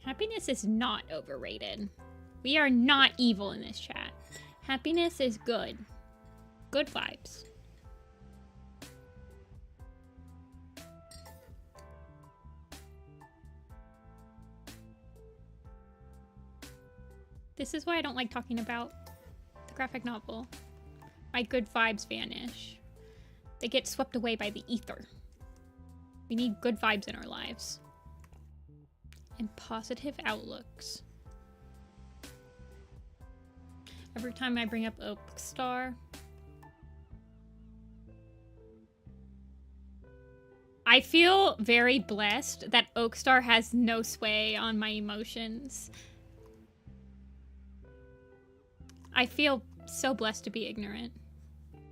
A: Happiness is not overrated. We are not evil in this chat. Happiness is good. Good vibes. This is why I don't like talking about the graphic novel. My good vibes vanish. They get swept away by the ether. We need good vibes in our lives. And positive outlooks. Every time I bring up Oakstar, I feel very blessed that Oakstar has no sway on my emotions. I feel so blessed to be ignorant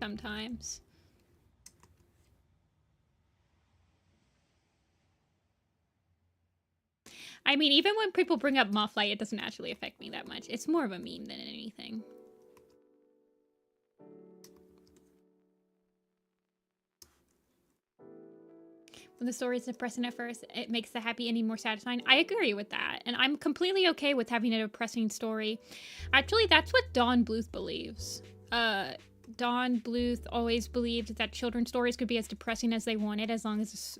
A: sometimes. I mean, even when people bring up Mothlight, it doesn't actually affect me that much. It's more of a meme than anything. When the story is depressing at first, it makes the happy ending more satisfying. I agree with that. And I'm completely okay with having a depressing story. Actually, that's what Dawn Bluth believes. Dawn Bluth always believed that children's stories could be as depressing as they wanted as long as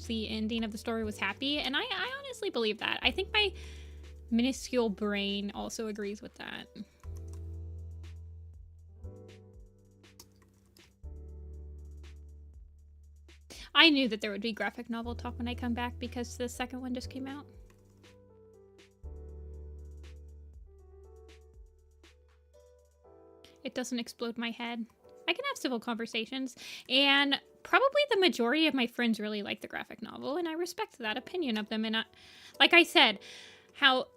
A: the ending of the story was happy. And I honestly believe that. I think my minuscule brain also agrees with that. I knew that there would be graphic novel talk when I come back because the second one just came out. It doesn't explode my head. I can have civil conversations, and probably the majority of my friends really like the graphic novel, and I respect that opinion of them. And like I said, how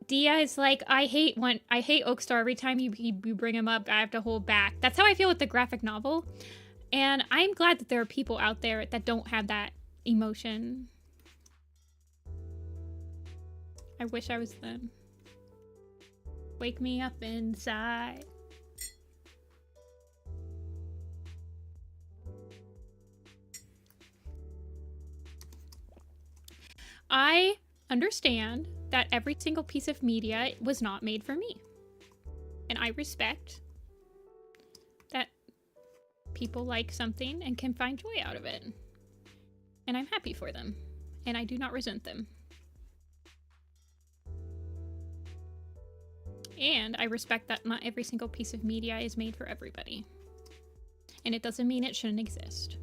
A: Dia is like, I hate Oakstar. Every time you bring him up, I have to hold back. That's how I feel with the graphic novel. And I'm glad that there are people out there that don't have that emotion. I wish I was them. Wake me up inside. I understand that every single piece of media was not made for me. And I respect that people like something and can find joy out of it. And I'm happy for them. And I do not resent them. And I respect that not every single piece of media is made for everybody. And it doesn't mean it shouldn't exist.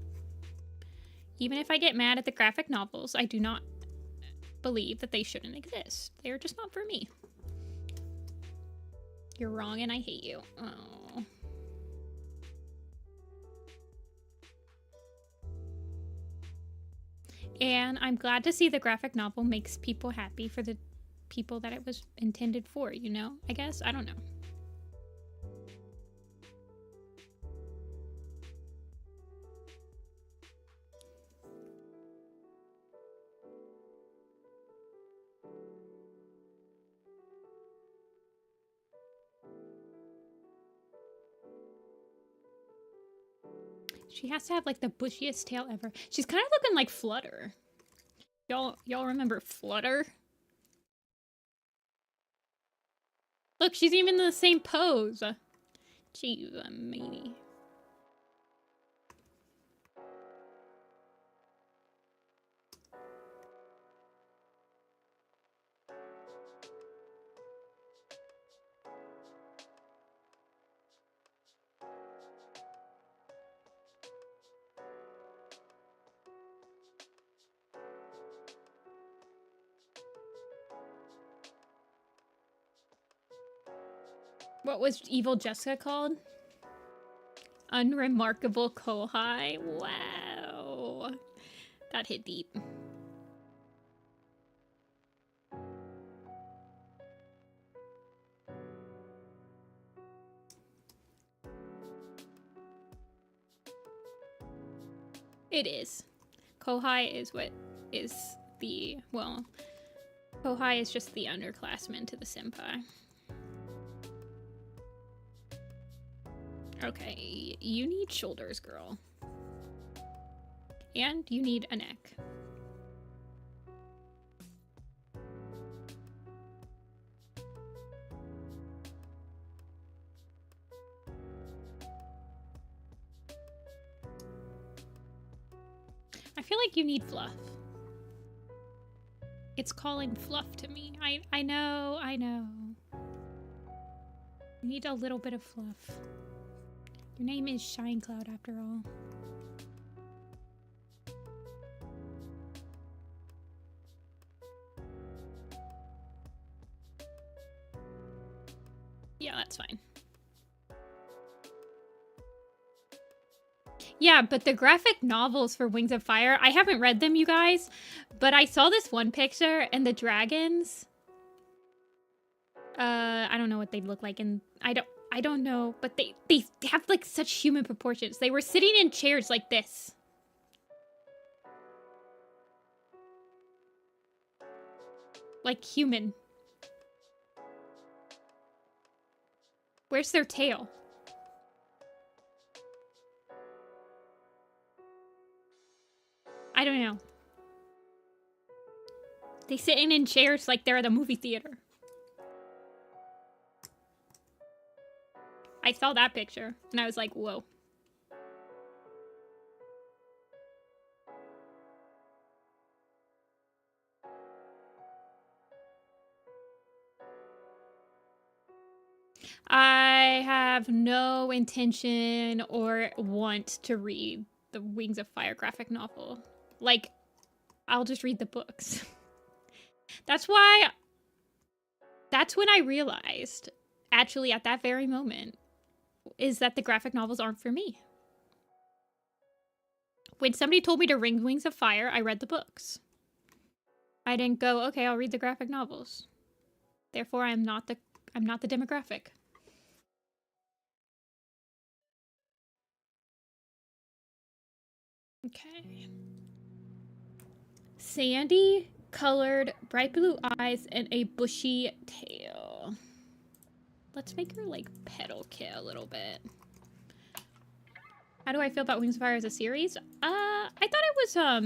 A: Even if I get mad at the graphic novels, I do not believe that they shouldn't exist. They are just not for me. You're wrong and I hate you. Oh. And I'm glad to see the graphic novel makes people happy for the people that it was intended for, you know? I guess? I don't know. She has to have like the bushiest tail ever. She's kind of looking like Flutter. Y'all remember Flutter? Look, she's even in the same pose. Jeez, a meanie. What was Evil Jessica called? Unremarkable Kohai. Wow. That hit deep. It is. Kohai is what is the, well, Kohai is just the underclassman to the senpai. Okay, you need shoulders, girl. And you need a neck. I feel like you need fluff. It's calling fluff to me. I know. You need a little bit of fluff. Your name is Shine Cloud after all. Yeah, that's fine. Yeah, but the graphic novels for Wings of Fire, I haven't read them, you guys, but I saw this one picture and the dragons. I don't know what they look like, and I don't know, but they have like such human proportions. They were sitting in chairs like this. Like human. Where's their tail? I don't know. They sitting in chairs like they're at a movie theater. I saw that picture and I was like, whoa. I have no intention or want to read the Wings of Fire graphic novel. Like, I'll just read the books. That's when I realized, actually at that very moment, is that the graphic novels aren't for me. When somebody told me to read Wings of Fire, I read the books. I didn't go, okay, I'll read the graphic novels. Therefore, I'm not the demographic. Okay. Sandy colored, bright blue eyes, and a bushy tail. Let's make her like petal kit a little bit. How do I feel about Wings of Fire as a series? I thought it was how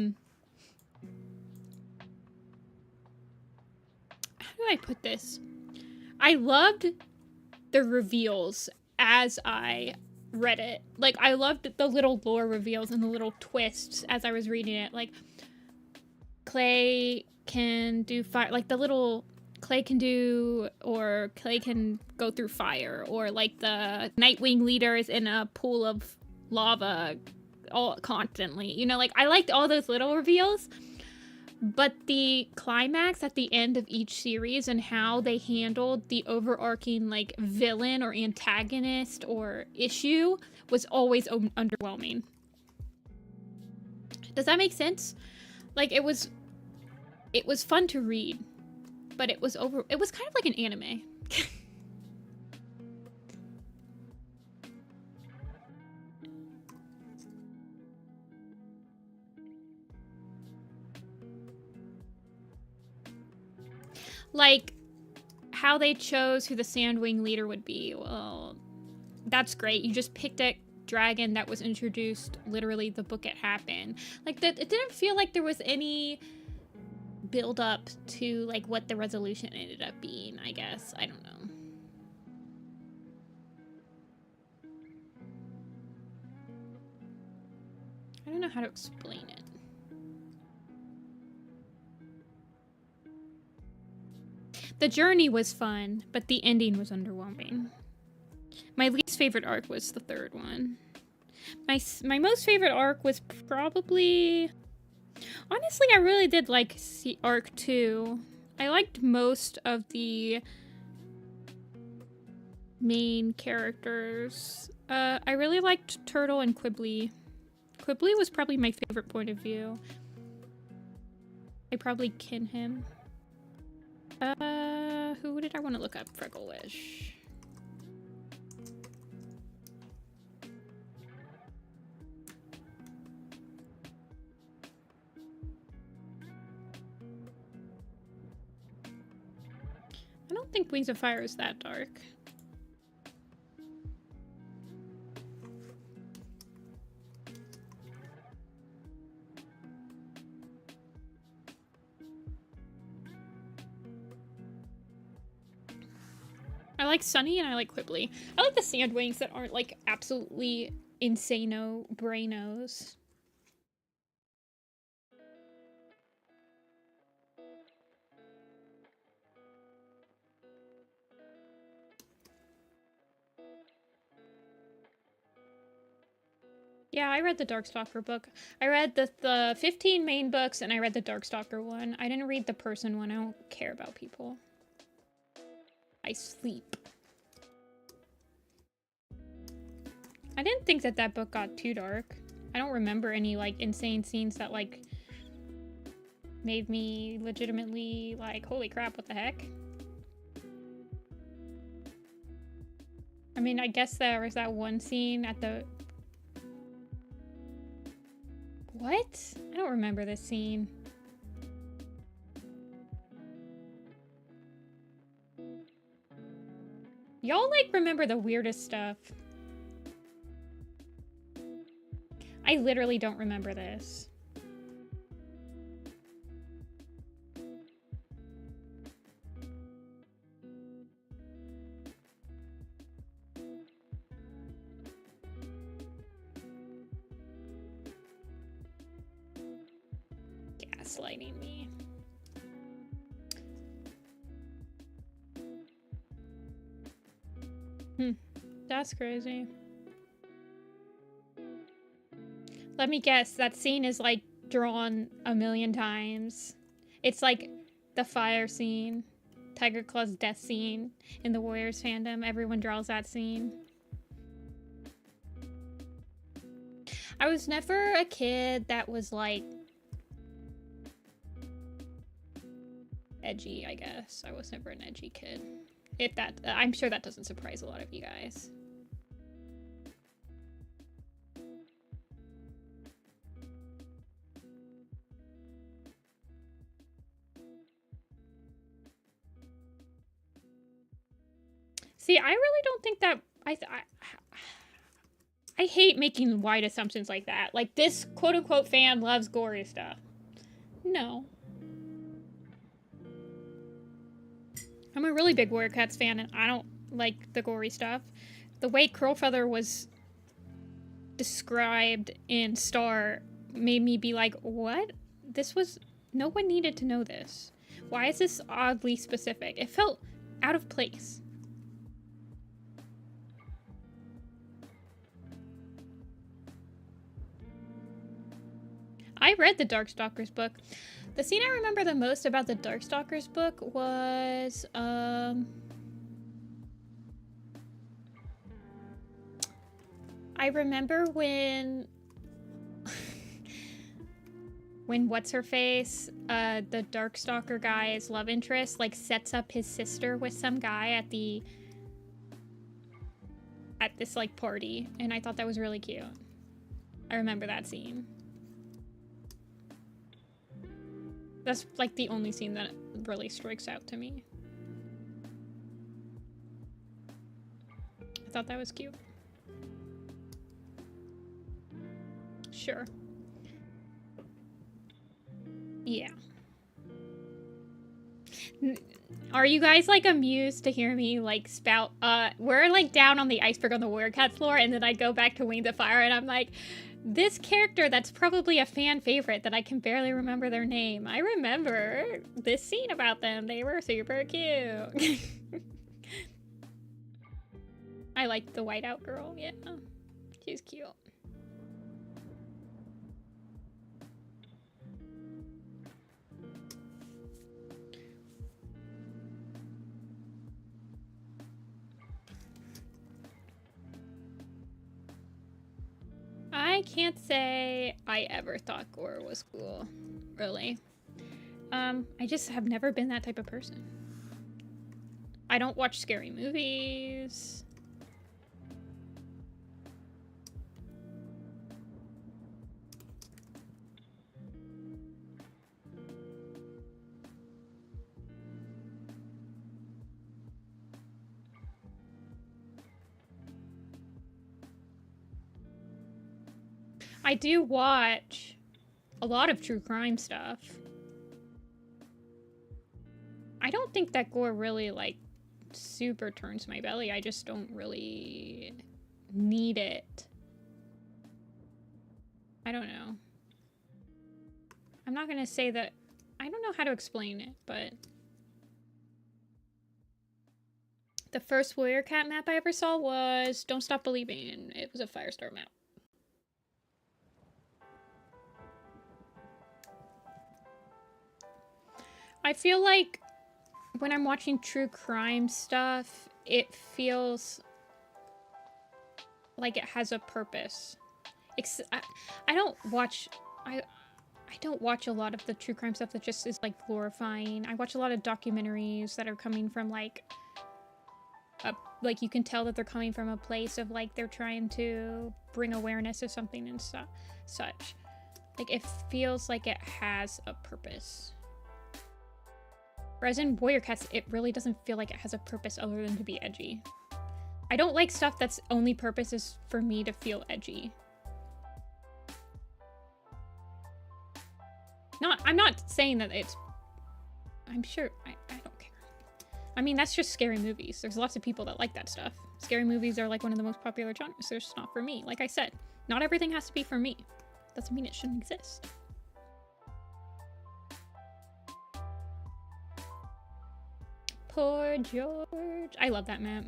A: do I put this? I loved the reveals as I read it. Like, I loved the little lore reveals and the little twists as I was reading it. Like, Clay can do fire, like the little Clay can do, or Clay can go through fire, or like the Nightwing leader is in a pool of lava all constantly. You know, like I liked all those little reveals, but the climax at the end of each series and how they handled the overarching like villain or antagonist or issue was always underwhelming. Does that make sense? Like it was fun to read, but it was kind of like an anime. Like how they chose who the Sandwing leader would be. Well, that's great. You just picked a dragon that was introduced literally the book it happened. Like that, it didn't feel like there was any build up to like what the resolution ended up being, I guess. I don't know. I don't know how to explain it. The journey was fun, but the ending was underwhelming. My least favorite arc was the third one. My most favorite arc was probably... Honestly, I really did like arc 2. I liked most of the main characters. I really liked Turtle and Quibbly. Quibbly was probably my favorite point of view. I probably kin him. Who did I want to look up? Frecklewish. I don't think Wings of Fire is that dark. I like Sunny and I like Quibbly. I like the Sandwings that aren't like absolutely insano brainos. Yeah, I read the Darkstalker book. I read the 15 main books and I read the Darkstalker one. I didn't read the person one. I don't care about people. I sleep. I didn't think that that book got too dark. I don't remember any like insane scenes that like made me legitimately like, holy crap, what the heck? I mean, I guess there was that one scene at the... What? I don't remember this scene. Y'all like remember the weirdest stuff. I literally don't remember this. Gaslighting me. That's crazy. Let me guess, that scene is like drawn a million times. It's like the fire scene, Tiger Claw's death scene in the Warriors fandom. Everyone draws that scene. I was never a kid that was like edgy, I guess. I was never an edgy kid. If that, I'm sure that doesn't surprise a lot of you guys. See, I really don't think that I hate making wide assumptions like that. Like, this quote-unquote fan loves gory stuff. No. I'm a really big Warrior Cats fan, and I don't like the gory stuff. The way Curlfeather was described in Star made me be like, what? This was... No one needed to know this. Why is this oddly specific? It felt out of place. I read the Darkstalkers book. The scene I remember the most about the Darkstalkers book was, I remember when what's-her-face, the Darkstalker guy's love interest, like, sets up his sister with some guy at this, like, party, and I thought that was really cute. I remember that scene. That's, like, the only scene that really strikes out to me. I thought that was cute. Sure. Yeah. Are you guys, like, amused to hear me, like, spout? We're, like, down on the iceberg on the Warrior Cat floor, and then I go back to Wings of Fire, and I'm like, this character that's probably a fan favorite that I can barely remember their name. I remember this scene about them. They were super cute. I like the whiteout girl, yeah. She's cute. I can't say I ever thought gore was cool, really. I just have never been that type of person. I don't watch scary movies. I do watch a lot of true crime stuff. I don't think that gore really, like, super turns my belly. I just don't really need it. I don't know. I'm not gonna say that... I don't know how to explain it, but... The first Warrior Cat map I ever saw was Don't Stop Believing, and it was a Firestar map. I feel like when I'm watching true crime stuff, it feels like it has a purpose. I don't watch a lot of the true crime stuff that just is, like, glorifying. I watch a lot of documentaries that are coming from, like you can tell that they're coming from a place of, like, they're trying to bring awareness of something and such. Like, it feels like it has a purpose. Whereas in Warrior Cats, it really doesn't feel like it has a purpose other than to be edgy. I don't like stuff that's only purpose is for me to feel edgy. I'm not saying that it's... I'm sure... I don't care. I mean, that's just scary movies. There's lots of people that like that stuff. Scary movies are, like, one of the most popular genres. They're just not for me. Like I said, not everything has to be for me. Doesn't mean it shouldn't exist. Poor George. I love that map.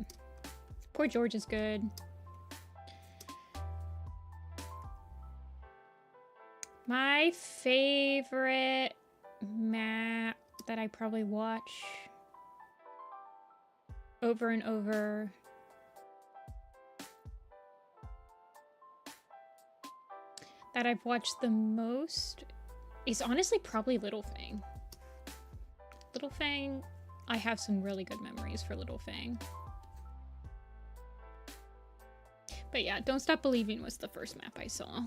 A: Poor George is good. My favorite map that I probably watch over and over that I've watched the most is honestly probably Little Fang. Little Fang, I have some really good memories for Little Fang. But yeah, Don't Stop Believing was the first map I saw.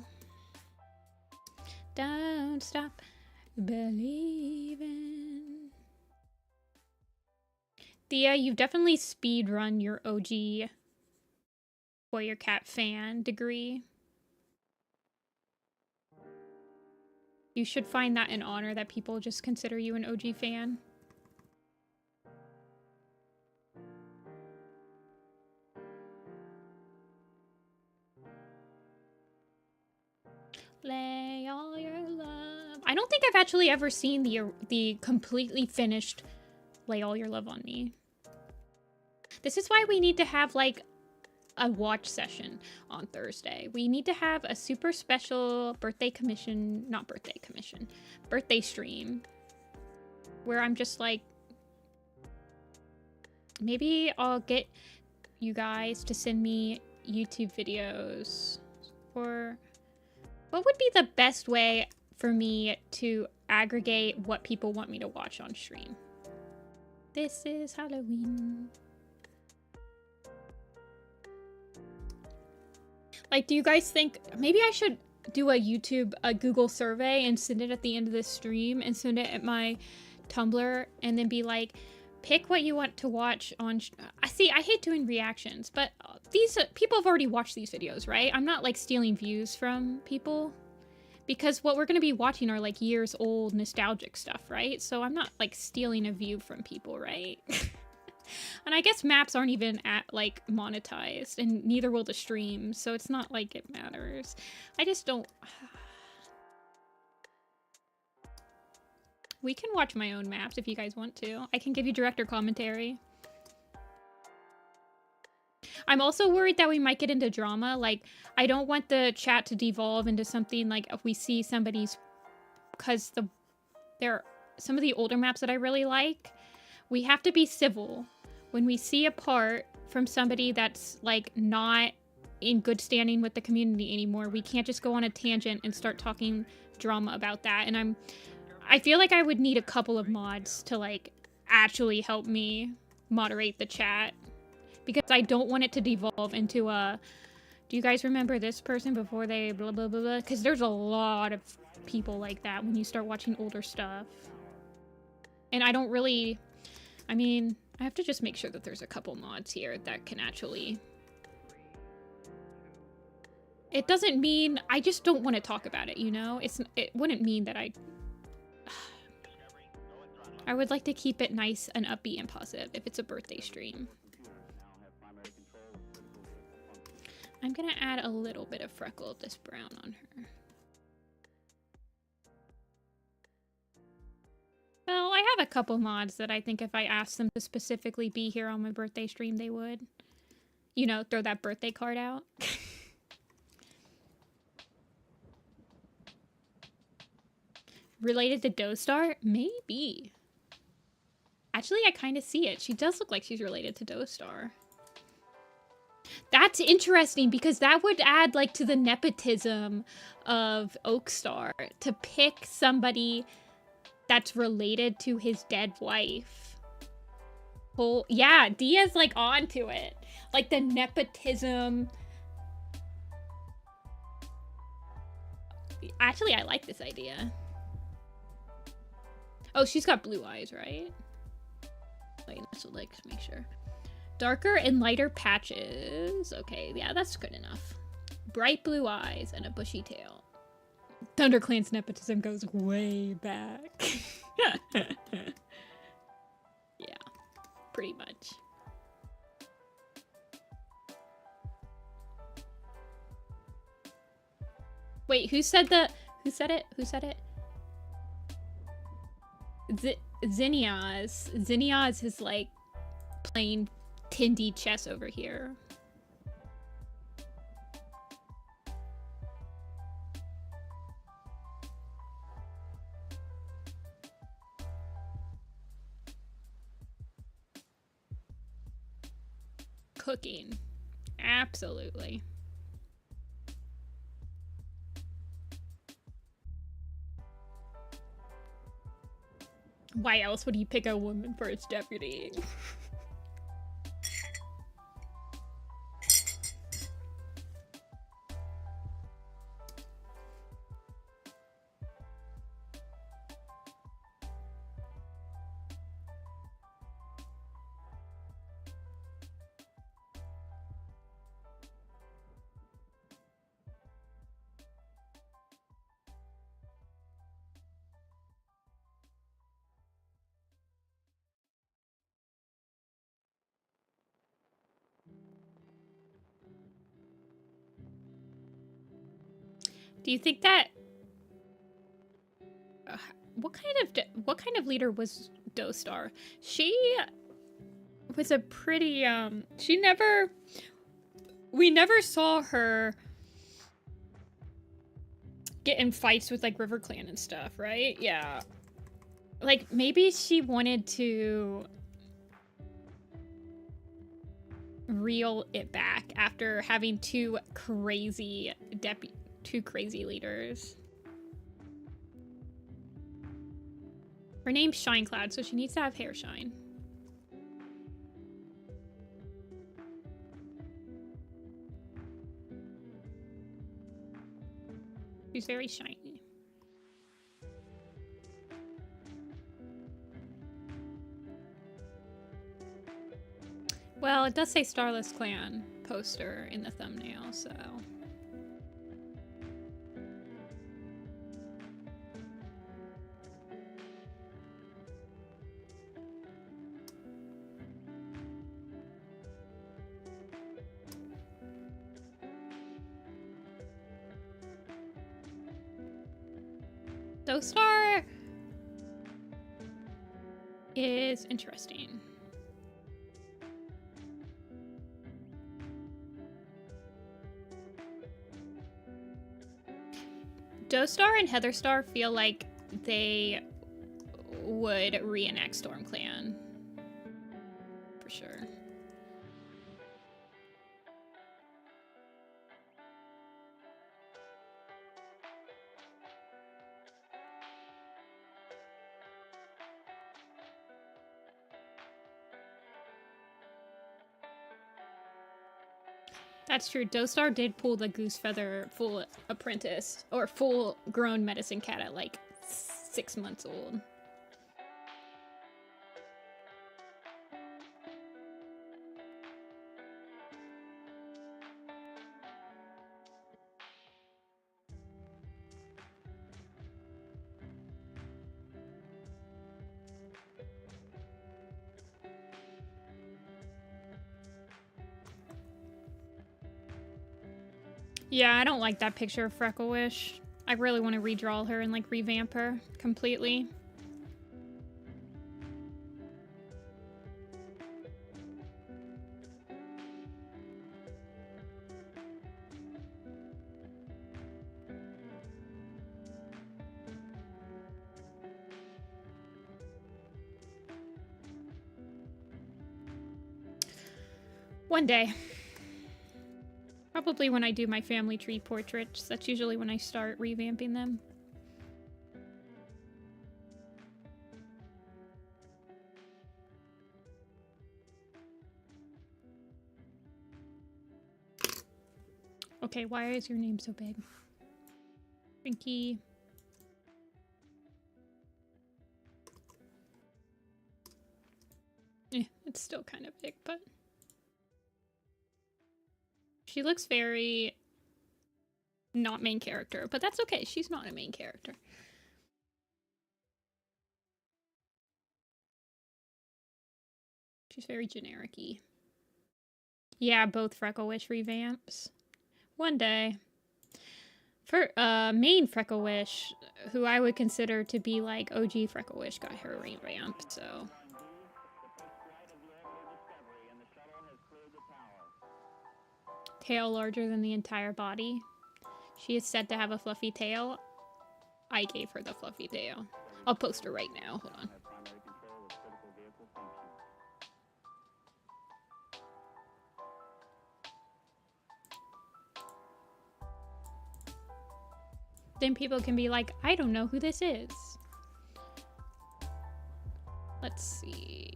A: Don't stop believing. Thea, you've definitely speedrun your OG Warrior Cat fan degree. You should find that an honor that people just consider you an OG fan. Lay all your love. I don't think I've actually ever seen the completely finished Lay All Your Love on Me. This is why we need to have, like, a watch session on Thursday. We need to have a super special birthday stream where I'm just like, maybe I'll get you guys to send me YouTube videos, or what would be the best way for me to aggregate what people want me to watch on stream? This is Halloween. Like, do you guys think maybe I should do a Google survey and send it at the end of this stream and send it at my Tumblr and then be like, pick what you want to watch on... I hate doing reactions, but these people have already watched these videos, right? I'm not, like, stealing views from people because what we're going to be watching are, like, years old nostalgic stuff, right? So I'm not, like, stealing a view from people, right? And I guess maps aren't even like monetized, and neither will the stream, so it's not like it matters. I just don't... We can watch my own maps if you guys want to. I can give you director commentary. I'm also worried that we might get into drama. Like, I don't want the chat to devolve into something like if we see somebody's... Because there are some of the older maps that I really like. We have to be civil. When we see a part from somebody that's, like, not in good standing with the community anymore, we can't just go on a tangent and start talking drama about that. And I feel like I would need a couple of mods to, like, actually help me moderate the chat. Because I don't want it to devolve into a, do you guys remember this person before they blah, blah, blah, blah? Because there's a lot of people like that when you start watching older stuff. And I don't really... I mean, I have to just make sure that there's a couple mods here that can actually... It doesn't mean... I just don't want to talk about it, you know? It wouldn't mean that I would like to keep it nice and upbeat and positive if it's a birthday stream. I'm gonna add a little bit of freckle of this brown on her. Well, I have a couple mods that I think if I asked them to specifically be here on my birthday stream, they would. You know, throw that birthday card out. Related to Dostar? Maybe. Actually, I kind of see it. She does look like she's related to Dostar. That's interesting because that would add, like, to the nepotism of Oakstar to pick somebody that's related to his dead wife. Well, yeah, Dia's, like, onto it. Like, the nepotism. Actually, I like this idea. Oh, she's got blue eyes, right? Wait, so, like, make sure. Darker and lighter patches. Okay, yeah, that's good enough. Bright blue eyes and a bushy tail. ThunderClan's nepotism goes way back. Yeah, pretty much. Wait, who said it? Who said it? Zinnia's. Zinnia's is, like, playing Tindy chess over here. Cooking. Absolutely. Why else would he pick a woman for his deputy? Do you think that... Ugh. what kind of leader was Dostar? She was a pretty we never saw her get in fights with like River Clan and stuff, right? Yeah. Like maybe she wanted to reel it back after having two crazy leaders. Her name's Shine Cloud, so she needs to have hair shine. She's very shiny. Well, it does say Starless Clan poster in the thumbnail, so... Dostar is interesting. Dostar and Heatherstar feel like they would reenact Storm Clan. For sure. That's true. Dostar did pull the Goose Feather full apprentice, or full grown medicine cat at like 6 months old. Yeah, I don't like that picture of Frecklewish. I really want to redraw her and like revamp her completely. One day. Probably when I do my family tree portraits. That's usually when I start revamping them. Okay, why is your name so big? Pinky. Yeah, it's still kind of big, but... She looks very not main character, but that's okay. She's not a main character. She's very generic-y. Yeah, both Frecklewish revamps. One day. For main Frecklewish, who I would consider to be like OG Frecklewish, got her revamp, so... Tail larger than the entire body. She is said to have a fluffy tail. I gave her the fluffy tail. I'll post her right now. Hold on. Then people can be like, I don't know who this is. Let's see.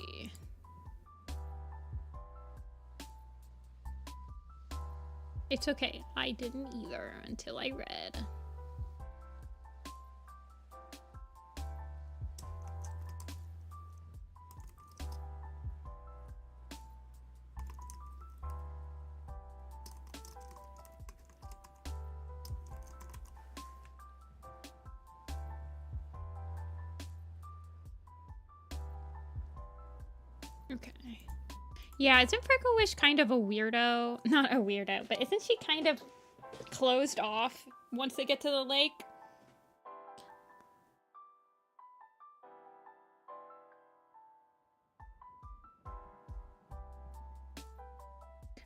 A: It's okay. I didn't either until I read. Okay. Yeah, isn't Frecklewish kind of a weirdo? Not a weirdo, but isn't she kind of closed off once they get to the lake?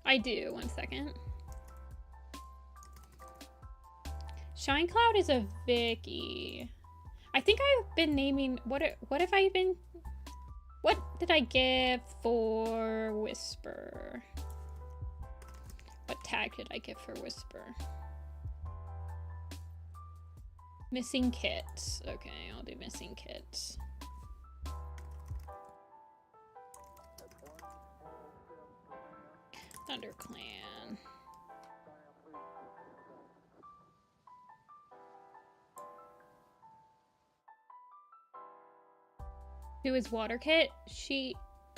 A: I do. 1 second. Shine Cloud is a Vicky. I think I've been naming... What have I been... What did I give for Whisper? What tag did I give for Whisper? Missing kits. Okay, I'll do missing kits. Thunder Clan. Who is Waterkit?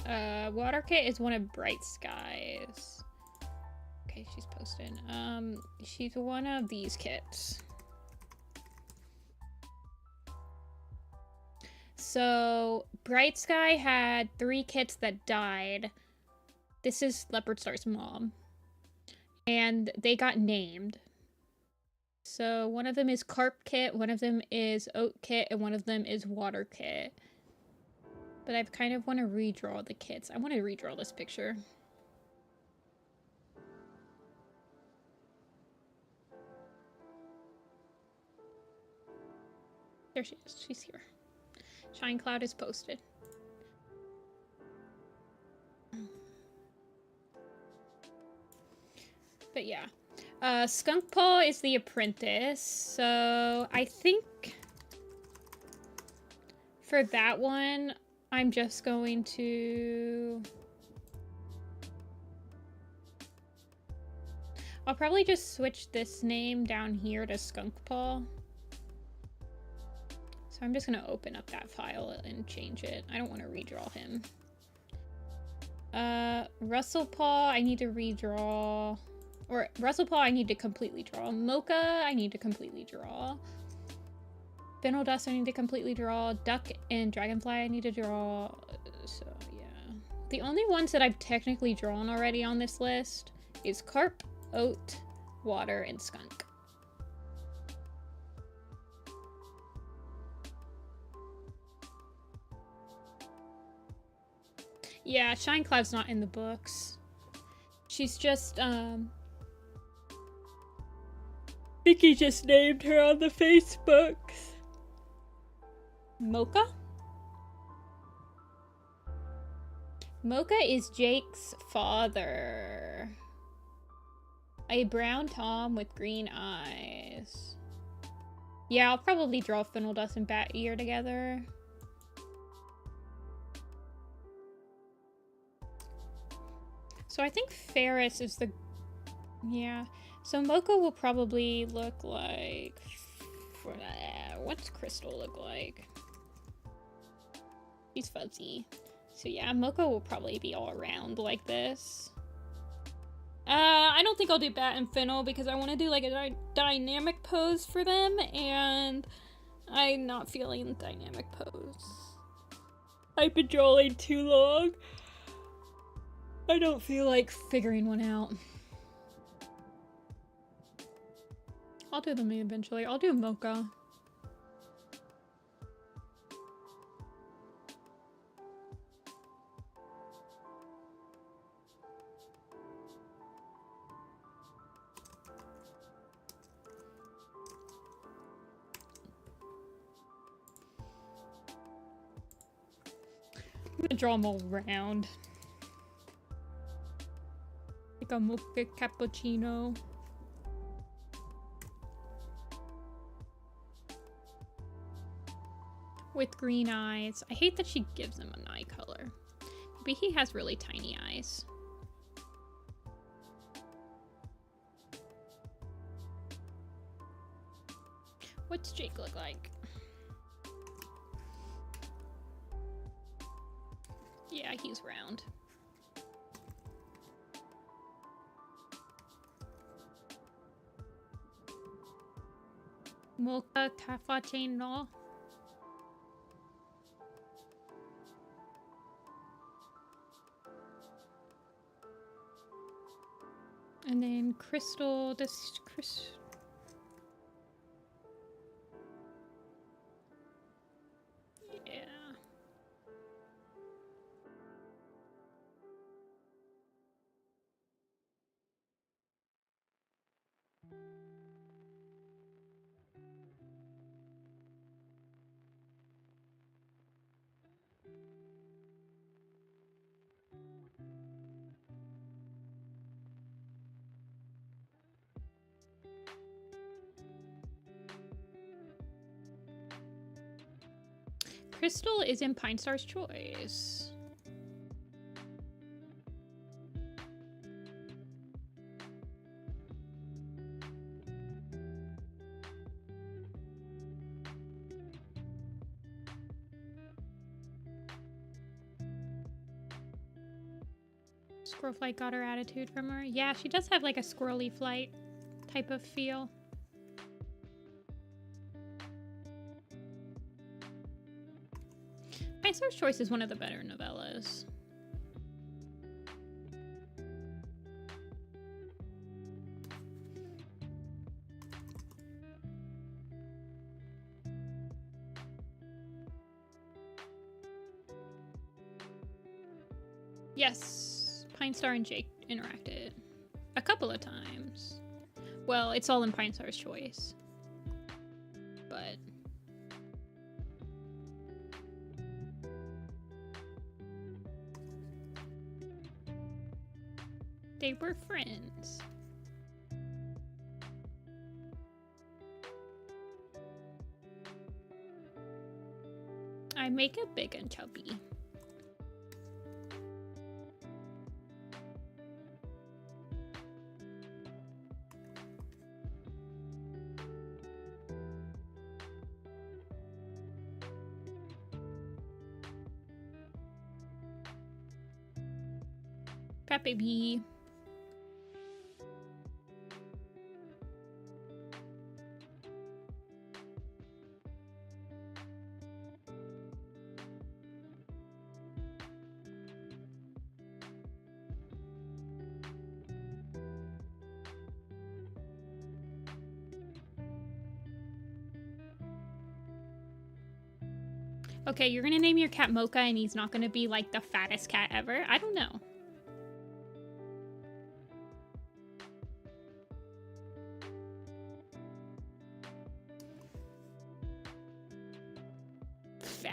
A: Waterkit is one of Bright Skies. Okay, she's posted. She's one of these kits. So, Bright Sky had 3 kits that died. This is Leopard Star's mom. And they got named. So, one of them is Carp Kit, one of them is Oat Kit, and one of them is Water Kit. But I kind of want to redraw the kits. I want to redraw this picture. There she is. She's here. Shine Cloud is posted. But yeah. Skunk Paw is the apprentice. So I think for that one, I'm just going to... I'll probably just switch this name down here to Skunk Paw. So I'm just going to open up that file and change it. I don't want to redraw him. Russell Paw, I need to redraw. Or Russell Paw, I need to completely draw. Mocha, I need to completely draw. Fennel Dust, I need to completely draw. Duck and Dragonfly, I need to draw. So, yeah. The only ones that I've technically drawn already on this list is Carp, Oat, Water, and Skunk. Yeah, Shine Cloud's not in the books. She's just, Vicky just named her on the Facebooks. Mocha? Mocha is Jake's father. A brown Tom with green eyes. Yeah, I'll probably draw Fennel Dust and Bat Ear together. So I think Ferris is the... Yeah. So Mocha will probably look like... What's Crystal look like? He's fuzzy. So yeah, Mocha will probably be all around like this. I don't think I'll do Bat and Fennel because I want to do like a dynamic pose for them, and I'm not feeling dynamic pose. I've been drawing too long. I don't feel like figuring one out. I'll do them eventually. I'll do Mocha. I'm gonna draw them all round. Like a mocha cappuccino. With green eyes. I hate that she gives him an eye color. Maybe he has really tiny eyes. What's Jake look like? Yeah, he's round. Mocha cappuccino. And then Crystal, yeah. Crystal is in Pine Star's choice. Squirrel Flight got her attitude from her. Yeah, she does have like a squirrely flight type of feel. My Star's Choice is one of the better novellas. Yes, Pine Star and Jake interacted a couple of times. Well, it's all in Pine Star's choice, but they were friends. I make it big and chubby. Fat baby. Okay, you're gonna name your cat Mocha and he's not gonna be like the fattest cat ever? I don't know. Fat.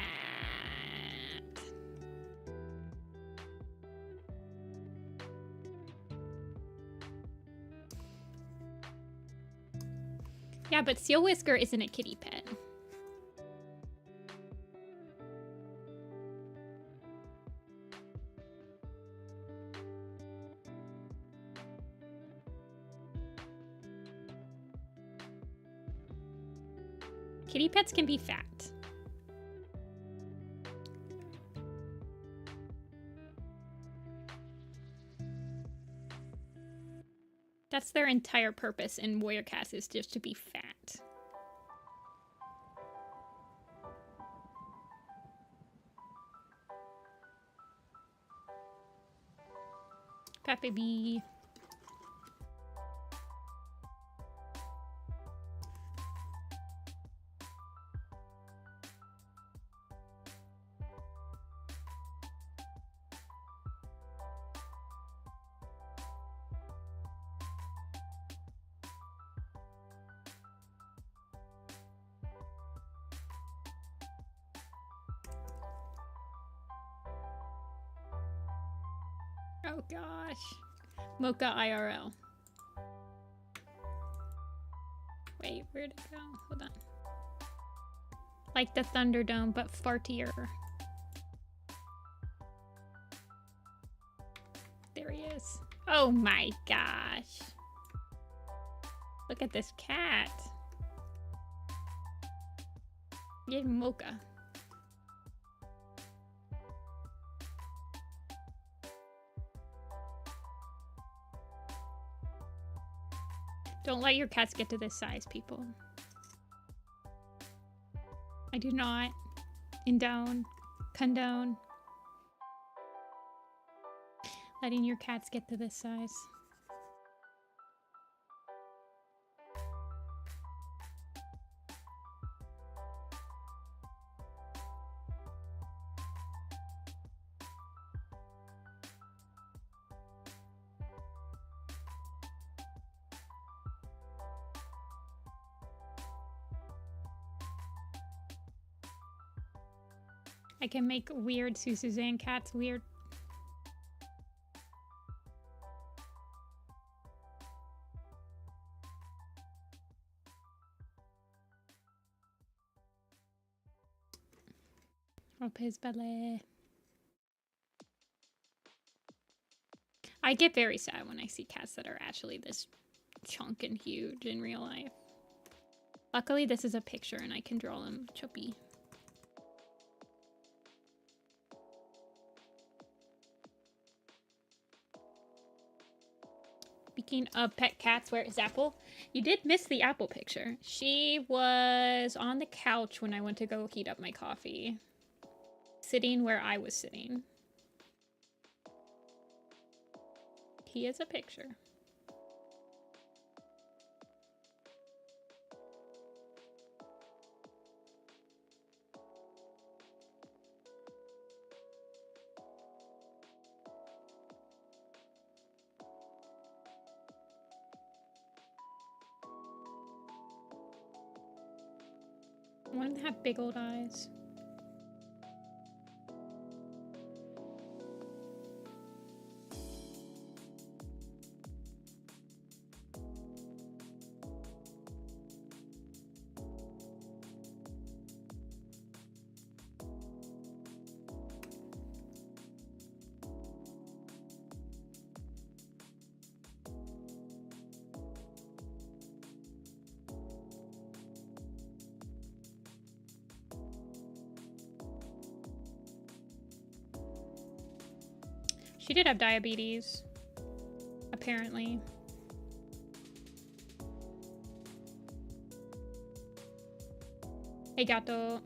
A: Yeah, but Seal Whisker isn't a kitty pet. Kitty pets can be fat. That's their entire purpose in Warrior Cats, is just to be fat. Fat baby. Oh gosh. Mocha IRL. Wait, where'd it go? Hold on. Like the Thunderdome, but fartier. There he is. Oh my gosh. Look at this cat. Yeah, Mocha. Don't let your cats get to this size, people. I do not condone letting your cats get to this size. I can make weird Suzanne cats weird. Up his belly. I get very sad when I see cats that are actually this chunk and huge in real life. Luckily, this is a picture and I can draw them chubby. Speaking of pet cats, where is Apple? You did miss the Apple picture. She was on the couch when I went to go heat up my coffee. Sitting where I was sitting. He is a picture. One that have big old eyes. She did have diabetes, apparently. Hey, gato.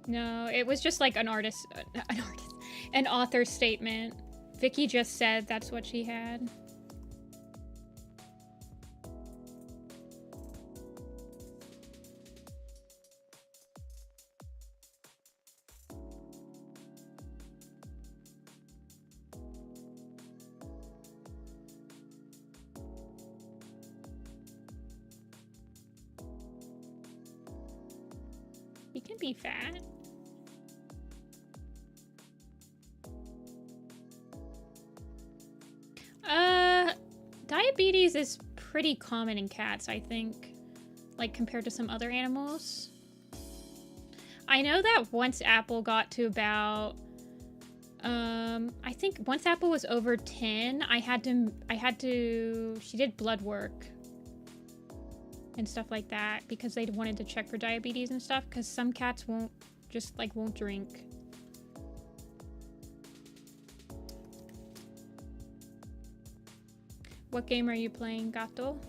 A: No, it was just like an an author's statement. Vicky just said that's what she had. He can be fat. Diabetes is pretty common in cats, I think, like compared to some other animals. I know that once Apple got to about, I think once Apple was over 10, she did blood work and stuff like that because they wanted to check for diabetes and stuff because some cats won't drink. What game are you playing, gato?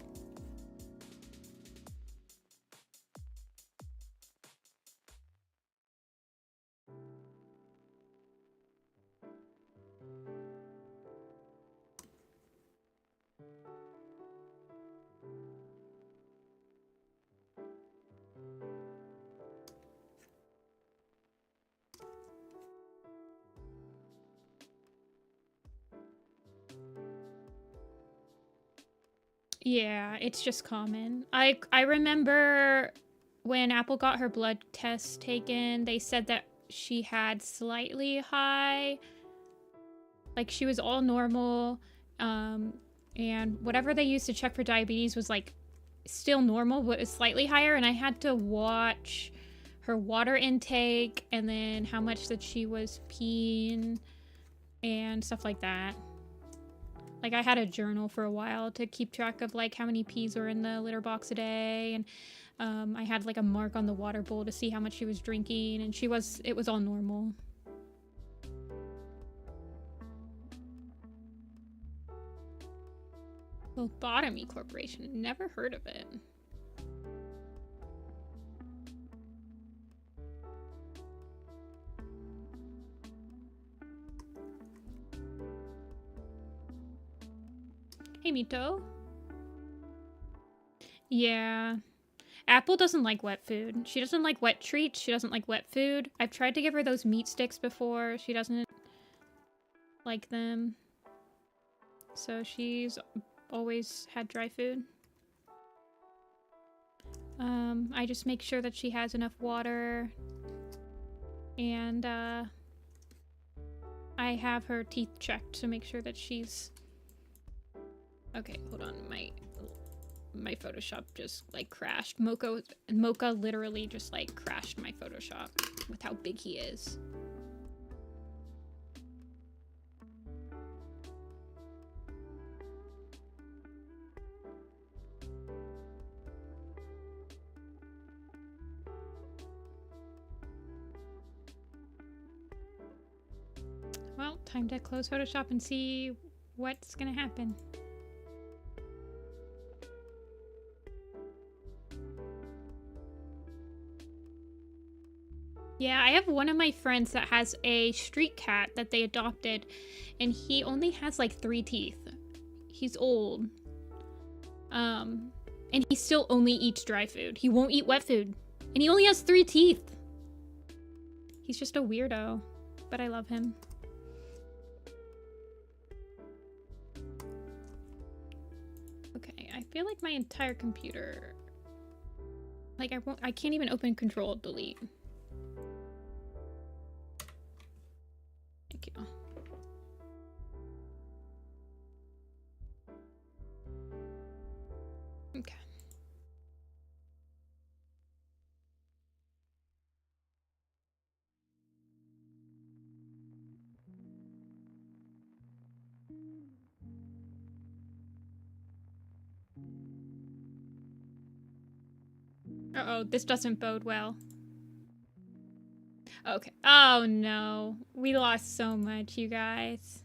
A: Yeah, it's just common. I remember when Apple got her blood test taken, they said that she had slightly high, like she was all normal, and whatever they used to check for diabetes was like still normal, but it's slightly higher, and I had to watch her water intake and then how much that she was peeing and stuff like that. Like, I had a journal for a while to keep track of, like, how many peas were in the litter box a day, and I had, like, a mark on the water bowl to see how much she was drinking, and it was all normal. Lobotomy Corporation, never heard of it. Hey, Mito. Yeah. Apple doesn't like wet food. She doesn't like wet treats. She doesn't like wet food. I've tried to give her those meat sticks before. She doesn't like them. So she's always had dry food. I just make sure that she has enough water. And, I have her teeth checked to make sure that she's... Okay, hold on. my Photoshop just like crashed. Mocha literally just like crashed my Photoshop with how big he is. Well, time to close Photoshop and see what's gonna happen. Yeah, I have one of my friends that has a street cat that they adopted, and he only has like 3 teeth. He's old. And he still only eats dry food. He won't eat wet food. And he only has 3 teeth. He's just a weirdo, but I love him. Okay, I feel like my entire computer, like I can't even open Control Delete. Thank you. Okay. Uh-oh, this doesn't bode well. Okay. Oh no. We lost so much, you guys.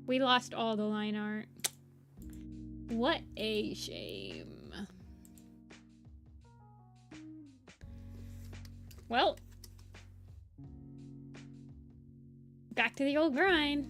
A: We lost all the line art. What a shame. Well. Back to the old grind.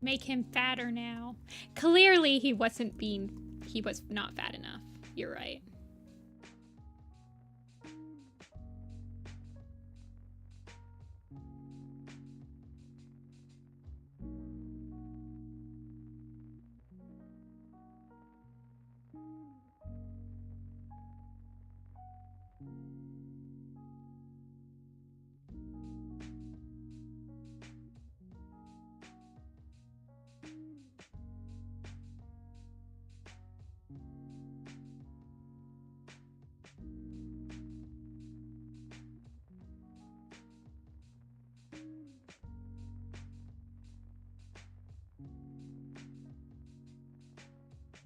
A: Make him fatter now. Clearly he was not fat enough. You're right.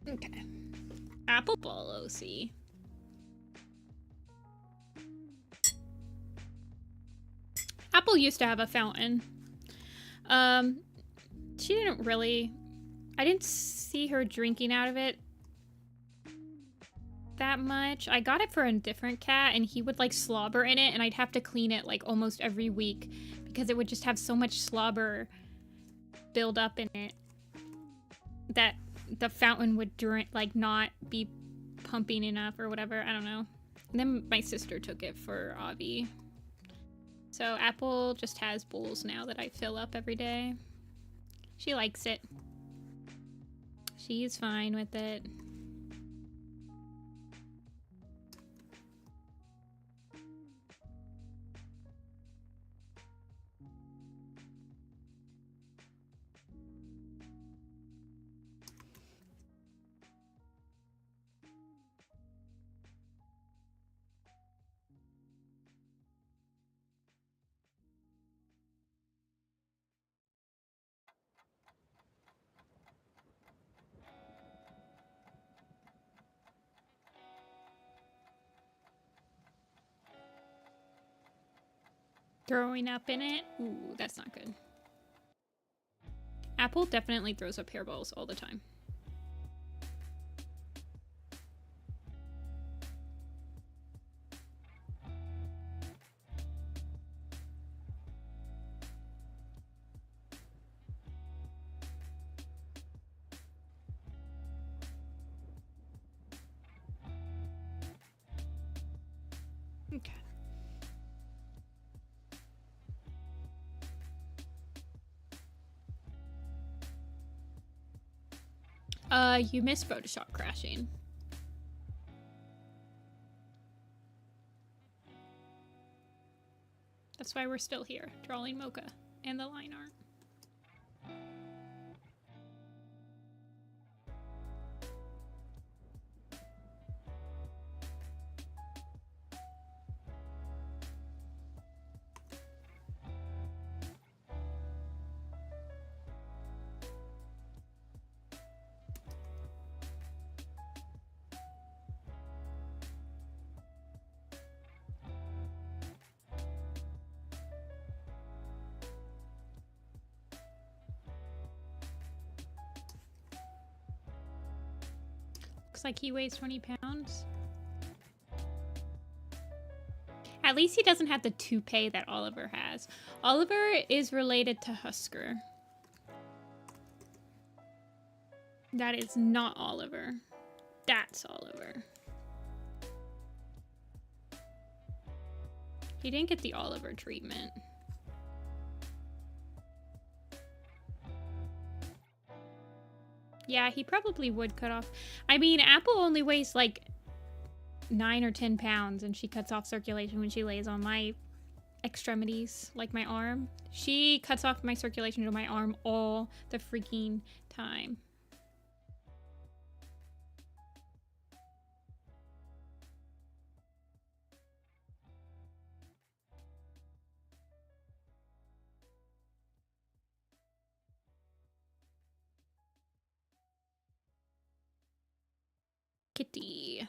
A: Okay. Apple ball OC. Apple used to have a fountain. She didn't really... I didn't see her drinking out of it that much. I got it for a different cat, and he would like slobber in it, and I'd have to clean it like almost every week because it would just have so much slobber build up in it that the fountain would like not be pumping enough or whatever. I don't know. And then my sister took it for Avi. So Apple just has bowls now that I fill up every day. She likes it. She's fine with it. Throwing up in it? Ooh, that's not good. Apple definitely throws up hairballs all the time. Okay. You missed Photoshop crashing. That's why we're still here, drawing Mocha and the line art. Looks like he weighs 20 pounds. At least he doesn't have the toupee that Oliver has. Oliver is related to Husker. That is not Oliver. That's Oliver. He didn't get the Oliver treatment. Yeah, he probably would cut off. I mean, Apple only weighs like 9 or 10 pounds and she cuts off circulation when she lays on my extremities, like my arm. She cuts off my circulation to my arm all the freaking time. Kitty.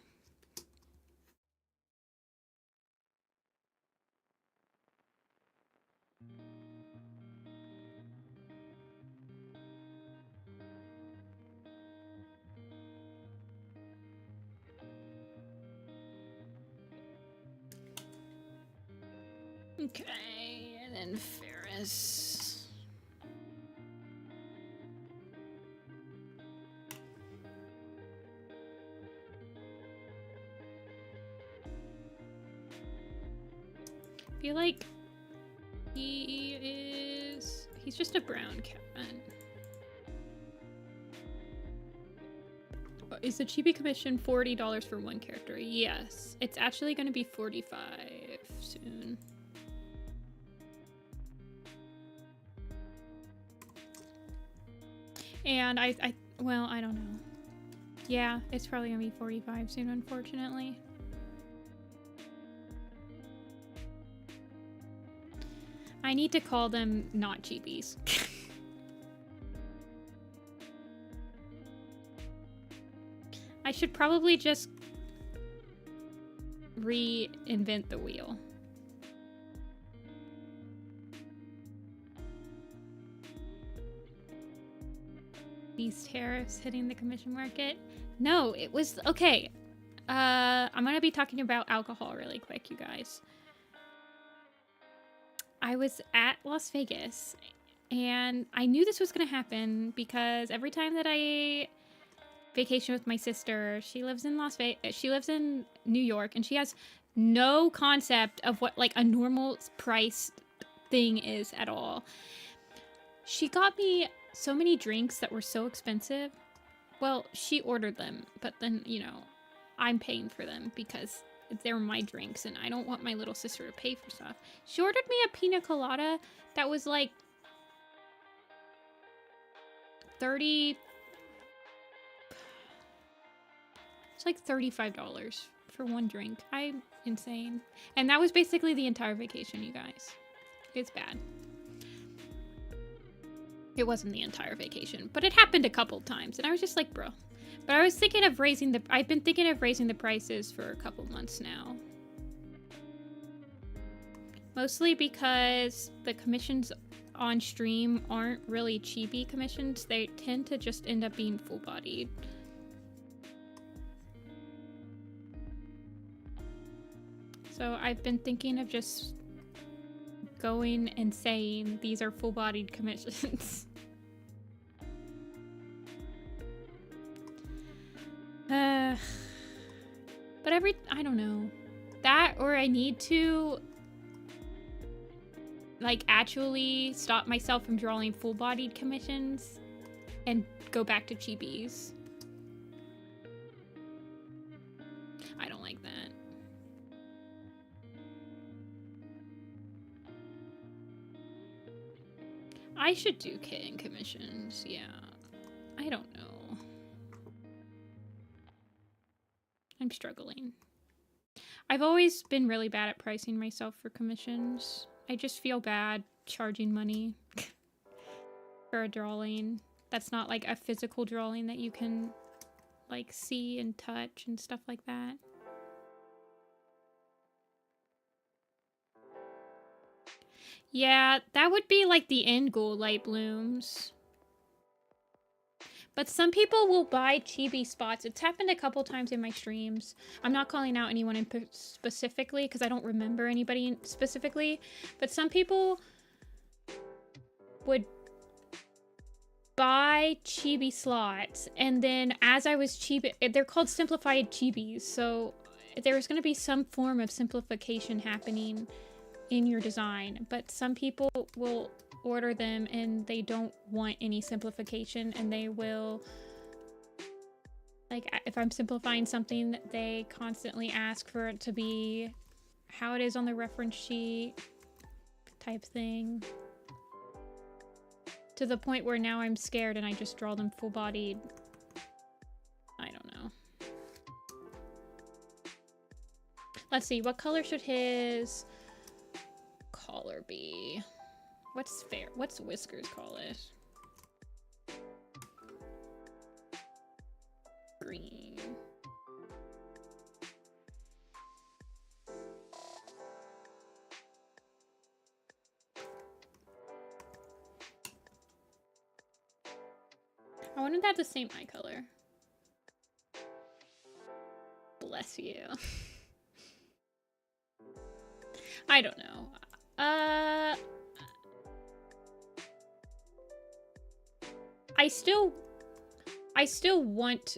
A: Okay, and then Ferris. I feel like he's just a brown cat. Is the chibi commission $40 for one character? Yes. It's actually going to be $45 soon. And well, I don't know. Yeah, it's probably going to be $45 soon, unfortunately. I need to call them not chibis. I should probably just reinvent the wheel. These tariffs hitting the commission market? No, it was okay. I'm gonna be talking about alcohol really quick, you guys. I was at Las Vegas and I knew this was gonna happen because every time that I vacation with my sister, she lives in New York, and she has no concept of what like a normal price thing is at all. She got me so many drinks that were so expensive. Well, she ordered them, but then, you know, I'm paying for them because they're my drinks and I don't want my little sister to pay for stuff. She ordered me a pina colada that was like it's like $35 for one drink. I'm insane. And that was basically the entire vacation, you guys. It's bad. It wasn't the entire vacation, but it happened a couple times and I was just like, bro. But I was thinking of I've been thinking of raising the prices for a couple months now. Mostly because the commissions on stream aren't really chibi commissions. They tend to just end up being full-bodied. So I've been thinking of just going and saying these are full-bodied commissions. But I don't know. That, or I need to like actually stop myself from drawing full-bodied commissions and go back to chibis. I don't like that. I should do kitten commissions, yeah. I don't know. I'm struggling. I've always been really bad at pricing myself for commissions. I just feel bad charging money for a drawing. That's not like a physical drawing that you can like see and touch and stuff like that. Yeah, that would be like the end goal, light blooms. But some people will buy chibi spots. It's happened a couple times in my streams. I'm not calling out anyone in specifically because I don't remember anybody specifically. But some people would buy chibi slots, and then as I was chibi, they're called simplified chibis. So there was going to be some form of simplification happening in your design. But some people will order them and they don't want any simplification, and they will, like, if I'm simplifying something, they constantly ask for it to be how it is on the reference sheet type thing, to the point where now I'm scared and I just draw them full-bodied. I don't know. Let's see, what color should his collar be? What's fair? What's Whiskers call it? Green. I wanted to have the same eye color. Bless you. I don't know. I still want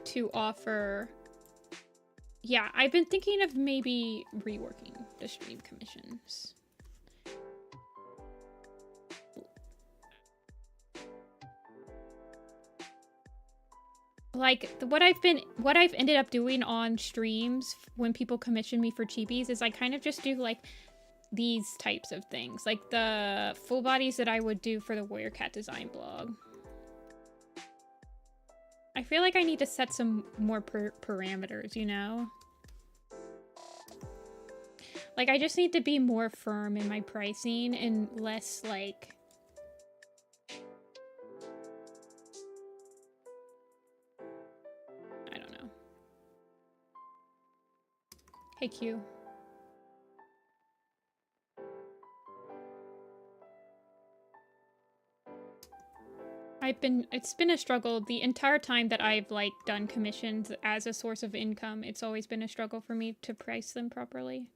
A: to offer. Yeah, I've been thinking of maybe reworking the stream commissions. Like what I've ended up doing on streams when people commission me for chibis is I kind of just do like these types of things, like the full bodies that I would do for the Warrior Cat design blog. I feel like I need to set some more parameters, you know? Like I just need to be more firm in my pricing and less like Hey, Q. It's been a struggle the entire time that I've like done commissions as a source of income. It's always been a struggle for me to price them properly.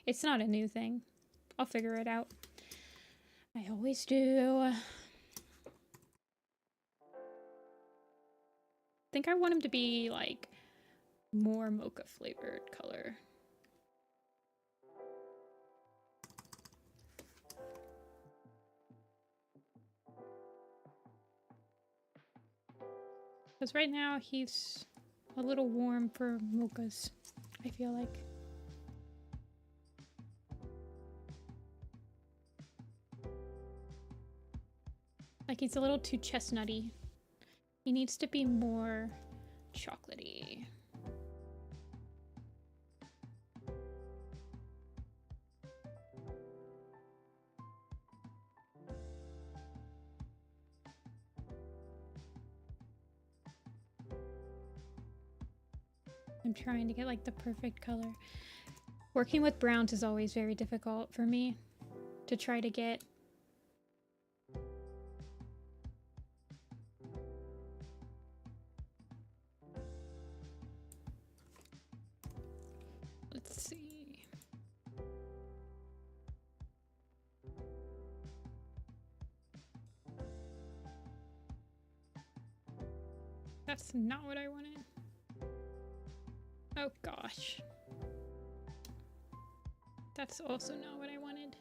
A: It's not a new thing. I'll figure it out. I always do. I think I want him to be like more mocha flavored color. Because right now he's a little warm for mochas, I feel like. Like he's a little too chestnutty. He needs to be more chocolatey. I'm trying to get like the perfect color. Working with browns is always very difficult for me to try to get. Let's see. That's not what I wanted. Oh gosh. That's also not what I wanted.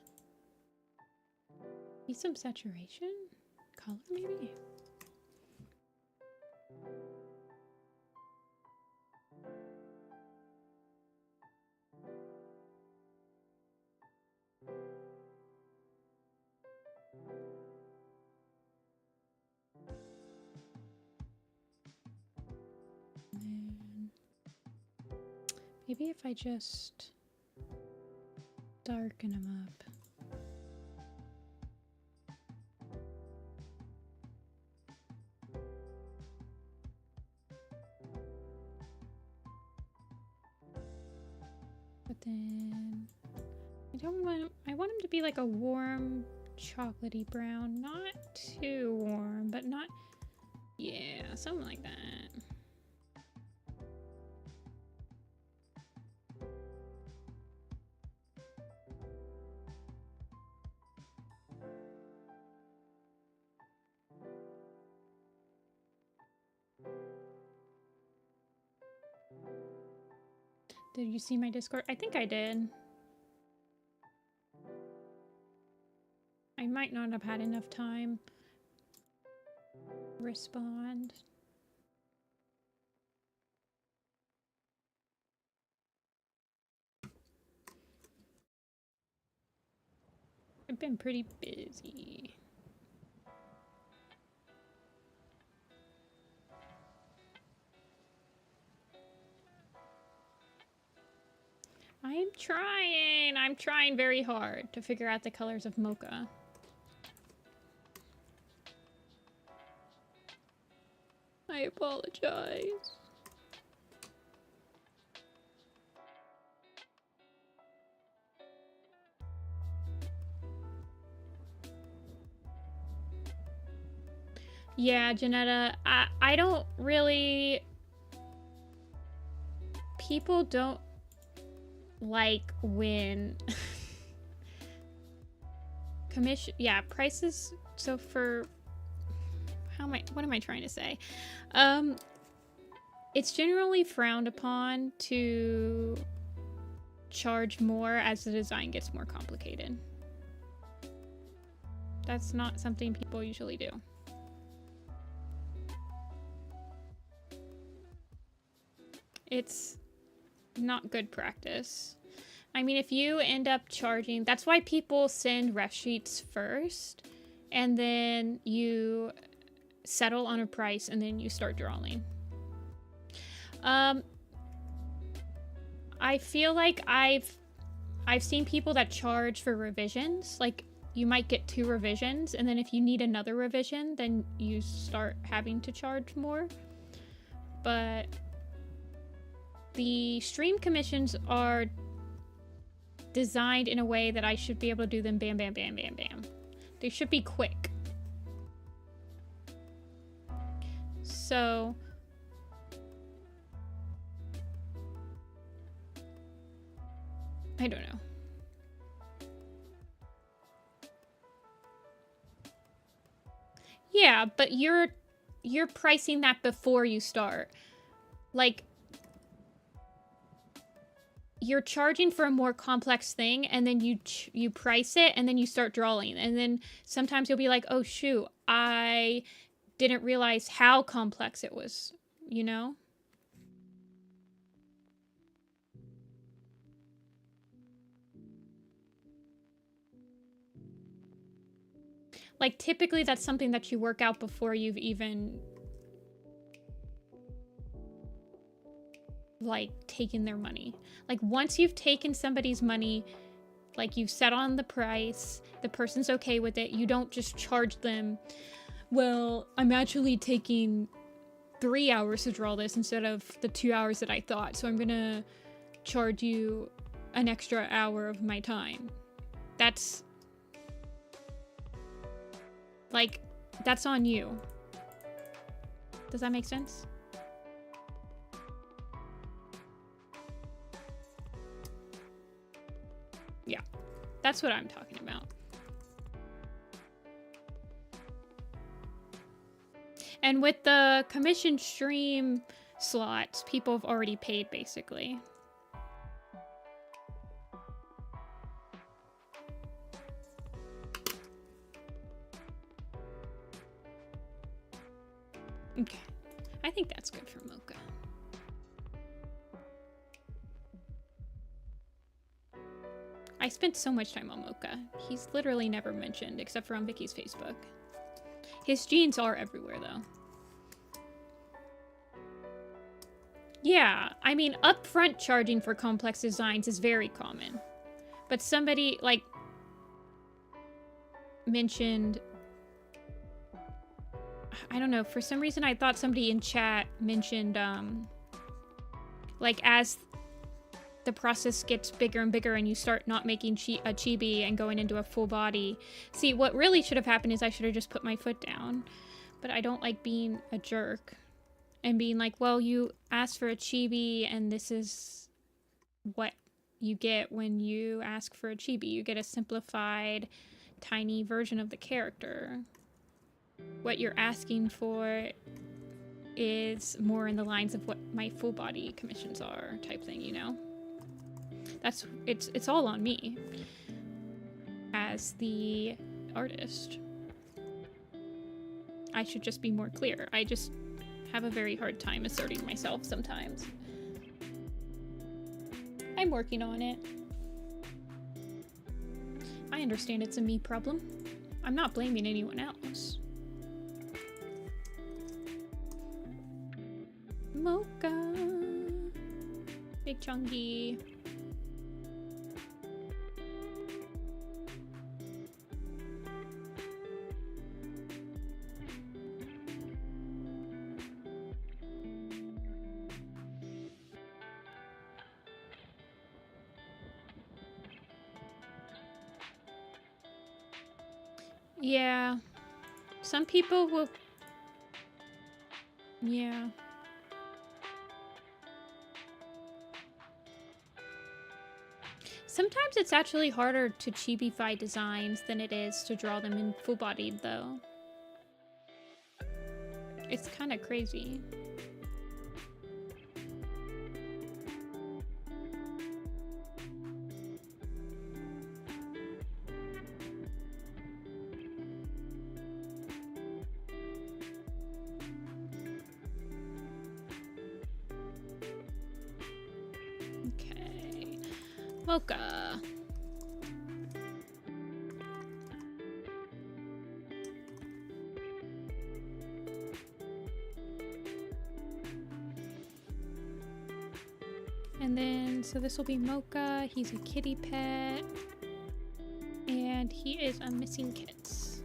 A: Need some saturation? Color, maybe? And maybe if I just darken them up. But then I want them to be like a warm chocolatey brown, not too warm, but not, yeah, something like that. Did you see my Discord? I think I did. I might not have had enough time to respond. I've been pretty busy. I'm trying very hard to figure out the colors of mocha. I apologize. Yeah, Janetta, I don't really... People don't like when... Commission... Yeah, prices... So for... What am I trying to say? It's generally frowned upon to charge more as the design gets more complicated. That's not something people usually do. It's not good practice. I mean, if you end up charging... That's why people send ref sheets first, and then you settle on a price, and then you start drawing. I feel like I've seen people that charge for revisions. Like, you might get 2 revisions, and then if you need another revision, then you start having to charge more. But the stream commissions are designed in a way that I should be able to do them bam, bam, bam, bam, bam. They should be quick. So... I don't know. Yeah, but you're pricing that before you start. Like, you're charging for a more complex thing, and then you price it, and then you start drawing. And then sometimes you'll be like, oh shoot, I didn't realize how complex it was, you know? Like, typically that's something that you work out before you've even, like, taken their money. Like, once you've taken somebody's money, like, you've set on the price, the person's okay with it, you don't just charge them, well, I'm actually taking 3 hours to draw this instead of the 2 hours that I thought, so I'm gonna charge you an extra hour of my time. That's... like, that's on you. Does that make sense? Yeah, that's what I'm talking about. And with the commission stream slots, people have already paid, basically. I spent so much time on Mocha. He's literally never mentioned, except for on Vicky's Facebook. His genes are everywhere, though. Yeah, I mean, upfront charging for complex designs is very common. But somebody, like, mentioned... I don't know, for some reason I thought somebody in chat mentioned, like, as the process gets bigger and bigger and you start not making a chibi and going into a full body. See, what really should have happened is I should have just put my foot down. But I don't like being a jerk and being like, well, you asked for a chibi and this is what you get when you ask for a chibi. You get a simplified, tiny version of the character. What you're asking for is more in the lines of what my full body commissions are, type thing, you know? It's all on me as the artist. I should just be more clear. I just have a very hard time asserting myself sometimes. I'm working on it. I understand it's a me problem. I'm not blaming anyone else. Mocha. Big chunky. Yeah. Some people will... Yeah. Sometimes it's actually harder to chibify designs than it is to draw them in full-bodied, though. It's kind of crazy. Okay. Mocha. And then, so this will be Mocha. He's a kitty pet. And he is a missing kits.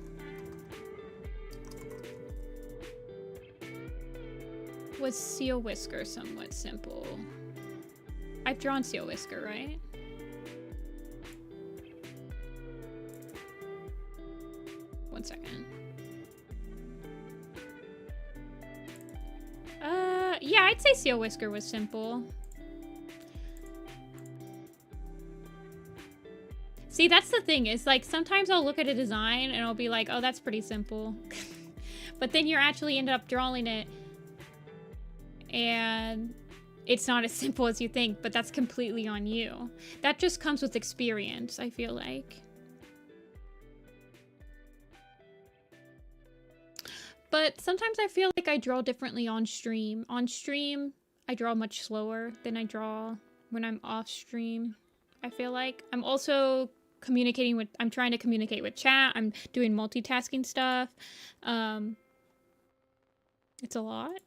A: Was Seal Whisker somewhat simple? I've drawn Seal Whisker, right? One second. Yeah, I'd say Seal Whisker was simple. See, that's the thing, is like sometimes I'll look at a design and I'll be like, oh, that's pretty simple. But then you're actually end up drawing it and it's not as simple as you think, but that's completely on you. That just comes with experience, I feel like. But sometimes I feel like I draw differently on stream. On stream, I draw much slower than I draw when I'm off stream. I feel like I'm also communicating with, I'm trying to communicate with chat. I'm doing multitasking stuff. It's a lot.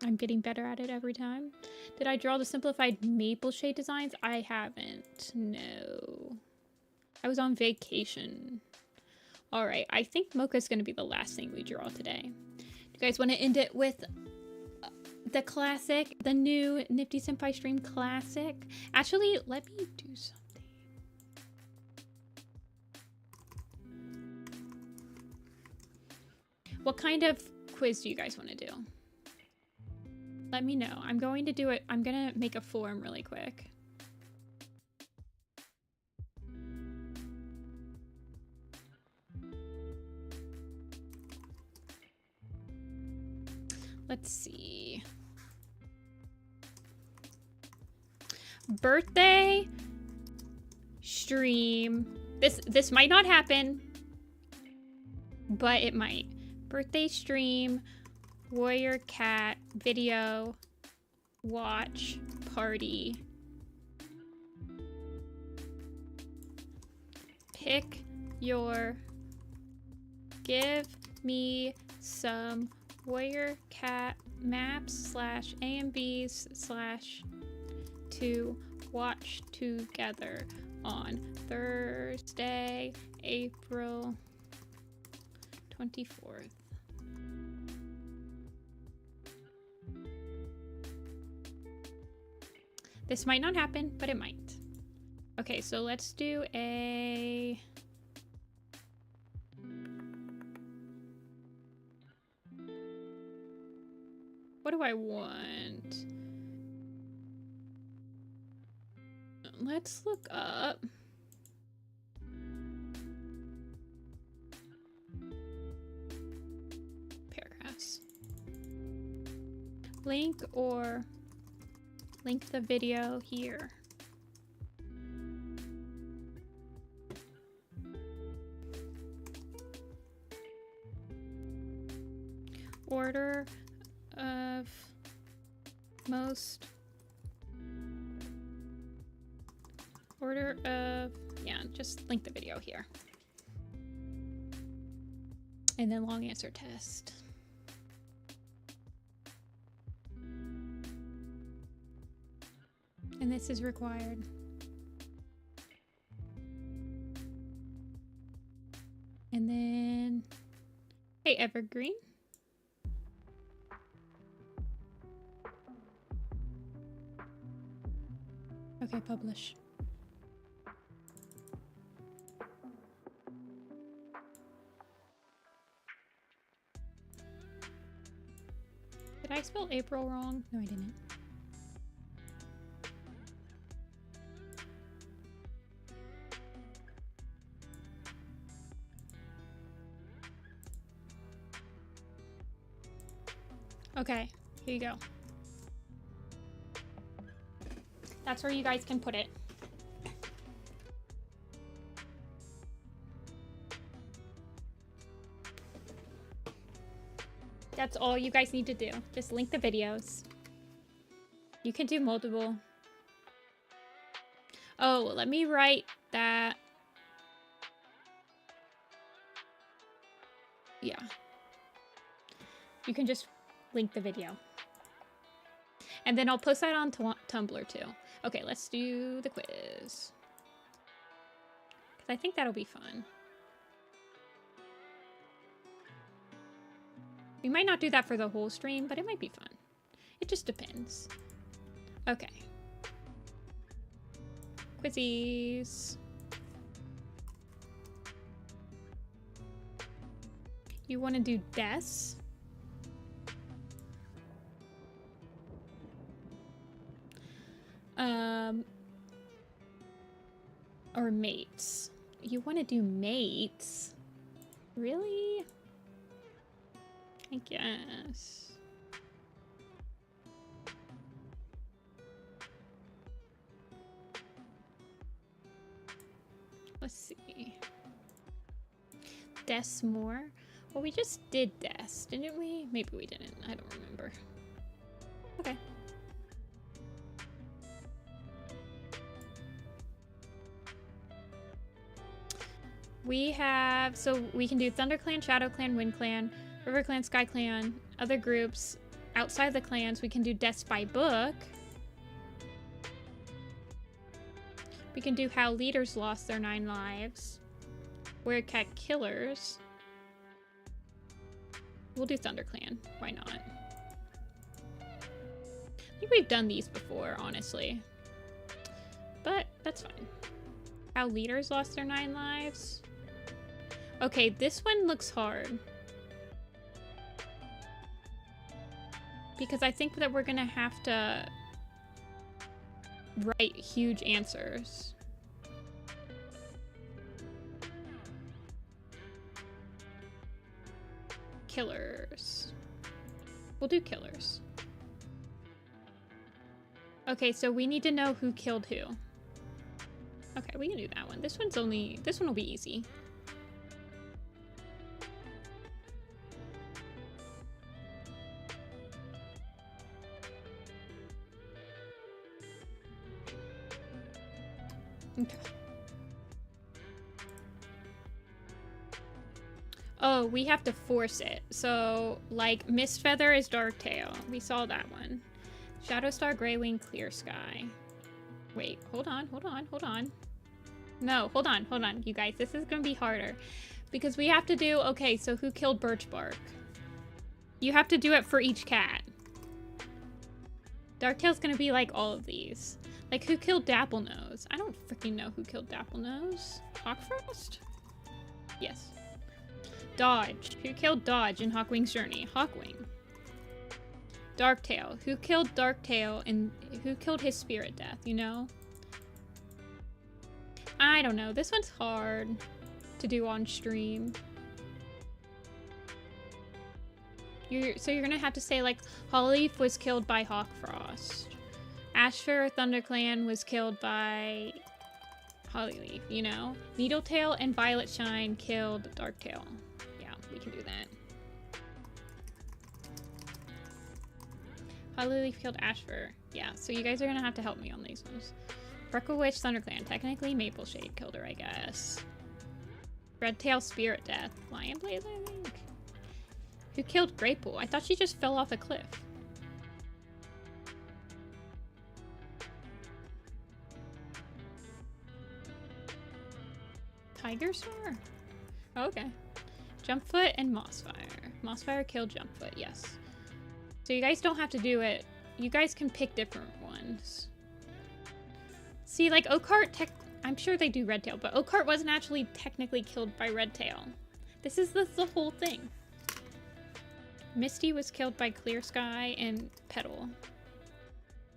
A: I'm getting better at it every time. Did I draw the simplified maple shade designs? I haven't. No. I was on vacation. All right, I think Mocha's going to be the last thing we draw today. Do you guys want to end it with the classic, the new Nifty-Senpai stream classic? Actually, let me do something. What kind of quiz do you guys want to do? Let me know. I'm going to do it. I'm going to make a form really quick. Let's see. Birthday stream. This might not happen, but it might. Birthday stream, warrior cat, video, watch, party. Pick your... Give me some warrior cat maps / AMVs / to watch together on Thursday, April 24th. This might not happen, but it might. Okay, so let's do a... What do I want? Let's look up. Paragraphs. Link the video here. Order of most. Order of, yeah, just link the video here. And then long answer test. And this is required. And then, hey, Evergreen. Okay, publish. Did I spell April wrong? No, I didn't. Okay, here you go. That's where you guys can put it. That's all you guys need to do. Just link the videos. You can do multiple. Oh, let me write that. Yeah. You can just link the video. And then I'll post that on Tumblr too. Okay, let's do the quiz. Because I think that'll be fun. We might not do that for the whole stream, but it might be fun. It just depends. Okay. Quizzies. You want to do deaths? Or mates. You want to do mates? Really? I guess. Let's see. Deaths more? Well, we just did deaths, didn't we? Maybe we didn't. I don't remember. Okay. We have, so we can do Thunder Clan, Shadow Clan, Wind Clan, River Clan, Sky Clan, other groups. Outside the clans, we can do Deaths by Book. We can do How Leaders Lost Their 9 Lives. Where Cat Killers. We'll do Thunder Clan. Why not? I think we've done these before, honestly. But that's fine. How Leaders Lost Their 9 Lives. Okay, this one looks hard. Because I think that we're gonna have to write huge answers. Killers. We'll do killers. Okay, so we need to know who killed who. Okay, we can do that one. This one will be easy. Okay. Oh, we have to force it. So, like, Mistfeather is Darktail. We saw that one. Shadowstar, Greywing, Clear Sky. Wait, hold on. No, hold on, you guys. This is gonna be harder. Because we have to do... Okay, so who killed Birchbark? You have to do it for each cat. Darktail's gonna be like all of these. Like, who killed Dapplenose? I don't freaking know who killed Dapplenose. Hawkfrost? Yes. Dodge. Who killed Dodge in Hawkwing's Journey? Hawkwing. Darktail. Who killed Darktail and who killed his spirit death, you know? I don't know. This one's hard to do on stream. So you're gonna have to say, like, Hollyleaf was killed by Hawkfrost. Ashfur ThunderClan was killed by Hollyleaf, you know? Needletail and Violet Shine killed Darktail. Yeah, we can do that. Hollyleaf killed Ashfur. Yeah, so you guys are gonna have to help me on these ones. Freckle Witch ThunderClan. Technically Mapleshade killed her, I guess. Redtail Spirit Death. Lion Blaze, I think. Who killed Greypool? I thought she just fell off a cliff. Tiger Star? Oh, okay. Jumpfoot and Mossfire. Mossfire killed Jumpfoot, yes. So you guys don't have to do it. You guys can pick different ones. See, like Oakheart, I'm sure they do Redtail, but Oakheart wasn't actually technically killed by Redtail. This is the whole thing. Misty was killed by Clear Sky and Petal.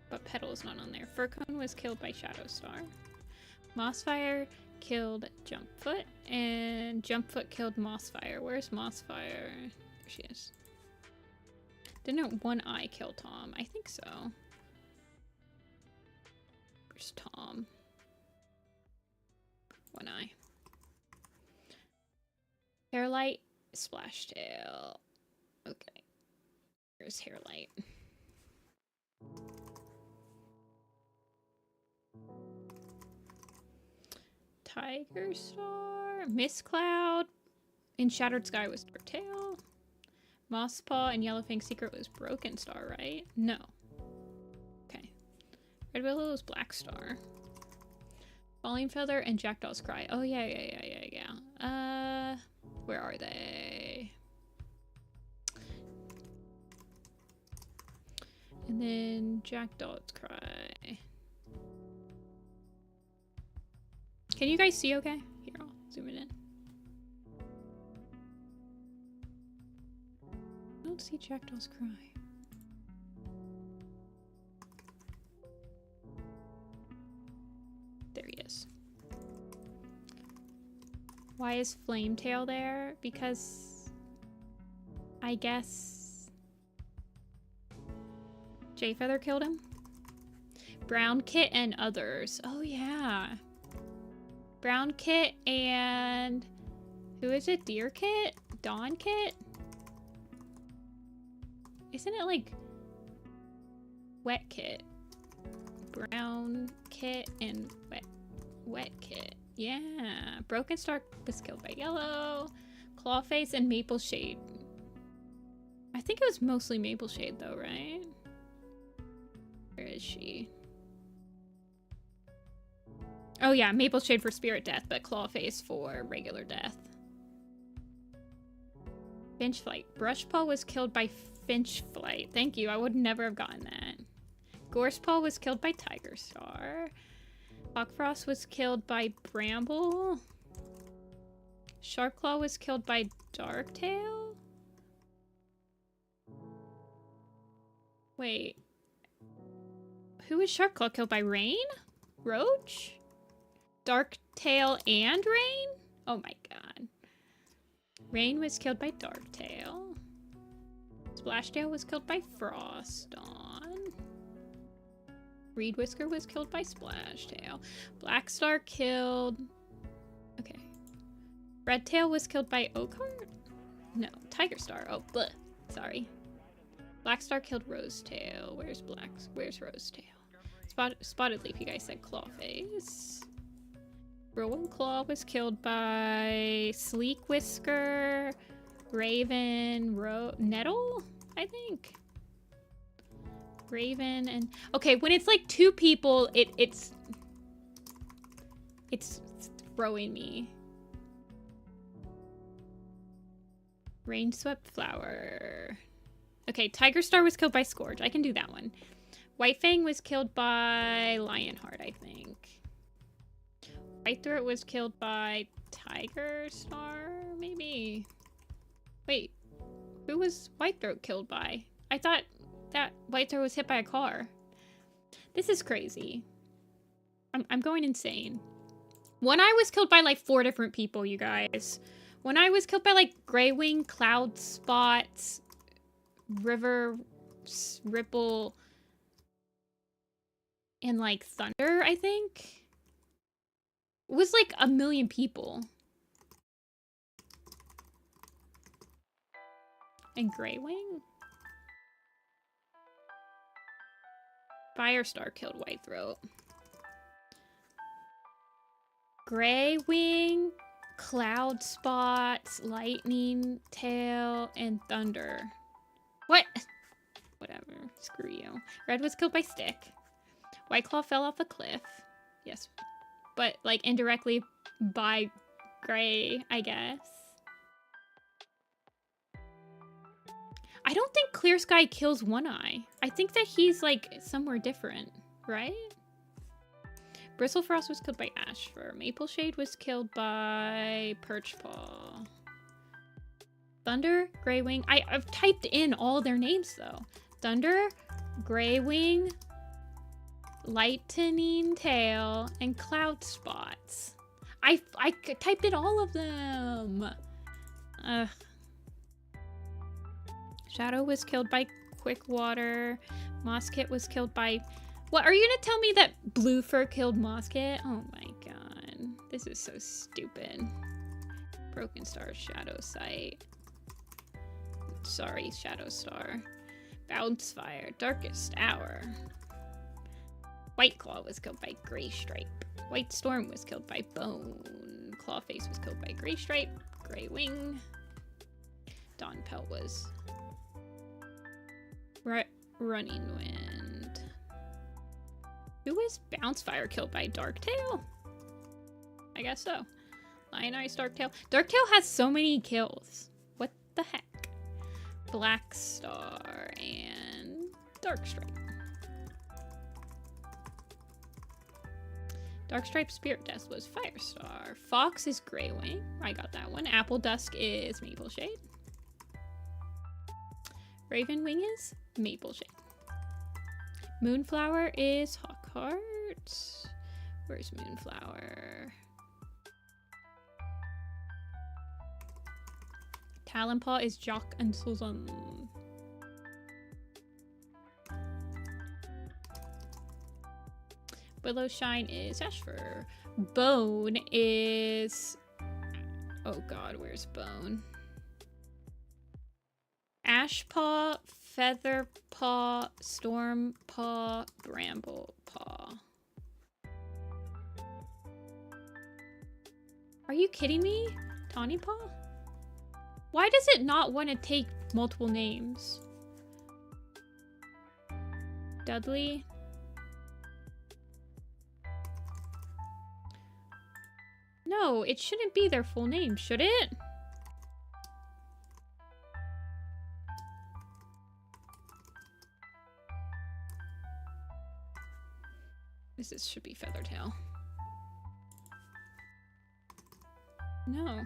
A: But Petal is not on there. Furcone was killed by Shadowstar. Mossfire killed Jumpfoot, and Jumpfoot killed Mossfire. Where's Mossfire? There she is. Didn't One Eye kill Tom? I think so. Where's Tom? One Eye. Hairlight, Splashtail. Okay. Here's Hairlight. Tiger Star, Mist Cloud, in Shattered Sky was Darktail. Mosspaw and Yellowfang's Secret was Broken Star, right? No. Okay. Red Willow was Black Star. Falling Feather and Jackdaw's Cry. Oh, yeah. Where are they? And then Jackdaw's Cry. Can you guys see okay? Here, I'll zoom it in. I don't see Jackdaw's Cry. There he is. Why is Flametail there? Because I guess Jayfeather killed him. Brown Kit and others. Oh yeah. Brown Kit and who is it? Deer Kit? Dawn Kit? Isn't it like Wet Kit? Brown Kit and Wet Kit. Yeah. Broken Star was killed by Yellow. Clawface and Mapleshade. I think it was mostly Mapleshade though, right? Where is she? Oh yeah, Mapleshade for Spirit Death, but Clawface for regular death. Finchflight. Brushpaw was killed by Finchflight. Thank you, I would never have gotten that. Gorsepaw was killed by Tiger Star. Hawkfrost was killed by Bramble. Sharpclaw was killed by Darktail. Wait. Who was Sharpclaw killed by? Rain? Roach? Darktail and Rain? Oh my god. Rain was killed by Darktail. Splashtail was killed by Frostdawn. Reed Whisker was killed by Splashtail. Blackstar killed... Okay. Redtail was killed by Oakheart? No, Tiger Star. Oh, bleh. Sorry. Blackstar killed Rosetail. Where's Rosetail? Spotted Leaf, you guys said Clawface. Rowan Claw was killed by Sleek Whisker, Raven, Nettle, I think. Raven and... Okay, when it's like 2 people, it's throwing me. Rain-Swept Flower. Okay, Tiger Star was killed by Scourge. I can do that one. White Fang was killed by Lionheart, I think. White Throat was killed by Tiger Star, maybe. Wait, who was White Throat killed by? I thought that White Throat was hit by a car. This is crazy. I'm going insane. One Eye was killed by like 4 different people, you guys. One Eye was killed by like Greywing, Cloud Spots, River, Ripple, and like Thunder, I think. It was like 1 million people. And Greywing? Firestar killed Whitethroat. Greywing, Cloud Spots, Lightning Tail, and Thunder. What? Whatever. Screw you. Red was killed by Stick. Whiteclaw fell off a cliff. Yes. But, like, indirectly by Gray, I guess. I don't think Clear Sky kills One Eye. I think that he's, like, somewhere different, right? Bristlefrost was killed by Ashfur. Maple Shade was killed by Perchpaw. Thunder, Greywing. I've typed in all their names, though. Thunder, Greywing, Lightning Tail, and Cloud Spots. I typed in all of them. Ugh. Shadow was killed by Quickwater. Mosquit was killed by... What, are you gonna tell me that Bluefur killed Mosquit? Oh my god. This is so stupid. Broken Star, Shadow Sight. Sorry, Shadow Star. Bounce Fire, Darkest Hour. White Claw was killed by Gray Stripe. White Storm was killed by Bone. Clawface was killed by Gray Stripe. Gray Wing. Dawn Pelt was... Running Wind. Who was Bounce Fire killed by Darktail? I guess so. Lion Eyes, Darktail. Darktail has so many kills. What the heck? Black Star and Darkstripe. Darkstripe Spirit Death was Firestar. Fox is Greywing. I got that one. Apple Dusk is Maple Shade. Raven Wing is Maple Shade. Moonflower is Hawkheart. Where's Moonflower? Talonpaw is Jock and Susan. Willow Shine is Ashfur. Bone is... Oh god, where's Bone? Ashpaw, Featherpaw, Stormpaw, Bramblepaw. Are you kidding me? Tawnypaw? Why does it not want to take multiple names? Dudley? No, it shouldn't be their full name, should it? This should be Feathertail. No.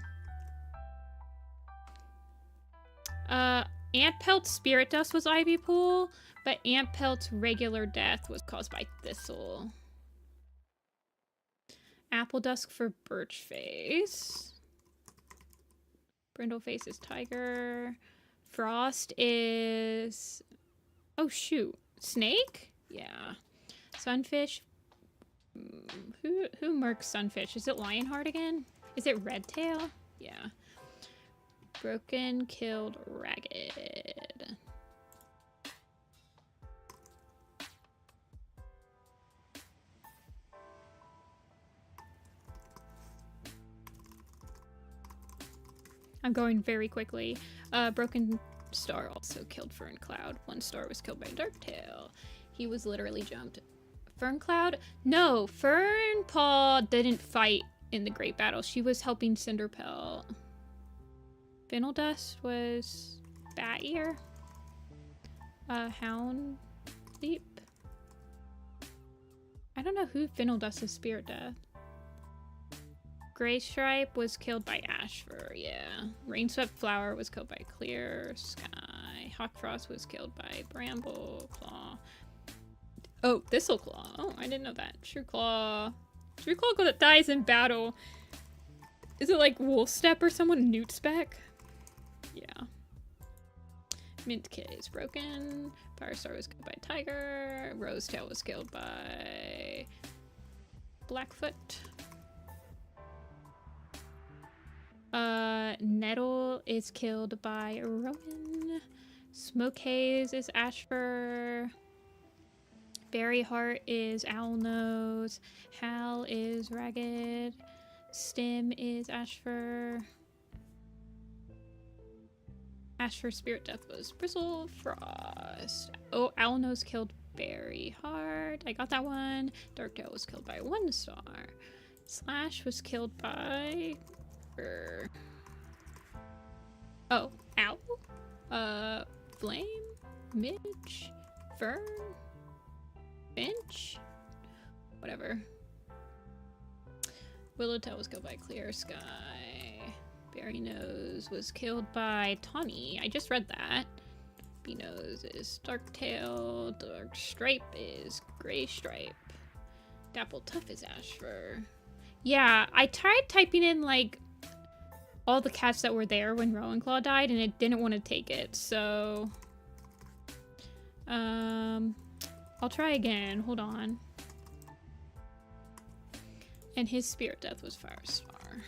A: Ant Pelt's Spirit Dust was Ivy Pool, but Ant Pelt's regular death was caused by Thistle. Apple Dusk for Birchface. Brindleface is Tiger. Frost is... Oh, shoot. Snake? Yeah. Sunfish. Who murks Sunfish? Is it Lionheart again? Is it Redtail? Yeah. Broken killed Ragged. I'm going very quickly. Broken Star also killed Fern Cloud. 1 star was killed by Darktail. He was literally jumped. Fern Cloud? No, Fern Paw didn't fight in the Great Battle. She was helping Cinderpelt. Fennel Dust was Bat Ear. Hound Leap. I don't know who Fennel Dust is Spirit Death. Gray Stripe was killed by Ashfur, yeah. Rainswept Flower was killed by Clear Sky. Hawk Frost was killed by Bramble Claw. Oh, Thistle Claw. Oh, I didn't know that. True Claw. True Claw dies in battle. Is it like Wolf Step or someone? Newt Spec? Yeah. Mint Kid is broken. Firestar was killed by Tiger. Rosetail was killed by Blackfoot. Nettle is killed by Rowan. Smoke Haze is Ashfur. Berry Heart is Owlnose. Hal is Ragged. Stim is Ashfur. Ashfur Spirit Death was Bristle Frost. Oh, Owlnose killed Berry Heart. I got that one. Darktail was killed by 1 star. Slash was killed by... Oh, Owl? Flame? Midge? Fern? Finch? Whatever. Willowtail was killed by Clear Sky. Berry Nose was killed by Tawny. I just read that. B-Nose is Darktail. Dark Stripe is Gray Stripe. Dapple Tuff is Ashfur. Yeah, I tried typing in, like, all the cats that were there when Rowan-Claw died, and it didn't want to take it, so... I'll try again. Hold on. And his Spirit Death was Firestar.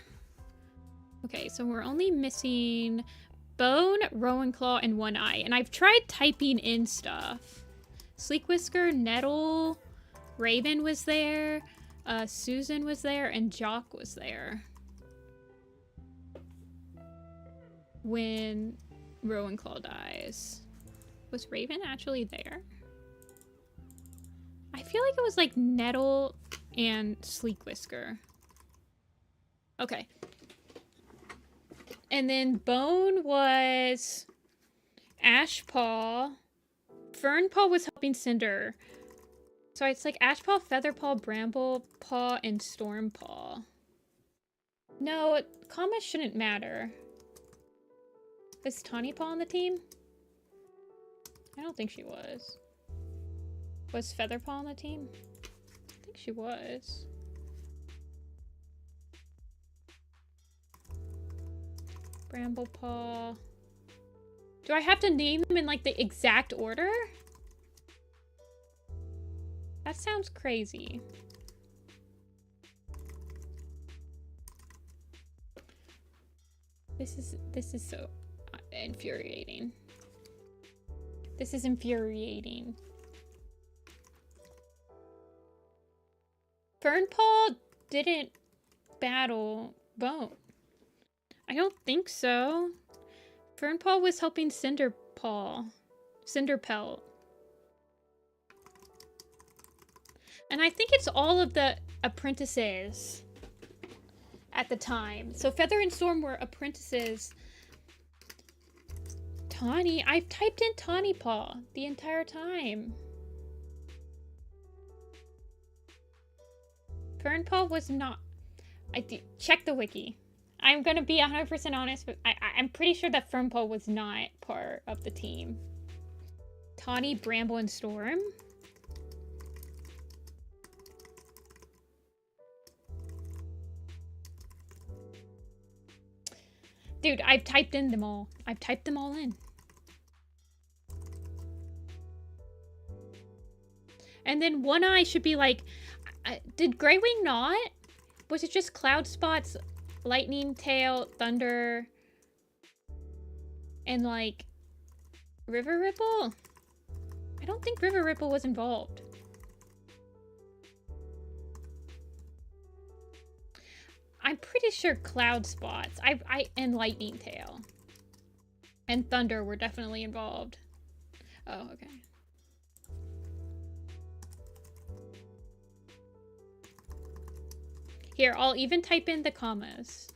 A: Okay, so we're only missing Bone, Rowan-Claw, and One Eye. And I've tried typing in stuff. Sleek Whisker, Nettle, Raven was there, Susan was there, and Jock was there. When Rowan-Claw dies. Was Raven actually there? I feel like it was like Nettle and Sleek Whisker. Okay. And then Bone was Ashpaw. Fernpaw was helping Cinder. So it's like Ashpaw, Featherpaw, Bramblepaw, and Stormpaw. No, commas shouldn't matter. Is Tawnypaw on the team? I don't think she was. Was Featherpaw on the team? I think she was. Bramblepaw. Do I have to name them in like the exact order? That sounds crazy. This is so infuriating. This is infuriating. Fernpaw didn't battle Bone. I don't think so. Fernpaw was helping Cinderpelt. And I think it's all of the apprentices at the time. So Feather and Storm were apprentices. Tawny, I've typed in Tawnypaw the entire time. Fernpaw was not. Check the wiki. I'm gonna be 100% honest, but I'm pretty sure that Fernpaw was not part of the team. Tawny, Bramble, and Storm. Dude, I've typed in them all. I've typed them all in. And then One Eye should be like, did Greywing not? Was it just Cloud Spots, Lightning Tail, Thunder, and like River Ripple? I don't think River Ripple was involved. I'm pretty sure Cloud Spots. And Lightning Tail. And Thunder were definitely involved. Oh, okay. Here, I'll even type in the commas.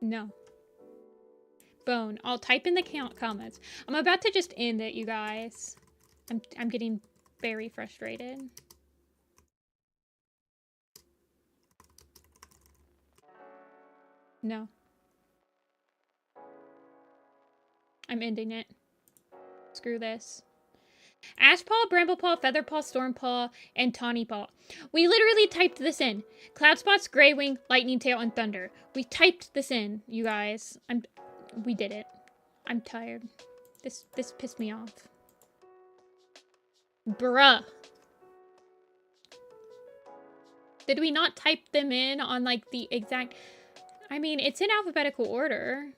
A: No. Bone. I'll type in the comments. I'm about to just end it, you guys. I'm getting very frustrated. No. I'm ending it. Screw this. Ashpaw, Bramblepaw, Featherpaw, Stormpaw, and Tawnypaw. We literally typed this in. Cloudspots, Greywing, Lightning Tail, and Thunder. We typed this in, you guys. We did it. I'm tired. This pissed me off. Bruh. Did we not type them in on, like, the exact... I mean, it's in alphabetical order.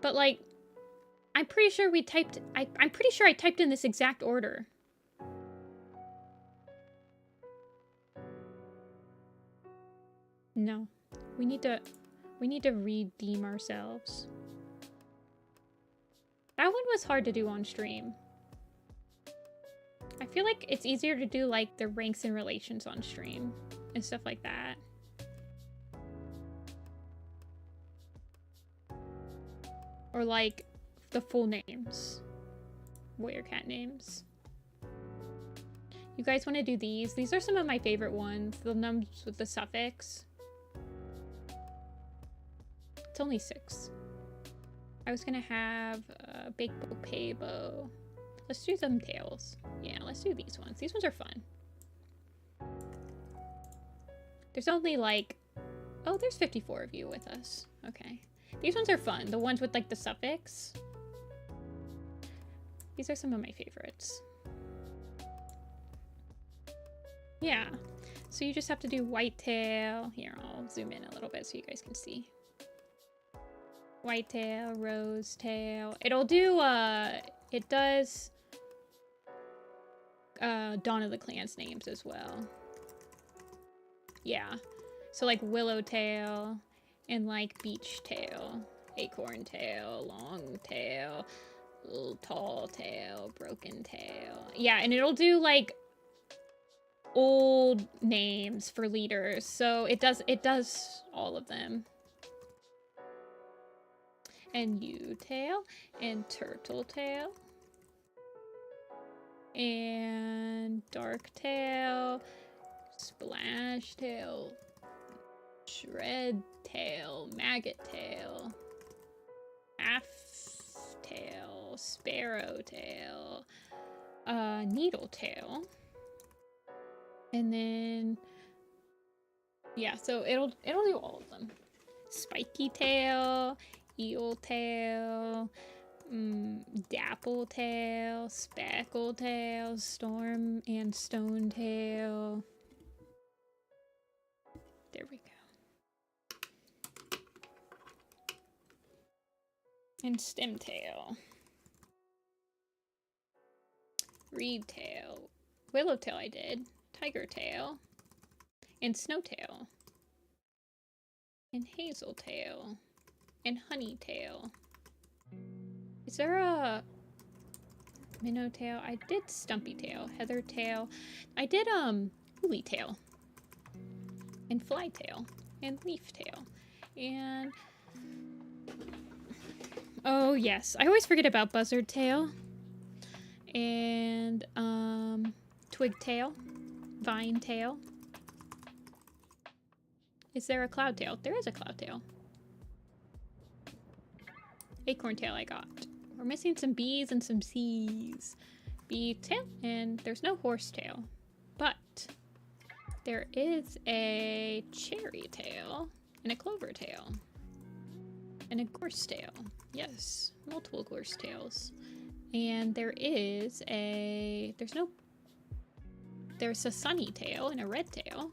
A: But, like, I'm pretty sure we typed... I'm pretty sure I typed in this exact order. No. We need to redeem ourselves. That one was hard to do on stream. I feel like it's easier to do, like, the ranks and relations on stream and stuff like that. Or, like, the full names. Warrior cat names. You guys want to do these? These are some of my favorite ones. The numbers with the suffix. It's only 6. I was gonna have Bakebo, Paybo. Let's do some tails. Yeah, let's do these ones. These ones are fun. There's only like... Oh, there's 54 of you with us. Okay. These ones are fun. The ones with like the suffix. These are some of my favorites. Yeah. So you just have to do whitetail. Here, I'll zoom in a little bit so you guys can see. Whitetail, rosetail. It'll do, it does Dawn of the Clan's names as well. Yeah. So like Willowtail and like Beachtail, Acorntail, Longtail, Tall Tail, Broken Tail. Yeah, and it'll do like old names for leaders. So it does all of them. And U-tail, and turtle tail, and dark tail, splash tail, shred tail, maggot tail, half tail, sparrow tail, needle tail, and then yeah, so it'll do all of them. Spiky tail, eel tail, dapple tail, speckle tail, storm and stone tail. There we go. And stem tail. Reed tail. Willow tail I did. Tiger tail. And snow tail. And hazel tail. And honey tail. Is there a minnow tail? I did stumpy tail, heather tail. I did woolly tail, and fly tail, and leaf tail, and oh yes, I always forget about buzzard tail, and twig tail, vine tail. Is there a cloud tail? There is a cloud tail. Acorn tail I got. We're missing some B's and some C's. Bee tail, and there's no horse tail. But there is a cherry tail, and a clover tail, and a gorse tail. Yes, multiple gorse tails. And there is a... There's a sunny tail, and a red tail.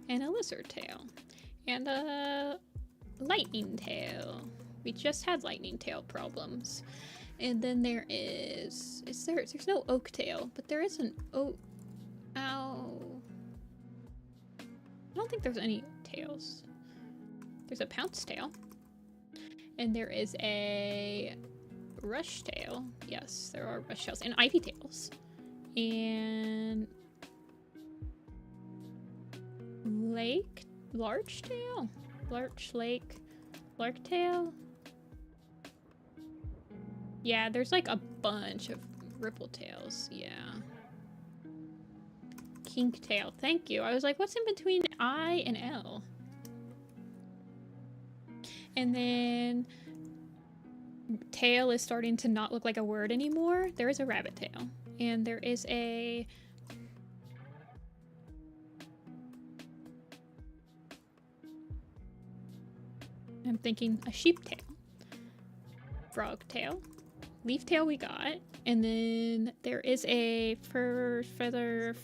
A: And a lizard tail. And a lightning tail. We just had lightning tail problems. And then there there's no oak tail, but there is an oak. Ow. I don't think there's any tails. There's a pounce tail. And there is a rush tail. Yes, there are rush tails and ivy tails. And large tail? Lark tail? Yeah, there's like a bunch of ripple tails. Yeah. Kink tail. Thank you. I was like, what's in between I and L? And then tail is starting to not look like a word anymore. There is a rabbit tail. And there is a... I'm thinking a sheep tail. Frog tail. Leaf tail we got. And then there is a feather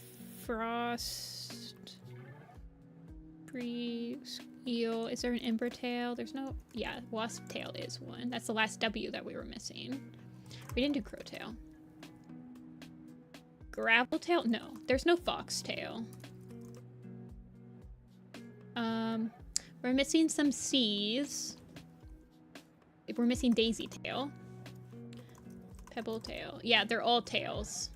A: frost eel. Is there an ember tail? There's no... Yeah, wasp tail is one. That's the last W that we were missing. We didn't do crow tail. Gravel tail? No, there's no fox tail. We're missing some C's. We're missing daisy tail. Pebble tail. Yeah, they're all tails.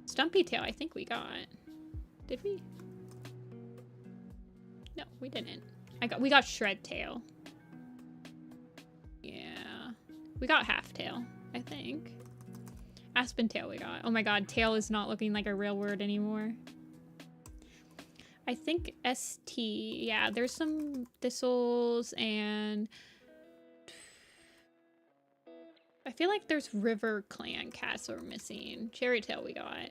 A: Stumpy tail, I think we got. Did we? No, we didn't. We got shred tail. Yeah. We got half tail, I think. Aspen tail we got. Oh my god, tail is not looking like a real word anymore. I think ST. Yeah, there's some thistles and... I feel like there's River Clan cats we're missing. Cherry tail we got.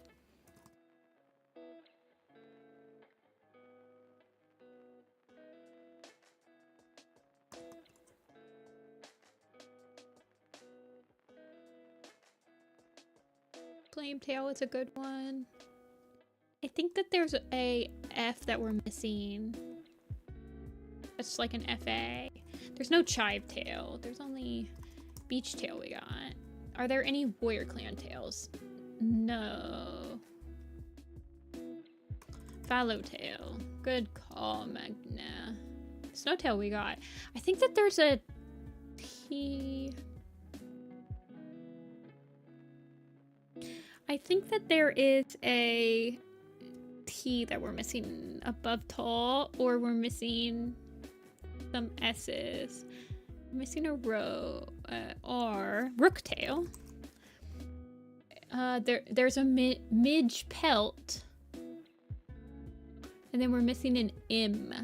A: Flame tail is a good one. I think that there's a F that we're missing. That's like an FA. There's no chive tail. There's only beach tail we got. Are there any warrior clan tails? No. Fallow tail. Good call, Magna. Snow tail we got. I think that there's a T. I think that there is a T that we're missing above tall, or we're missing some S's. We're missing a row. R. Rooktail. There's a midge pelt. And then we're missing an M.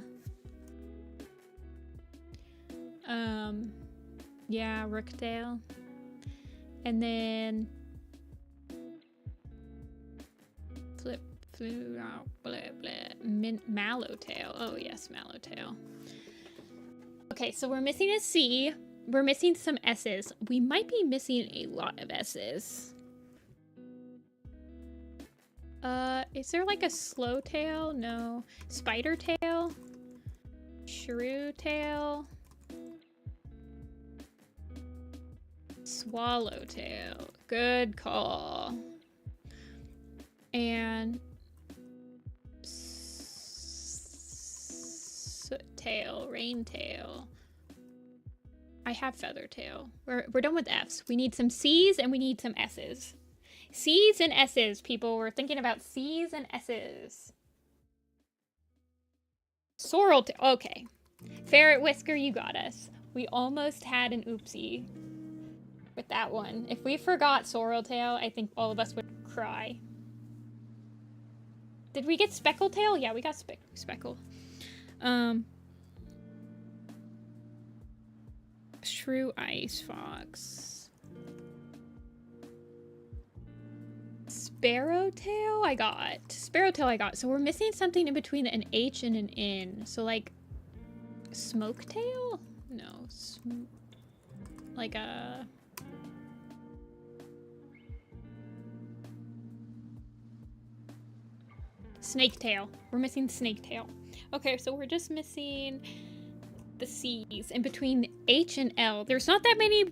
A: Yeah, Rooktail. And then Mallowtail. Oh yes, Mallowtail. Okay, so we're missing a C. We're missing some S's. We might be missing a lot of S's. Is there like a slow tail? No. Spider tail? Shrew tail? Swallowtail. Good call. And tail, rain tail. I have feather tail. We're done with F's. We need some C's and we need some S's. C's and S's, people. We're thinking about C's and S's. Sorrel tail. Okay. Ferret Whisker, you got us. We almost had an oopsie with that one. If we forgot sorrel tail, I think all of us would cry. Did we get speckle tail? Yeah, we got speckle. Shrew ice fox. Sparrowtail I got. Sparrowtail I got. So we're missing something in between an H and an N. So like smoke tail? No. Like a... snake tail. We're missing snake tail. Okay, so we're just missing the C's in between H and L. There's not that many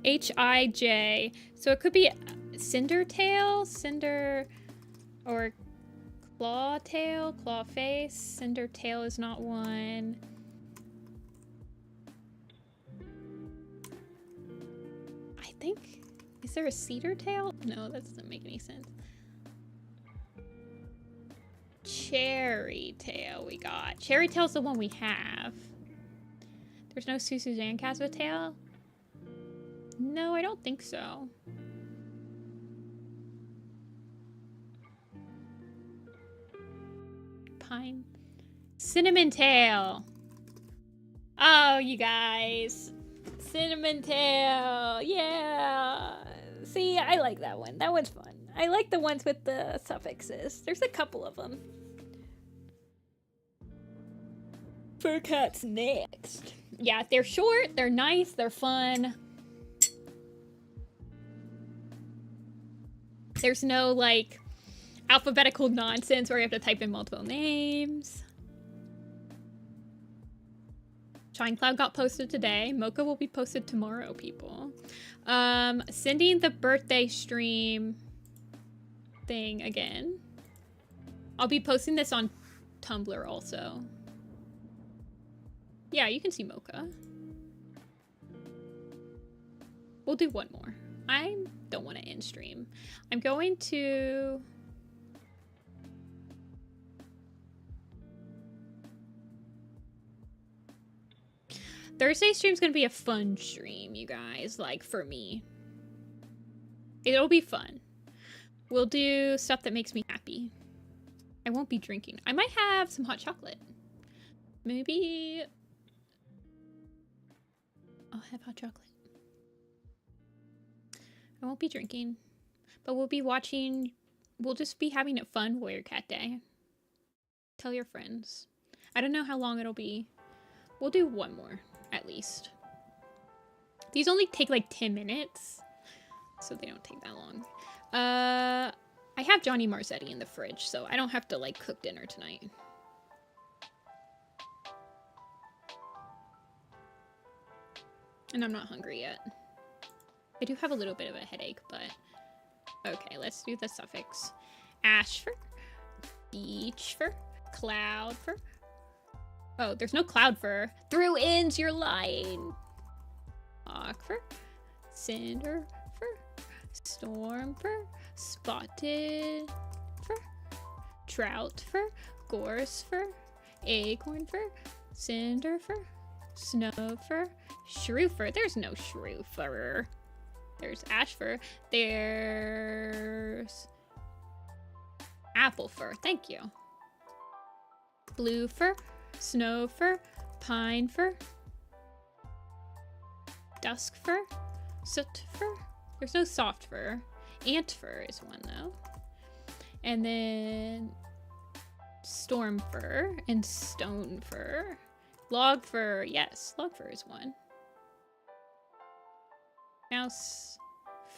A: H-I-J. So it could be Cinder Tail, Cinder, or Claw Tail, Claw Face. Cinder Tail is not one. I think, is there a Cedar Tail? No, that doesn't make any sense. Cherry Tail we got. Cherry Tail's the one we have. There's no Suzanne Caswa Tail? No, I don't think so. Pine. Cinnamon Tail. Oh, you guys. Cinnamon Tail. Yeah. See, I like that one. That one's fun. I like the ones with the suffixes. There's a couple of them. Fur Cat's next. Yeah, they're short, they're nice, they're fun. There's no, like, alphabetical nonsense where you have to type in multiple names. Shine Cloud got posted today. Mocha will be posted tomorrow, people. Sending the birthday stream thing again. I'll be posting this on Tumblr also. Yeah, you can see Mocha. We'll do one more. I don't want to end stream. I'm going to... Thursday stream's gonna be a fun stream, you guys, like, for me. It'll be fun. We'll do stuff that makes me happy. I won't be drinking. I might have some hot chocolate. Maybe... I'll have hot chocolate. I won't be drinking, but we'll be watching. We'll just be having a fun Warrior Cat Day. Tell your friends. I don't know how long it'll be. We'll do one more, at least. These only take like 10 minutes, so they don't take that long. I have Johnny Marzetti in the fridge, so I don't have to like cook dinner tonight. And I'm not hungry yet. I do have a little bit of a headache, but... Okay, let's do the suffix. Ash fur, beach fur, cloud fur. Oh, there's no cloud fur. Through ends, you're lying. Hawk fur, cinder fur, storm fur, spotted fur, trout fur, gorse fur, acorn fur, cinder fur, snow fur, shrew fur. There's no shrew fur. There's ash fur. There's apple fur. Thank you. Blue fur, snow fur, pine fur, dusk fur, soot fur. There's no soft fur. Ant fur is one though. And then storm fur and stone fur. Log fur, yes, log fur is one. Mouse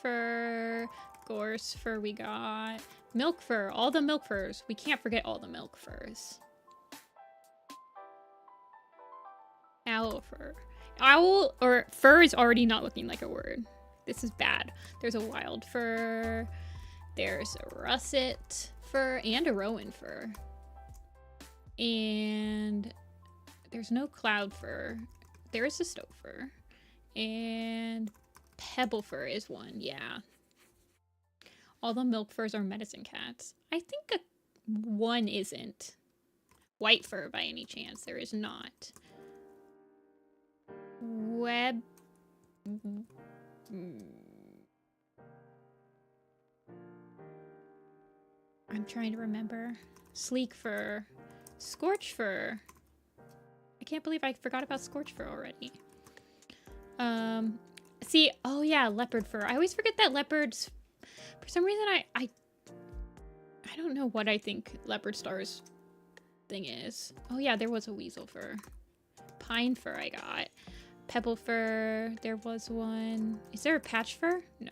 A: fur, gorse fur we got. Milk fur, all the milk furs. We can't forget all the milk furs. Owl fur. Owl, or fur is already not looking like a word. This is bad. There's a wild fur. There's a russet fur and a rowan fur. And there's no cloud fur. There is a stoat fur. And pebble fur is one, yeah. All the milk furs are medicine cats. I think one isn't. White fur by any chance. There is not. Web... I'm trying to remember. Sleek fur. Scorch fur. I can't believe I forgot about scorch fur already. See, oh yeah, leopard fur. I always forget that leopards, for some reason I don't know what I think Leopard Star's thing is. Oh yeah, there was a weasel fur. Pine fur I got. Pebble fur, there was one. Is there a patch fur? No.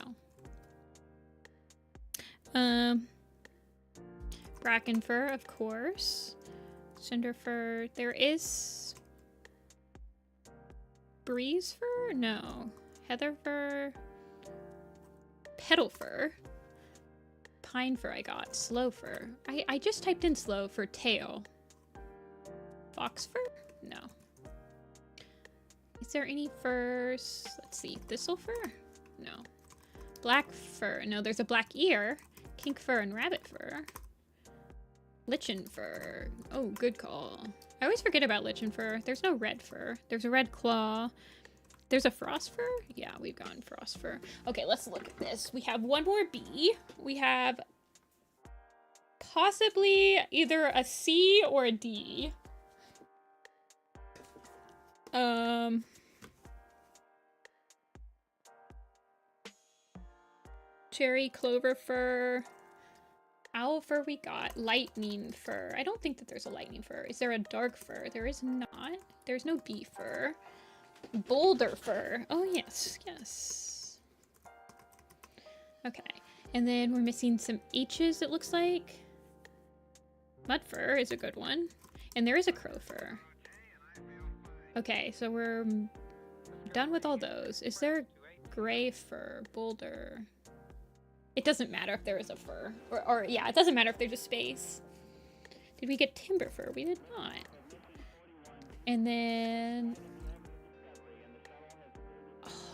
A: Bracken fur, of course. Cinder fur, there is breeze fur? No. Heather fur. Petal fur. Pine fur I got. Slow fur. I just typed in slow for tail. Fox fur? No. Is there any furs? Let's see. Thistle fur? No. Black fur. No, there's a black ear. Kink fur and rabbit fur. Lichen fur. Oh, good call. I always forget about lichen fur. There's no red fur. There's a red claw. There's a frost fur? Yeah, we've gone frost fur. Okay, let's look at this. We have one more B. We have possibly either a C or a D. Cherry clover fur. Owl fur we got. Lightning fur. I don't think that there's a lightning fur. Is there a dark fur? There is not. There's no bee fur. Boulder fur. Oh, yes. Yes. Okay. And then we're missing some H's, it looks like. Mud fur is a good one. And there is a crow fur. Okay, so we're done with all those. Is there gray fur? Boulder. It doesn't matter if there is a fur. Or yeah, it doesn't matter if there's a space. Did we get timber fur? We did not. And then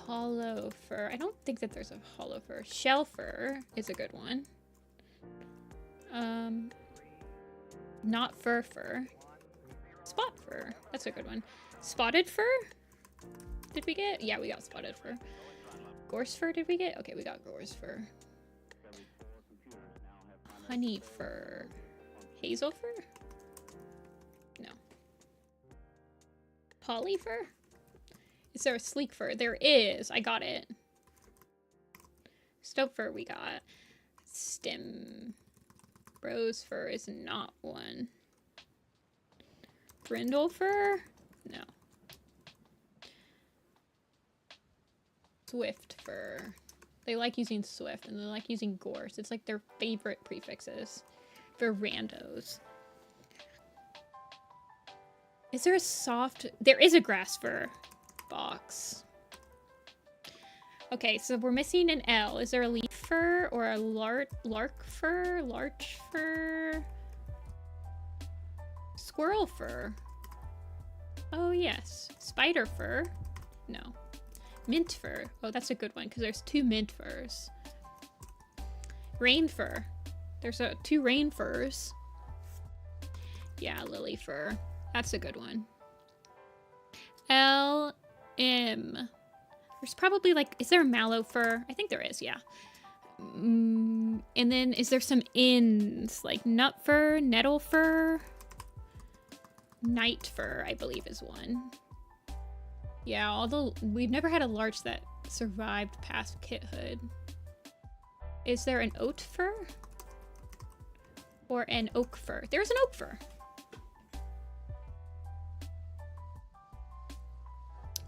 A: hollow fur. I don't think that there's a hollow fur. Shell fur is a good one. Not fur fur. Spot fur. That's a good one. Spotted fur? Did we get? Yeah, we got spotted fur. Gorse fur did we get? Okay, we got gorse fur. Honey fur. Hazel fur? No. Poly fur? Is there a sleek fur? There is. I got it. Stoat fur we got. Stem. Rose fur is not one. Brindle fur? No. Swift fur. They like using swift and they like using gorse. It's like their favorite prefixes for randos. Is there a soft... There is a grass fur box. Okay, so we're missing an L. Is there a leaf fur or a lark fur? Larch fur? Squirrel fur? Oh, yes. Spider fur? No. Mint fur. Oh, that's a good one because there's two mint furs. Rain fur. There's two rain furs. Yeah, lily fur. That's a good one. LM. There's probably like, is there a mallow fur? I think there is, yeah. And then is there some ins? Like nut fur, nettle fur? Night fur, I believe is one. Yeah, although we've never had a larch that survived past kithood. Is there an oat fur? Or an oak fur? There's an oak fur.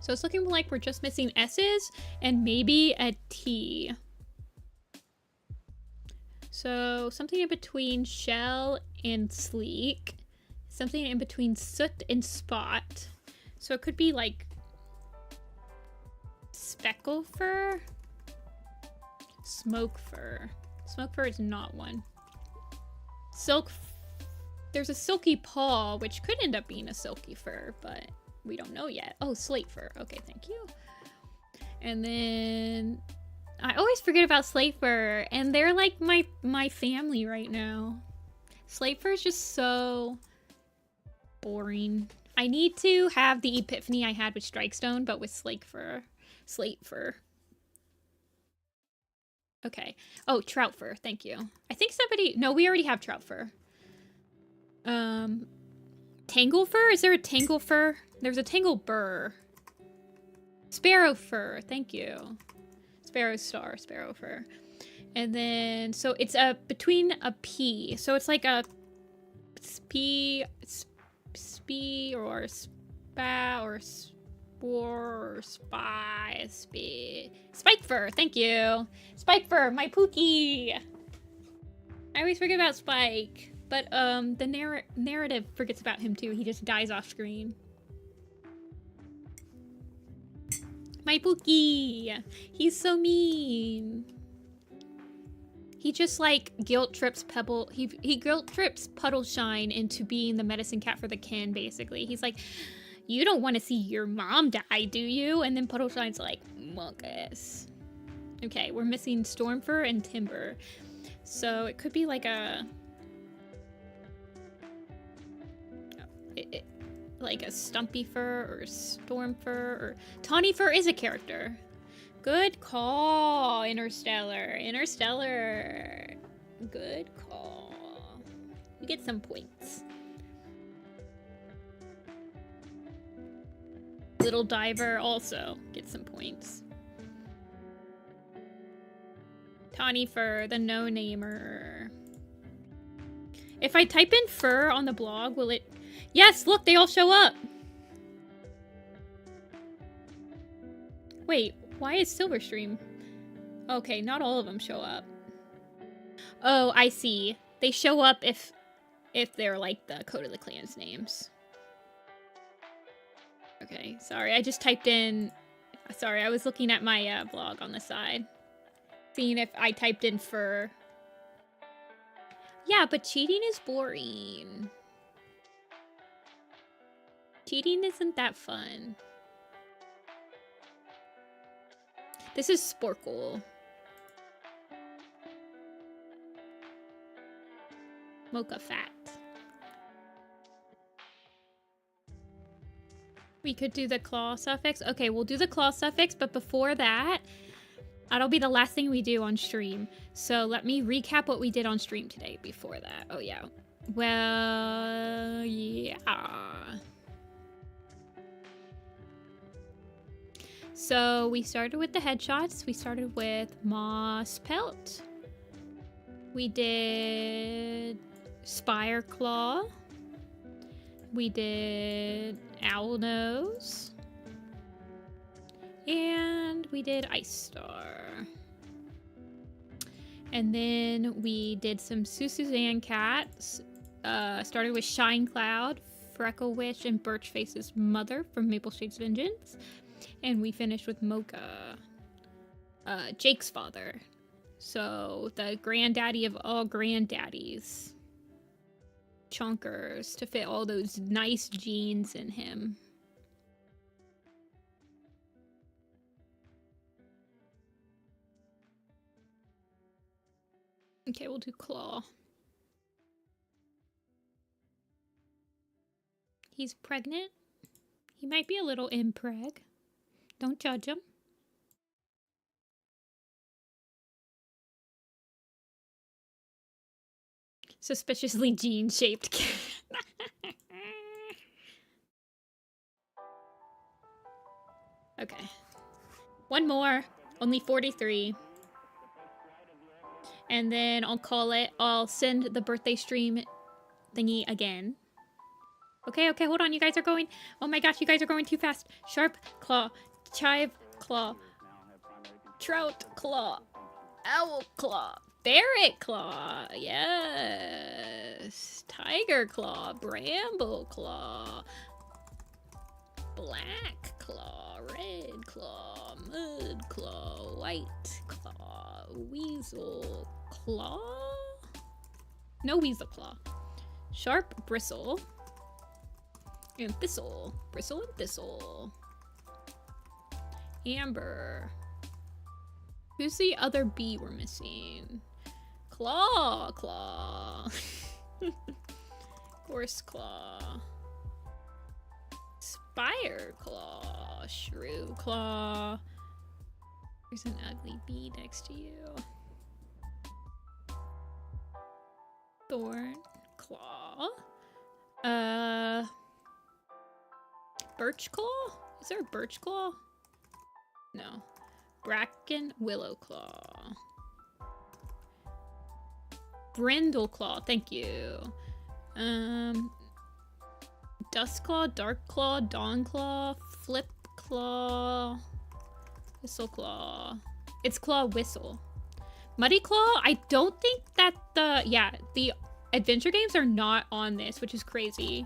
A: So it's looking like we're just missing S's and maybe a T. So something in between shell and sleek. Something in between soot and spot. So it could be like speckle fur. Smoke fur. Smoke fur is not one. Silk. There's a silky paw, which could end up being a silky fur, but we don't know yet. Oh, slate fur. Okay, thank you. And then I always forget about slate fur, and they're like my family right now. Slate fur is just so boring. I need to have the epiphany I had with Strikestone, but with slate fur. Slate fur. Okay. Oh, trout fur. Thank you. I think somebody... No, we already have trout fur. Tangle fur? Is there a tangle fur? There's a tangle burr. Sparrow fur. Thank you. Sparrow star. Sparrow fur. And then... So it's between a P. So it's like a... Spee or spa or spore or spy. Spike fur. Thank you. Spike fur. My Pookie. I always forget about Spike. But the narrative forgets about him too. He just dies off screen. My Pookie! He's so mean. He just like guilt trips Pebble. He guilt trips Puddle Shine into being the medicine cat for the kin, basically. He's like, you don't want to see your mom die, do you? And then Puddle Shine's like, Monkus. Okay, we're missing Stormfur and Timber. So it could be like a... like a Stumpy Fur or Storm Fur or... Tawny Fur is a character. Good call, Interstellar. Interstellar. Good call. You get some points. Little Diver also gets some points. Tawny Fur, the no-namer. If I type in fur on the blog, will it... Yes, look, they all show up. Wait, why is Silverstream? Okay, not all of them show up. Oh, I see. They show up if they're like the Code of the Clan's names. Okay, sorry, I just typed in... Sorry, I was looking at my blog on the side. Seeing if I typed in fur. Yeah, but cheating is boring. Cheating isn't that fun. This is Sporkle. Mocha Fat. We could do the claw suffix. Okay, we'll do the claw suffix, but before that, that'll be the last thing we do on stream. So let me recap what we did on stream today before that. Oh, yeah. Well, yeah. So we started with the headshots. We started with Moss Pelt. We did Spire Claw. We did Owl Nose. And we did Ice Star. And then we did some Suzanne cats. Started with Shine Cloud, Freckle Witch, and Birch Face's mother from Maple Shade's Vengeance. And we finished with Mocha, Jake's father. So the granddaddy of all granddaddies. Chonkers to fit all those nice genes in him. Okay, we'll do Claw. He's pregnant. He might be a little impreg. Don't judge him. Suspiciously gene-shaped cat. Okay. One more. Only 43. And then I'll call it. I'll send the birthday stream thingy again. Okay, hold on. You guys are going. Oh my gosh, you guys are going too fast. Sharp Claw. Chive Claw. Trout Claw. Owl Claw. Ferret Claw. Yes. Tiger Claw. Bramble Claw. Black Claw. Red Claw. Mud Claw. White Claw. Weasel Claw? No Weasel Claw. Sharp Bristle. And Thistle. Bristle and Thistle. Amber. Who's the other bee we're missing? Claw. Horse Claw. Spire Claw. Shrew Claw. There's an ugly bee next to you. Thorn Claw. Birch Claw? Is there a Birch Claw? No. Bracken Willow Claw. Brindle Claw, thank you. Dust Claw, Dark Claw, Dawn Claw, Flip Claw, Whistle Claw. It's Claw Whistle. Muddy Claw, I don't think that the adventure games are not on this, which is crazy.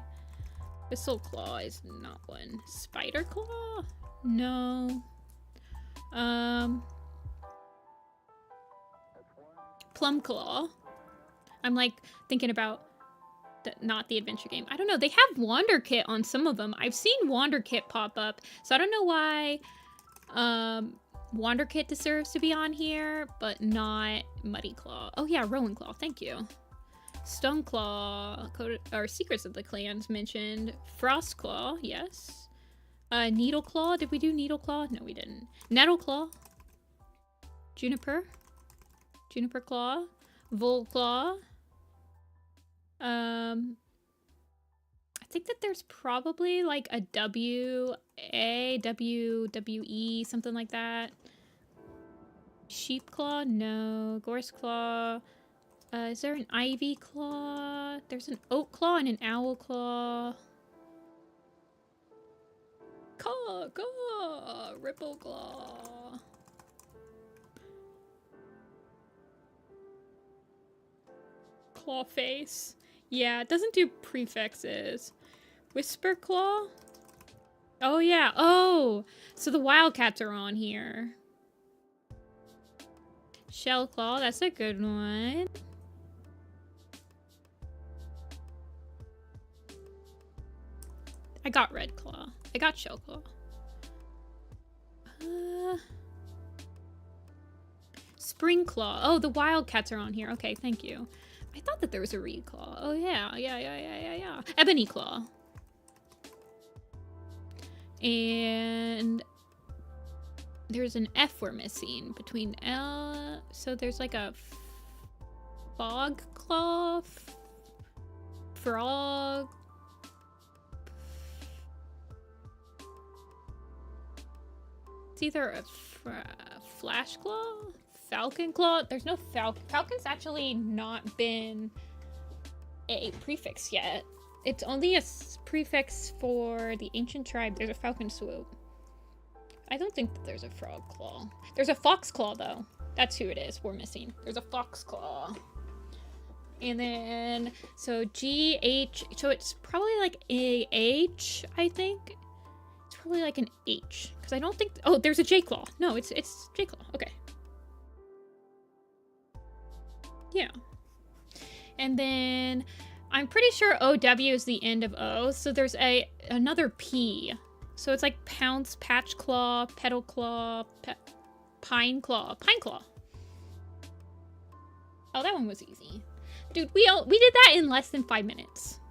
A: Whistle Claw is not one. Spider Claw? No. Plum Claw. I'm like thinking about not the adventure game. I don't know. They have Wander Kit on some of them. I've seen Wander Kit pop up, so I don't know why Wander Kit deserves to be on here, but not Muddy Claw. Oh yeah, Rowan Claw. Thank you. Stone Claw, or Secrets of the Clans mentioned. Frost Claw, yes. Needle Claw. Did we do Needle Claw? No, we didn't. Nettle Claw. Juniper. Juniper Claw. Vole Claw. I think that there's probably like a WWE, something like that. Sheep Claw? No. Gorse Claw. Is there an Ivy Claw? There's an Oak Claw and an Owl Claw. Caw, caw, Ripple Claw. Claw Face. Yeah, it doesn't do prefixes. Whisper Claw? Oh yeah, oh! So the Wildcats are on here. Shell Claw, that's a good one. I got Red Claw. I got Shell Claw. Spring Claw. Oh, the Wildcats are on here. Okay, thank you. I thought that there was a Reed Claw. Oh, yeah. Ebony Claw. And there's an F we're missing between L. So there's like a Fog Claw. Frog. It's either a Flash Claw? Falcon Claw? There's no Falcon's actually not been a prefix yet. It's only a prefix for the ancient tribe. There's a Falcon Swoop. I don't think that there's a Frog Claw. There's a Fox Claw, though. That's who it is we're missing. There's a Fox Claw. And then, so G-H, so it's probably like a H, I think. It's probably like an H. Because I don't think, oh, there's a J-Claw. No, it's J-Claw. Okay. Yeah. And then I'm pretty sure OW is the end of O, so there's another P. So it's like Pounce, Patch Claw, Petal Claw, Pine Claw. Pine Claw. Oh, that one was easy. Dude, we did that in less than 5 minutes.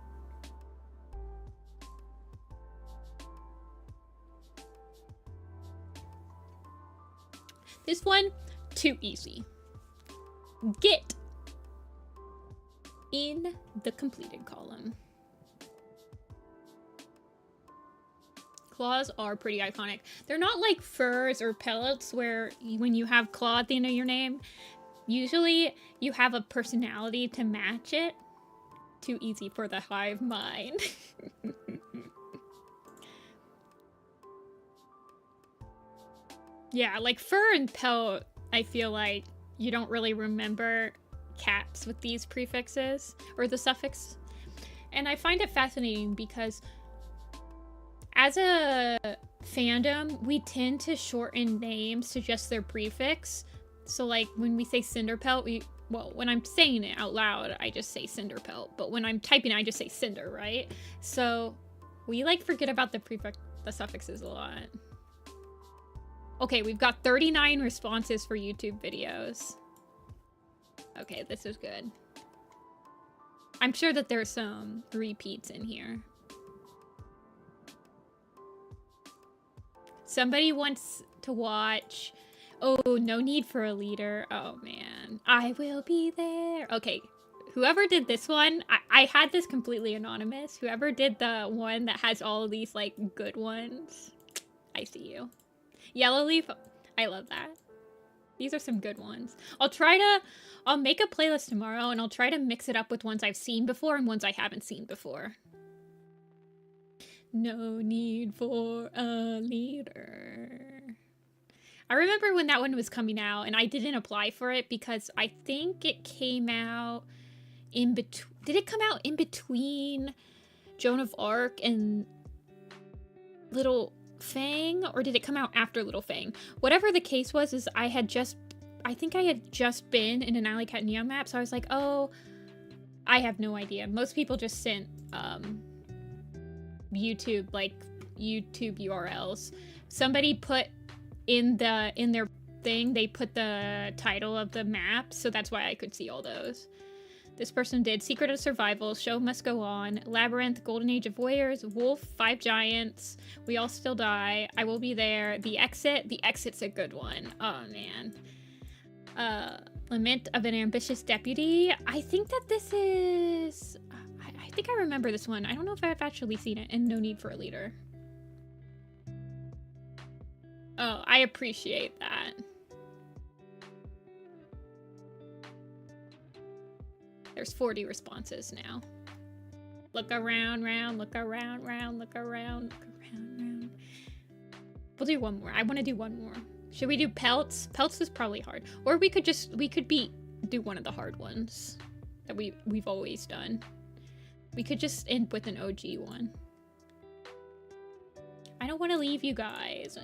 A: This one, too easy. Get in the completed column. Claws are pretty iconic. They're not like furs or pellets where when you have claw at the end of your name, usually you have a personality to match it. Too easy for the hive mind. Yeah, like fur and pelt, I feel like you don't really remember cats with these prefixes or the suffix. And I find it fascinating because as a fandom, we tend to shorten names to just their prefix. So like when we say Cinderpelt, when I'm saying it out loud, I just say Cinderpelt. But when I'm typing, I just say Cinder, right? So we like forget about the suffixes a lot. Okay, we've got 39 responses for YouTube videos. Okay, this is good. I'm sure that there's some repeats in here. Somebody wants to watch... Oh, no need for a leader. Oh, man. I will be there. Okay, whoever did this one, I had this completely anonymous. Whoever did the one that has all of these, like, good ones, I see you. Yellow Leaf, I love that. These are some good ones. I'll make a playlist tomorrow and I'll try to mix it up with ones I've seen before and ones I haven't seen before. No need for a leader. I remember when that one was coming out and I didn't apply for it because I think it came out in between. Did it come out in between Joan of Arc and Little Fang, or did it come out after Little Fang? Whatever the case was, is I think I had just been in an Alley Cat Neon map, so I was like, oh, I have no idea. Most people just sent YouTube URLs. Somebody put in their thing, they put the title of the map, so that's why I could see all those. This person did Secret of Survival, Show Must Go On, Labyrinth, Golden Age of Warriors, Wolf, Five Giants, We All Still Die, I Will Be There, The Exit's a good one. Oh man. Lament of an Ambitious Deputy. I think that this is... I think I remember this one. I don't know if I've actually seen it. And No Need for a Leader. Oh, I appreciate that. There's 40 responses now. Look around, round, look around, round, look around, look around, round. We'll do one more. I want to do one more. Should we do pelts? Pelts is probably hard. Or we could do one of the hard ones that we've always done. We could just end with an OG one. I don't want to leave you guys.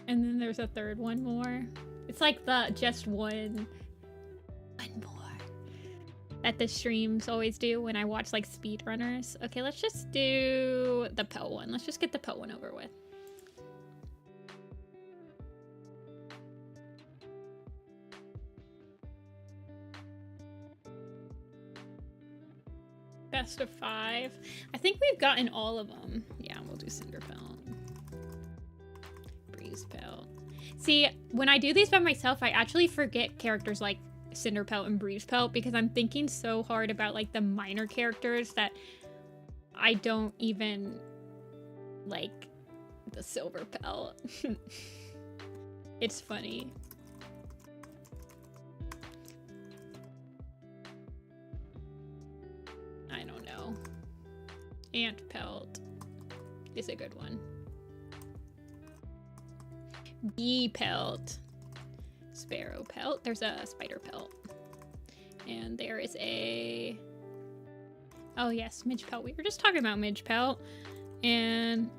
A: And then there's a third one more. It's like the just one more that the streams always do when I watch like speedrunners. Okay, let's just do the pelt one. Let's just get the pelt one over with. Best of 5. I think we've gotten all of them. Yeah, we'll do Cinder Pelt. Breeze Pelt. See, when I do these by myself, I actually forget characters like Cinder Pelt and Breeze Pelt because I'm thinking so hard about like the minor characters that I don't even like the Silver Pelt. It's funny. I don't know. Ant Pelt is a good one. Bee Pelt. Sparrow Pelt. There's a Spider Pelt. And there is a... Oh yes, Midge Pelt. We were just talking about Midge Pelt. And...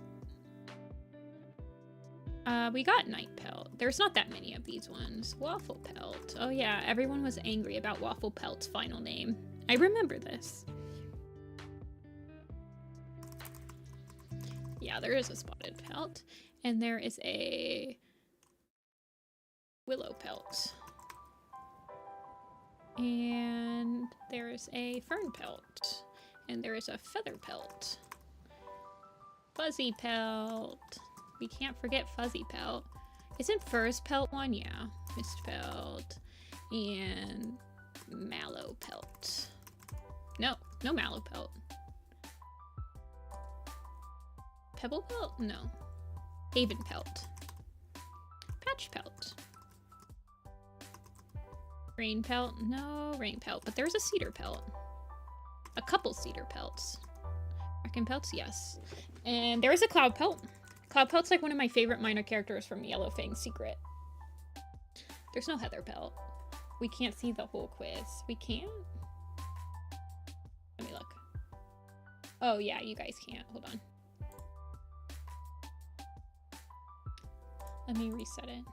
A: we got Night Pelt. There's not that many of these ones. Waffle Pelt. Oh yeah, everyone was angry about Waffle Pelt's final name. I remember this. Yeah, there is a Spotted Pelt. And there is a... Willow Pelt. And there is a Fern Pelt. And there is a Feather Pelt. Fuzzy Pelt. We can't forget Fuzzy Pelt. Isn't Fur's Pelt one? Yeah. Mist Pelt. And Mallow Pelt. No, no Mallow Pelt. Pebble Pelt? No. Haven Pelt. Patch Pelt. Rain Pelt? No Rain Pelt, but there's a Cedar Pelt. A couple Cedar Pelts. Bracken Pelts? Yes. And there is a Cloud Pelt. Cloud Pelt's like one of my favorite minor characters from Yellow Fang's Secret. There's no Heather Pelt. We can't see the whole quiz. We can't? Let me look. Oh yeah, you guys can't. Hold on. Let me reset it.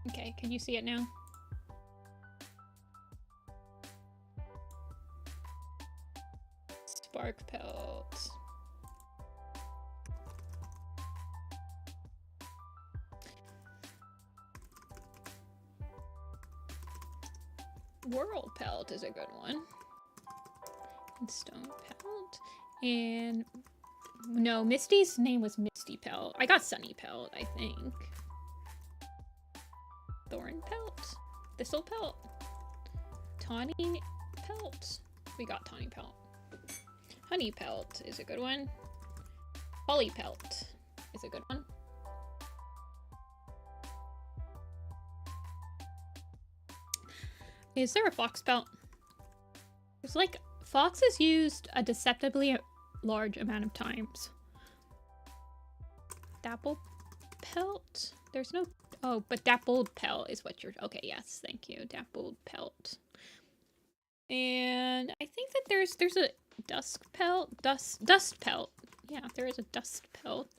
A: Okay, can you see it now? Spark Pelt. Whirl Pelt is a good one. And Stone Pelt. And no, Misty's name was Misty Pelt. I got Sunny Pelt, I think. Thorn Pelt. Thistle Pelt. Tawny Pelt. We got Tawny Pelt. Honey Pelt is a good one. Holly Pelt is a good one. Is there a Fox Pelt? It's like, Fox is used a deceptively large amount of times. Dapple Pelt? There's no... Oh, but dappled pelt is what you're... Okay, yes, thank you. Dappled pelt. And I think that there's a dusk pelt. Dust pelt. Yeah, there is a dust pelt.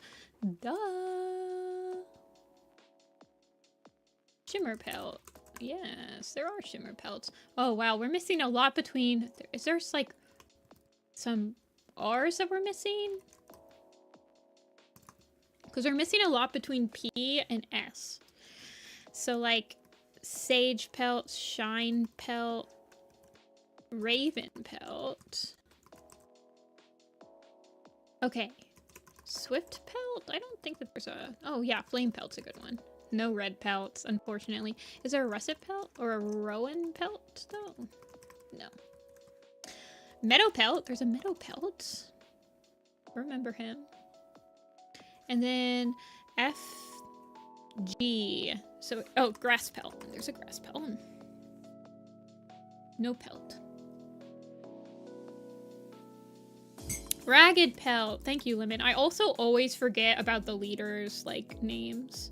A: Duh. Shimmer pelt. Yes, there are shimmer pelts. Oh, wow, we're missing a lot between... Is there like some R's that we're missing? Because we're missing a lot between P and S. So like sage pelt, shine pelt, raven pelt. Okay. Swift pelt? I don't think that there's a... Oh yeah, flame pelt's a good one. No red pelts, unfortunately. Is there a russet pelt or a rowan pelt though? No. Meadow pelt. There's a meadow pelt. Remember him. And then FG. So, oh, grass pelt. There's a grass pelt. No pelt. Ragged pelt. Thank you, Lemon. I also always forget about the leaders' like names.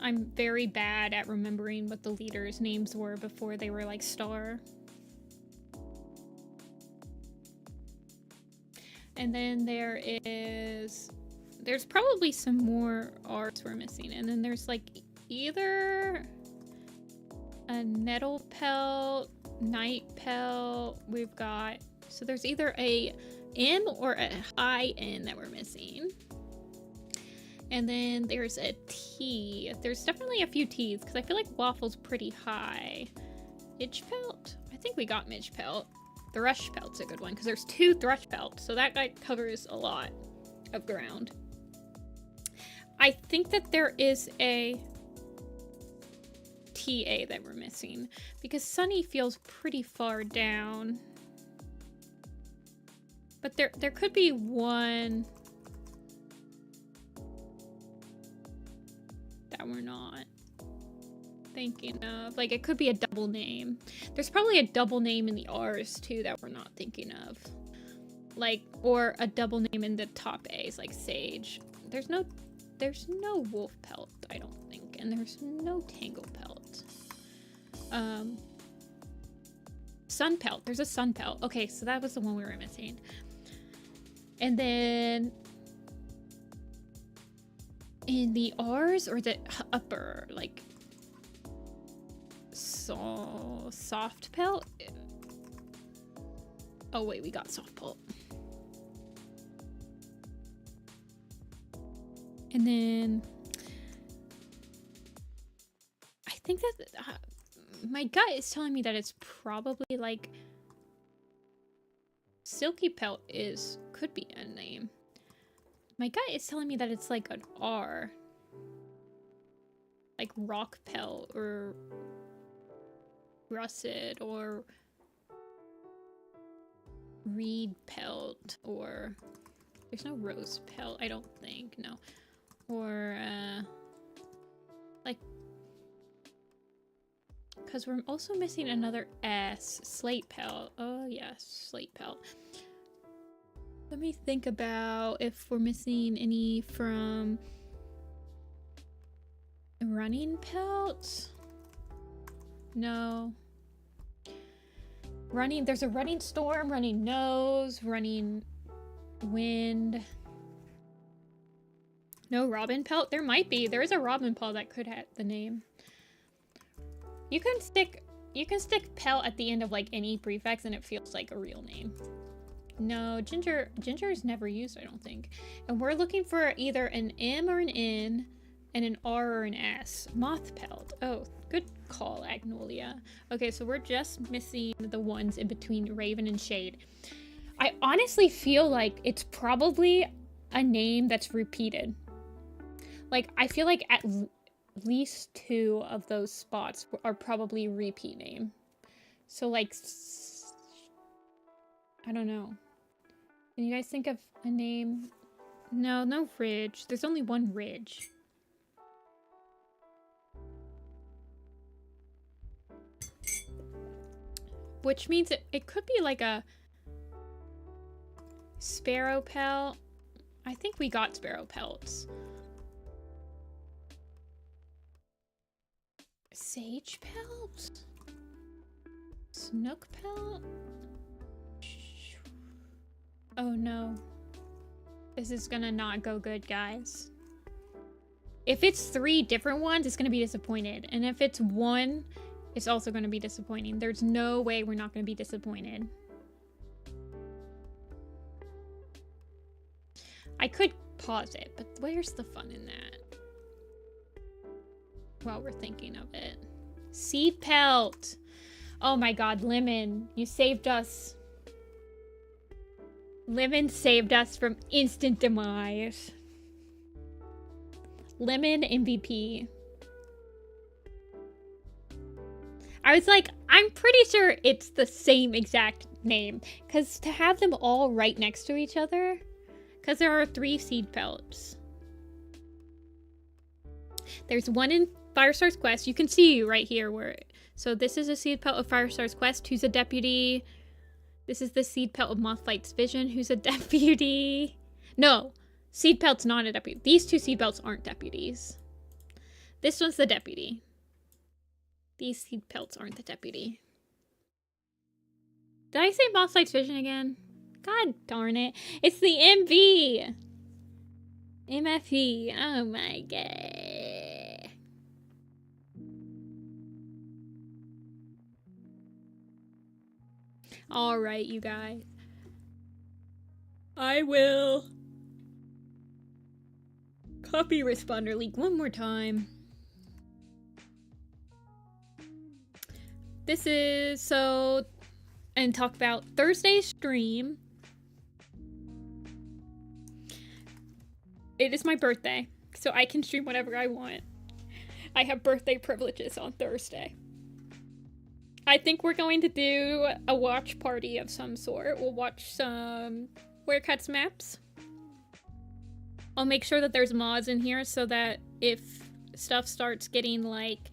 A: I'm very bad at remembering what the leaders' names were before they were like star. And then there's probably some more R's we're missing. And then there's like either a nettle pelt, night pelt. We've got, so there's either a M or a high N that we're missing. And then there's a T. There's definitely a few T's because I feel like Waffle's pretty high. Midge pelt? I think we got midge pelt. Thrush pelt's a good one because there's 2 thrush pelts, so that guy covers a lot of ground. I think that there is a TA that we're missing because Sunny feels pretty far down. But there could be one that we're not thinking of. Like, it could be a double name. There's probably a double name in the R's too that we're not thinking of. Like, or a double name in the top A's, like Sage. There's no wolf pelt, I don't think. And there's no tangle pelt. Sun pelt. There's a sun pelt. Okay, so that was the one we were missing. And then in the R's or the upper, like soft pelt. Oh wait, we got soft pelt. And then I think that my gut is telling me that it's probably like silky pelt could be a name. My gut is telling me that it's like an R. Like rock pelt or russet or reed pelt or there's no rose pelt, I don't think, no. Or like, because we're also missing another S, slate pelt. Oh yes, slate pelt. Let me think about if we're missing any from running pelt. No. Running, there's a running storm, running nose, running wind. No robin pelt? There might be. There is a robin pelt that could have the name. You can stick pelt at the end of like any prefix and it feels like a real name. No, ginger is never used, I don't think. And we're looking for either an M or an N and an R or an S. Moth pelt. Oh, good call, Agnolia. Okay, so we're just missing the ones in between Raven and Shade. I honestly feel like it's probably a name that's repeated. Like, I feel like at least 2 of those spots are probably repeat name. So, like, I don't know. Can you guys think of a name? No, no ridge. There's only one ridge. Which means it could be like a sparrow pelt. I think we got sparrow pelts. Sage pelt? Snook pelt? Oh no. This is gonna not go good, guys. If it's 3 different ones, it's gonna be disappointed. And if it's 1, it's also gonna be disappointing. There's no way we're not gonna be disappointed. I could pause it, but where's the fun in that? While we're thinking of it. Seed pelt! Oh my god, Lemon, you saved us. Lemon saved us from instant demise. Lemon MVP. I was like, I'm pretty sure it's the same exact name. Because to have them all right next to each other, because there are 3 seed pelts. There's one in Firestar's Quest. You can see right here where... So this is a seed pelt of Firestar's Quest, who's a deputy. This is the seed pelt of Mothlight's Vision, who's a deputy. No, seed pelt's not a deputy. These 2 seed pelts aren't deputies. This one's the deputy. These seed pelts aren't the deputy. Did I say Mothlight's Vision again? God darn it. It's the MV. MFE. Oh my god. Alright, you guys. I will copy Responder League one more time. This is so... And talk about Thursday's stream. It is my birthday, so I can stream whatever I want. I have birthday privileges on Thursday. I think we're going to do a watch party of some sort. We'll watch some Werecuts maps. I'll make sure that there's mods in here so that if stuff starts getting like...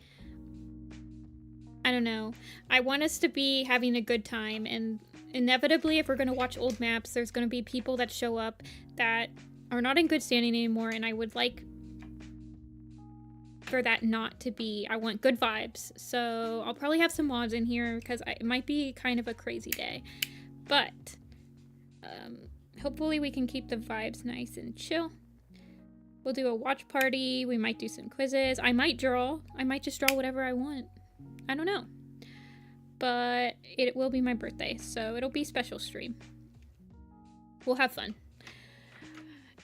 A: I don't know. I want us to be having a good time, and inevitably if we're going to watch old maps, there's going to be people that show up that are not in good standing anymore, and I would like for that not to be. I want good vibes, so I'll probably have some mods in here because it might be kind of a crazy day, but hopefully we can keep the vibes nice and chill. We'll do a watch party. We might do some quizzes. I might draw. I might just draw whatever I want. I don't know, but it will be my birthday, so it'll be a special stream. We'll have fun.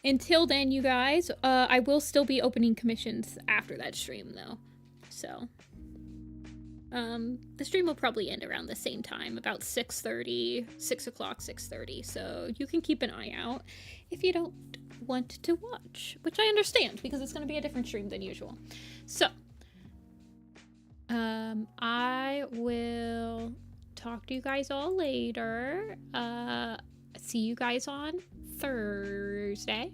A: Until then, you guys, I will still be opening commissions after that stream, though. So, the stream will probably end around the same time, about 6:30, 6 o'clock, 6:30. So you can keep an eye out if you don't want to watch, which I understand because it's going to be a different stream than usual. So, I will talk to you guys all later. See you guys on Thursday,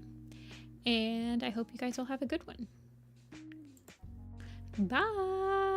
A: and I hope you guys all have a good one. Bye.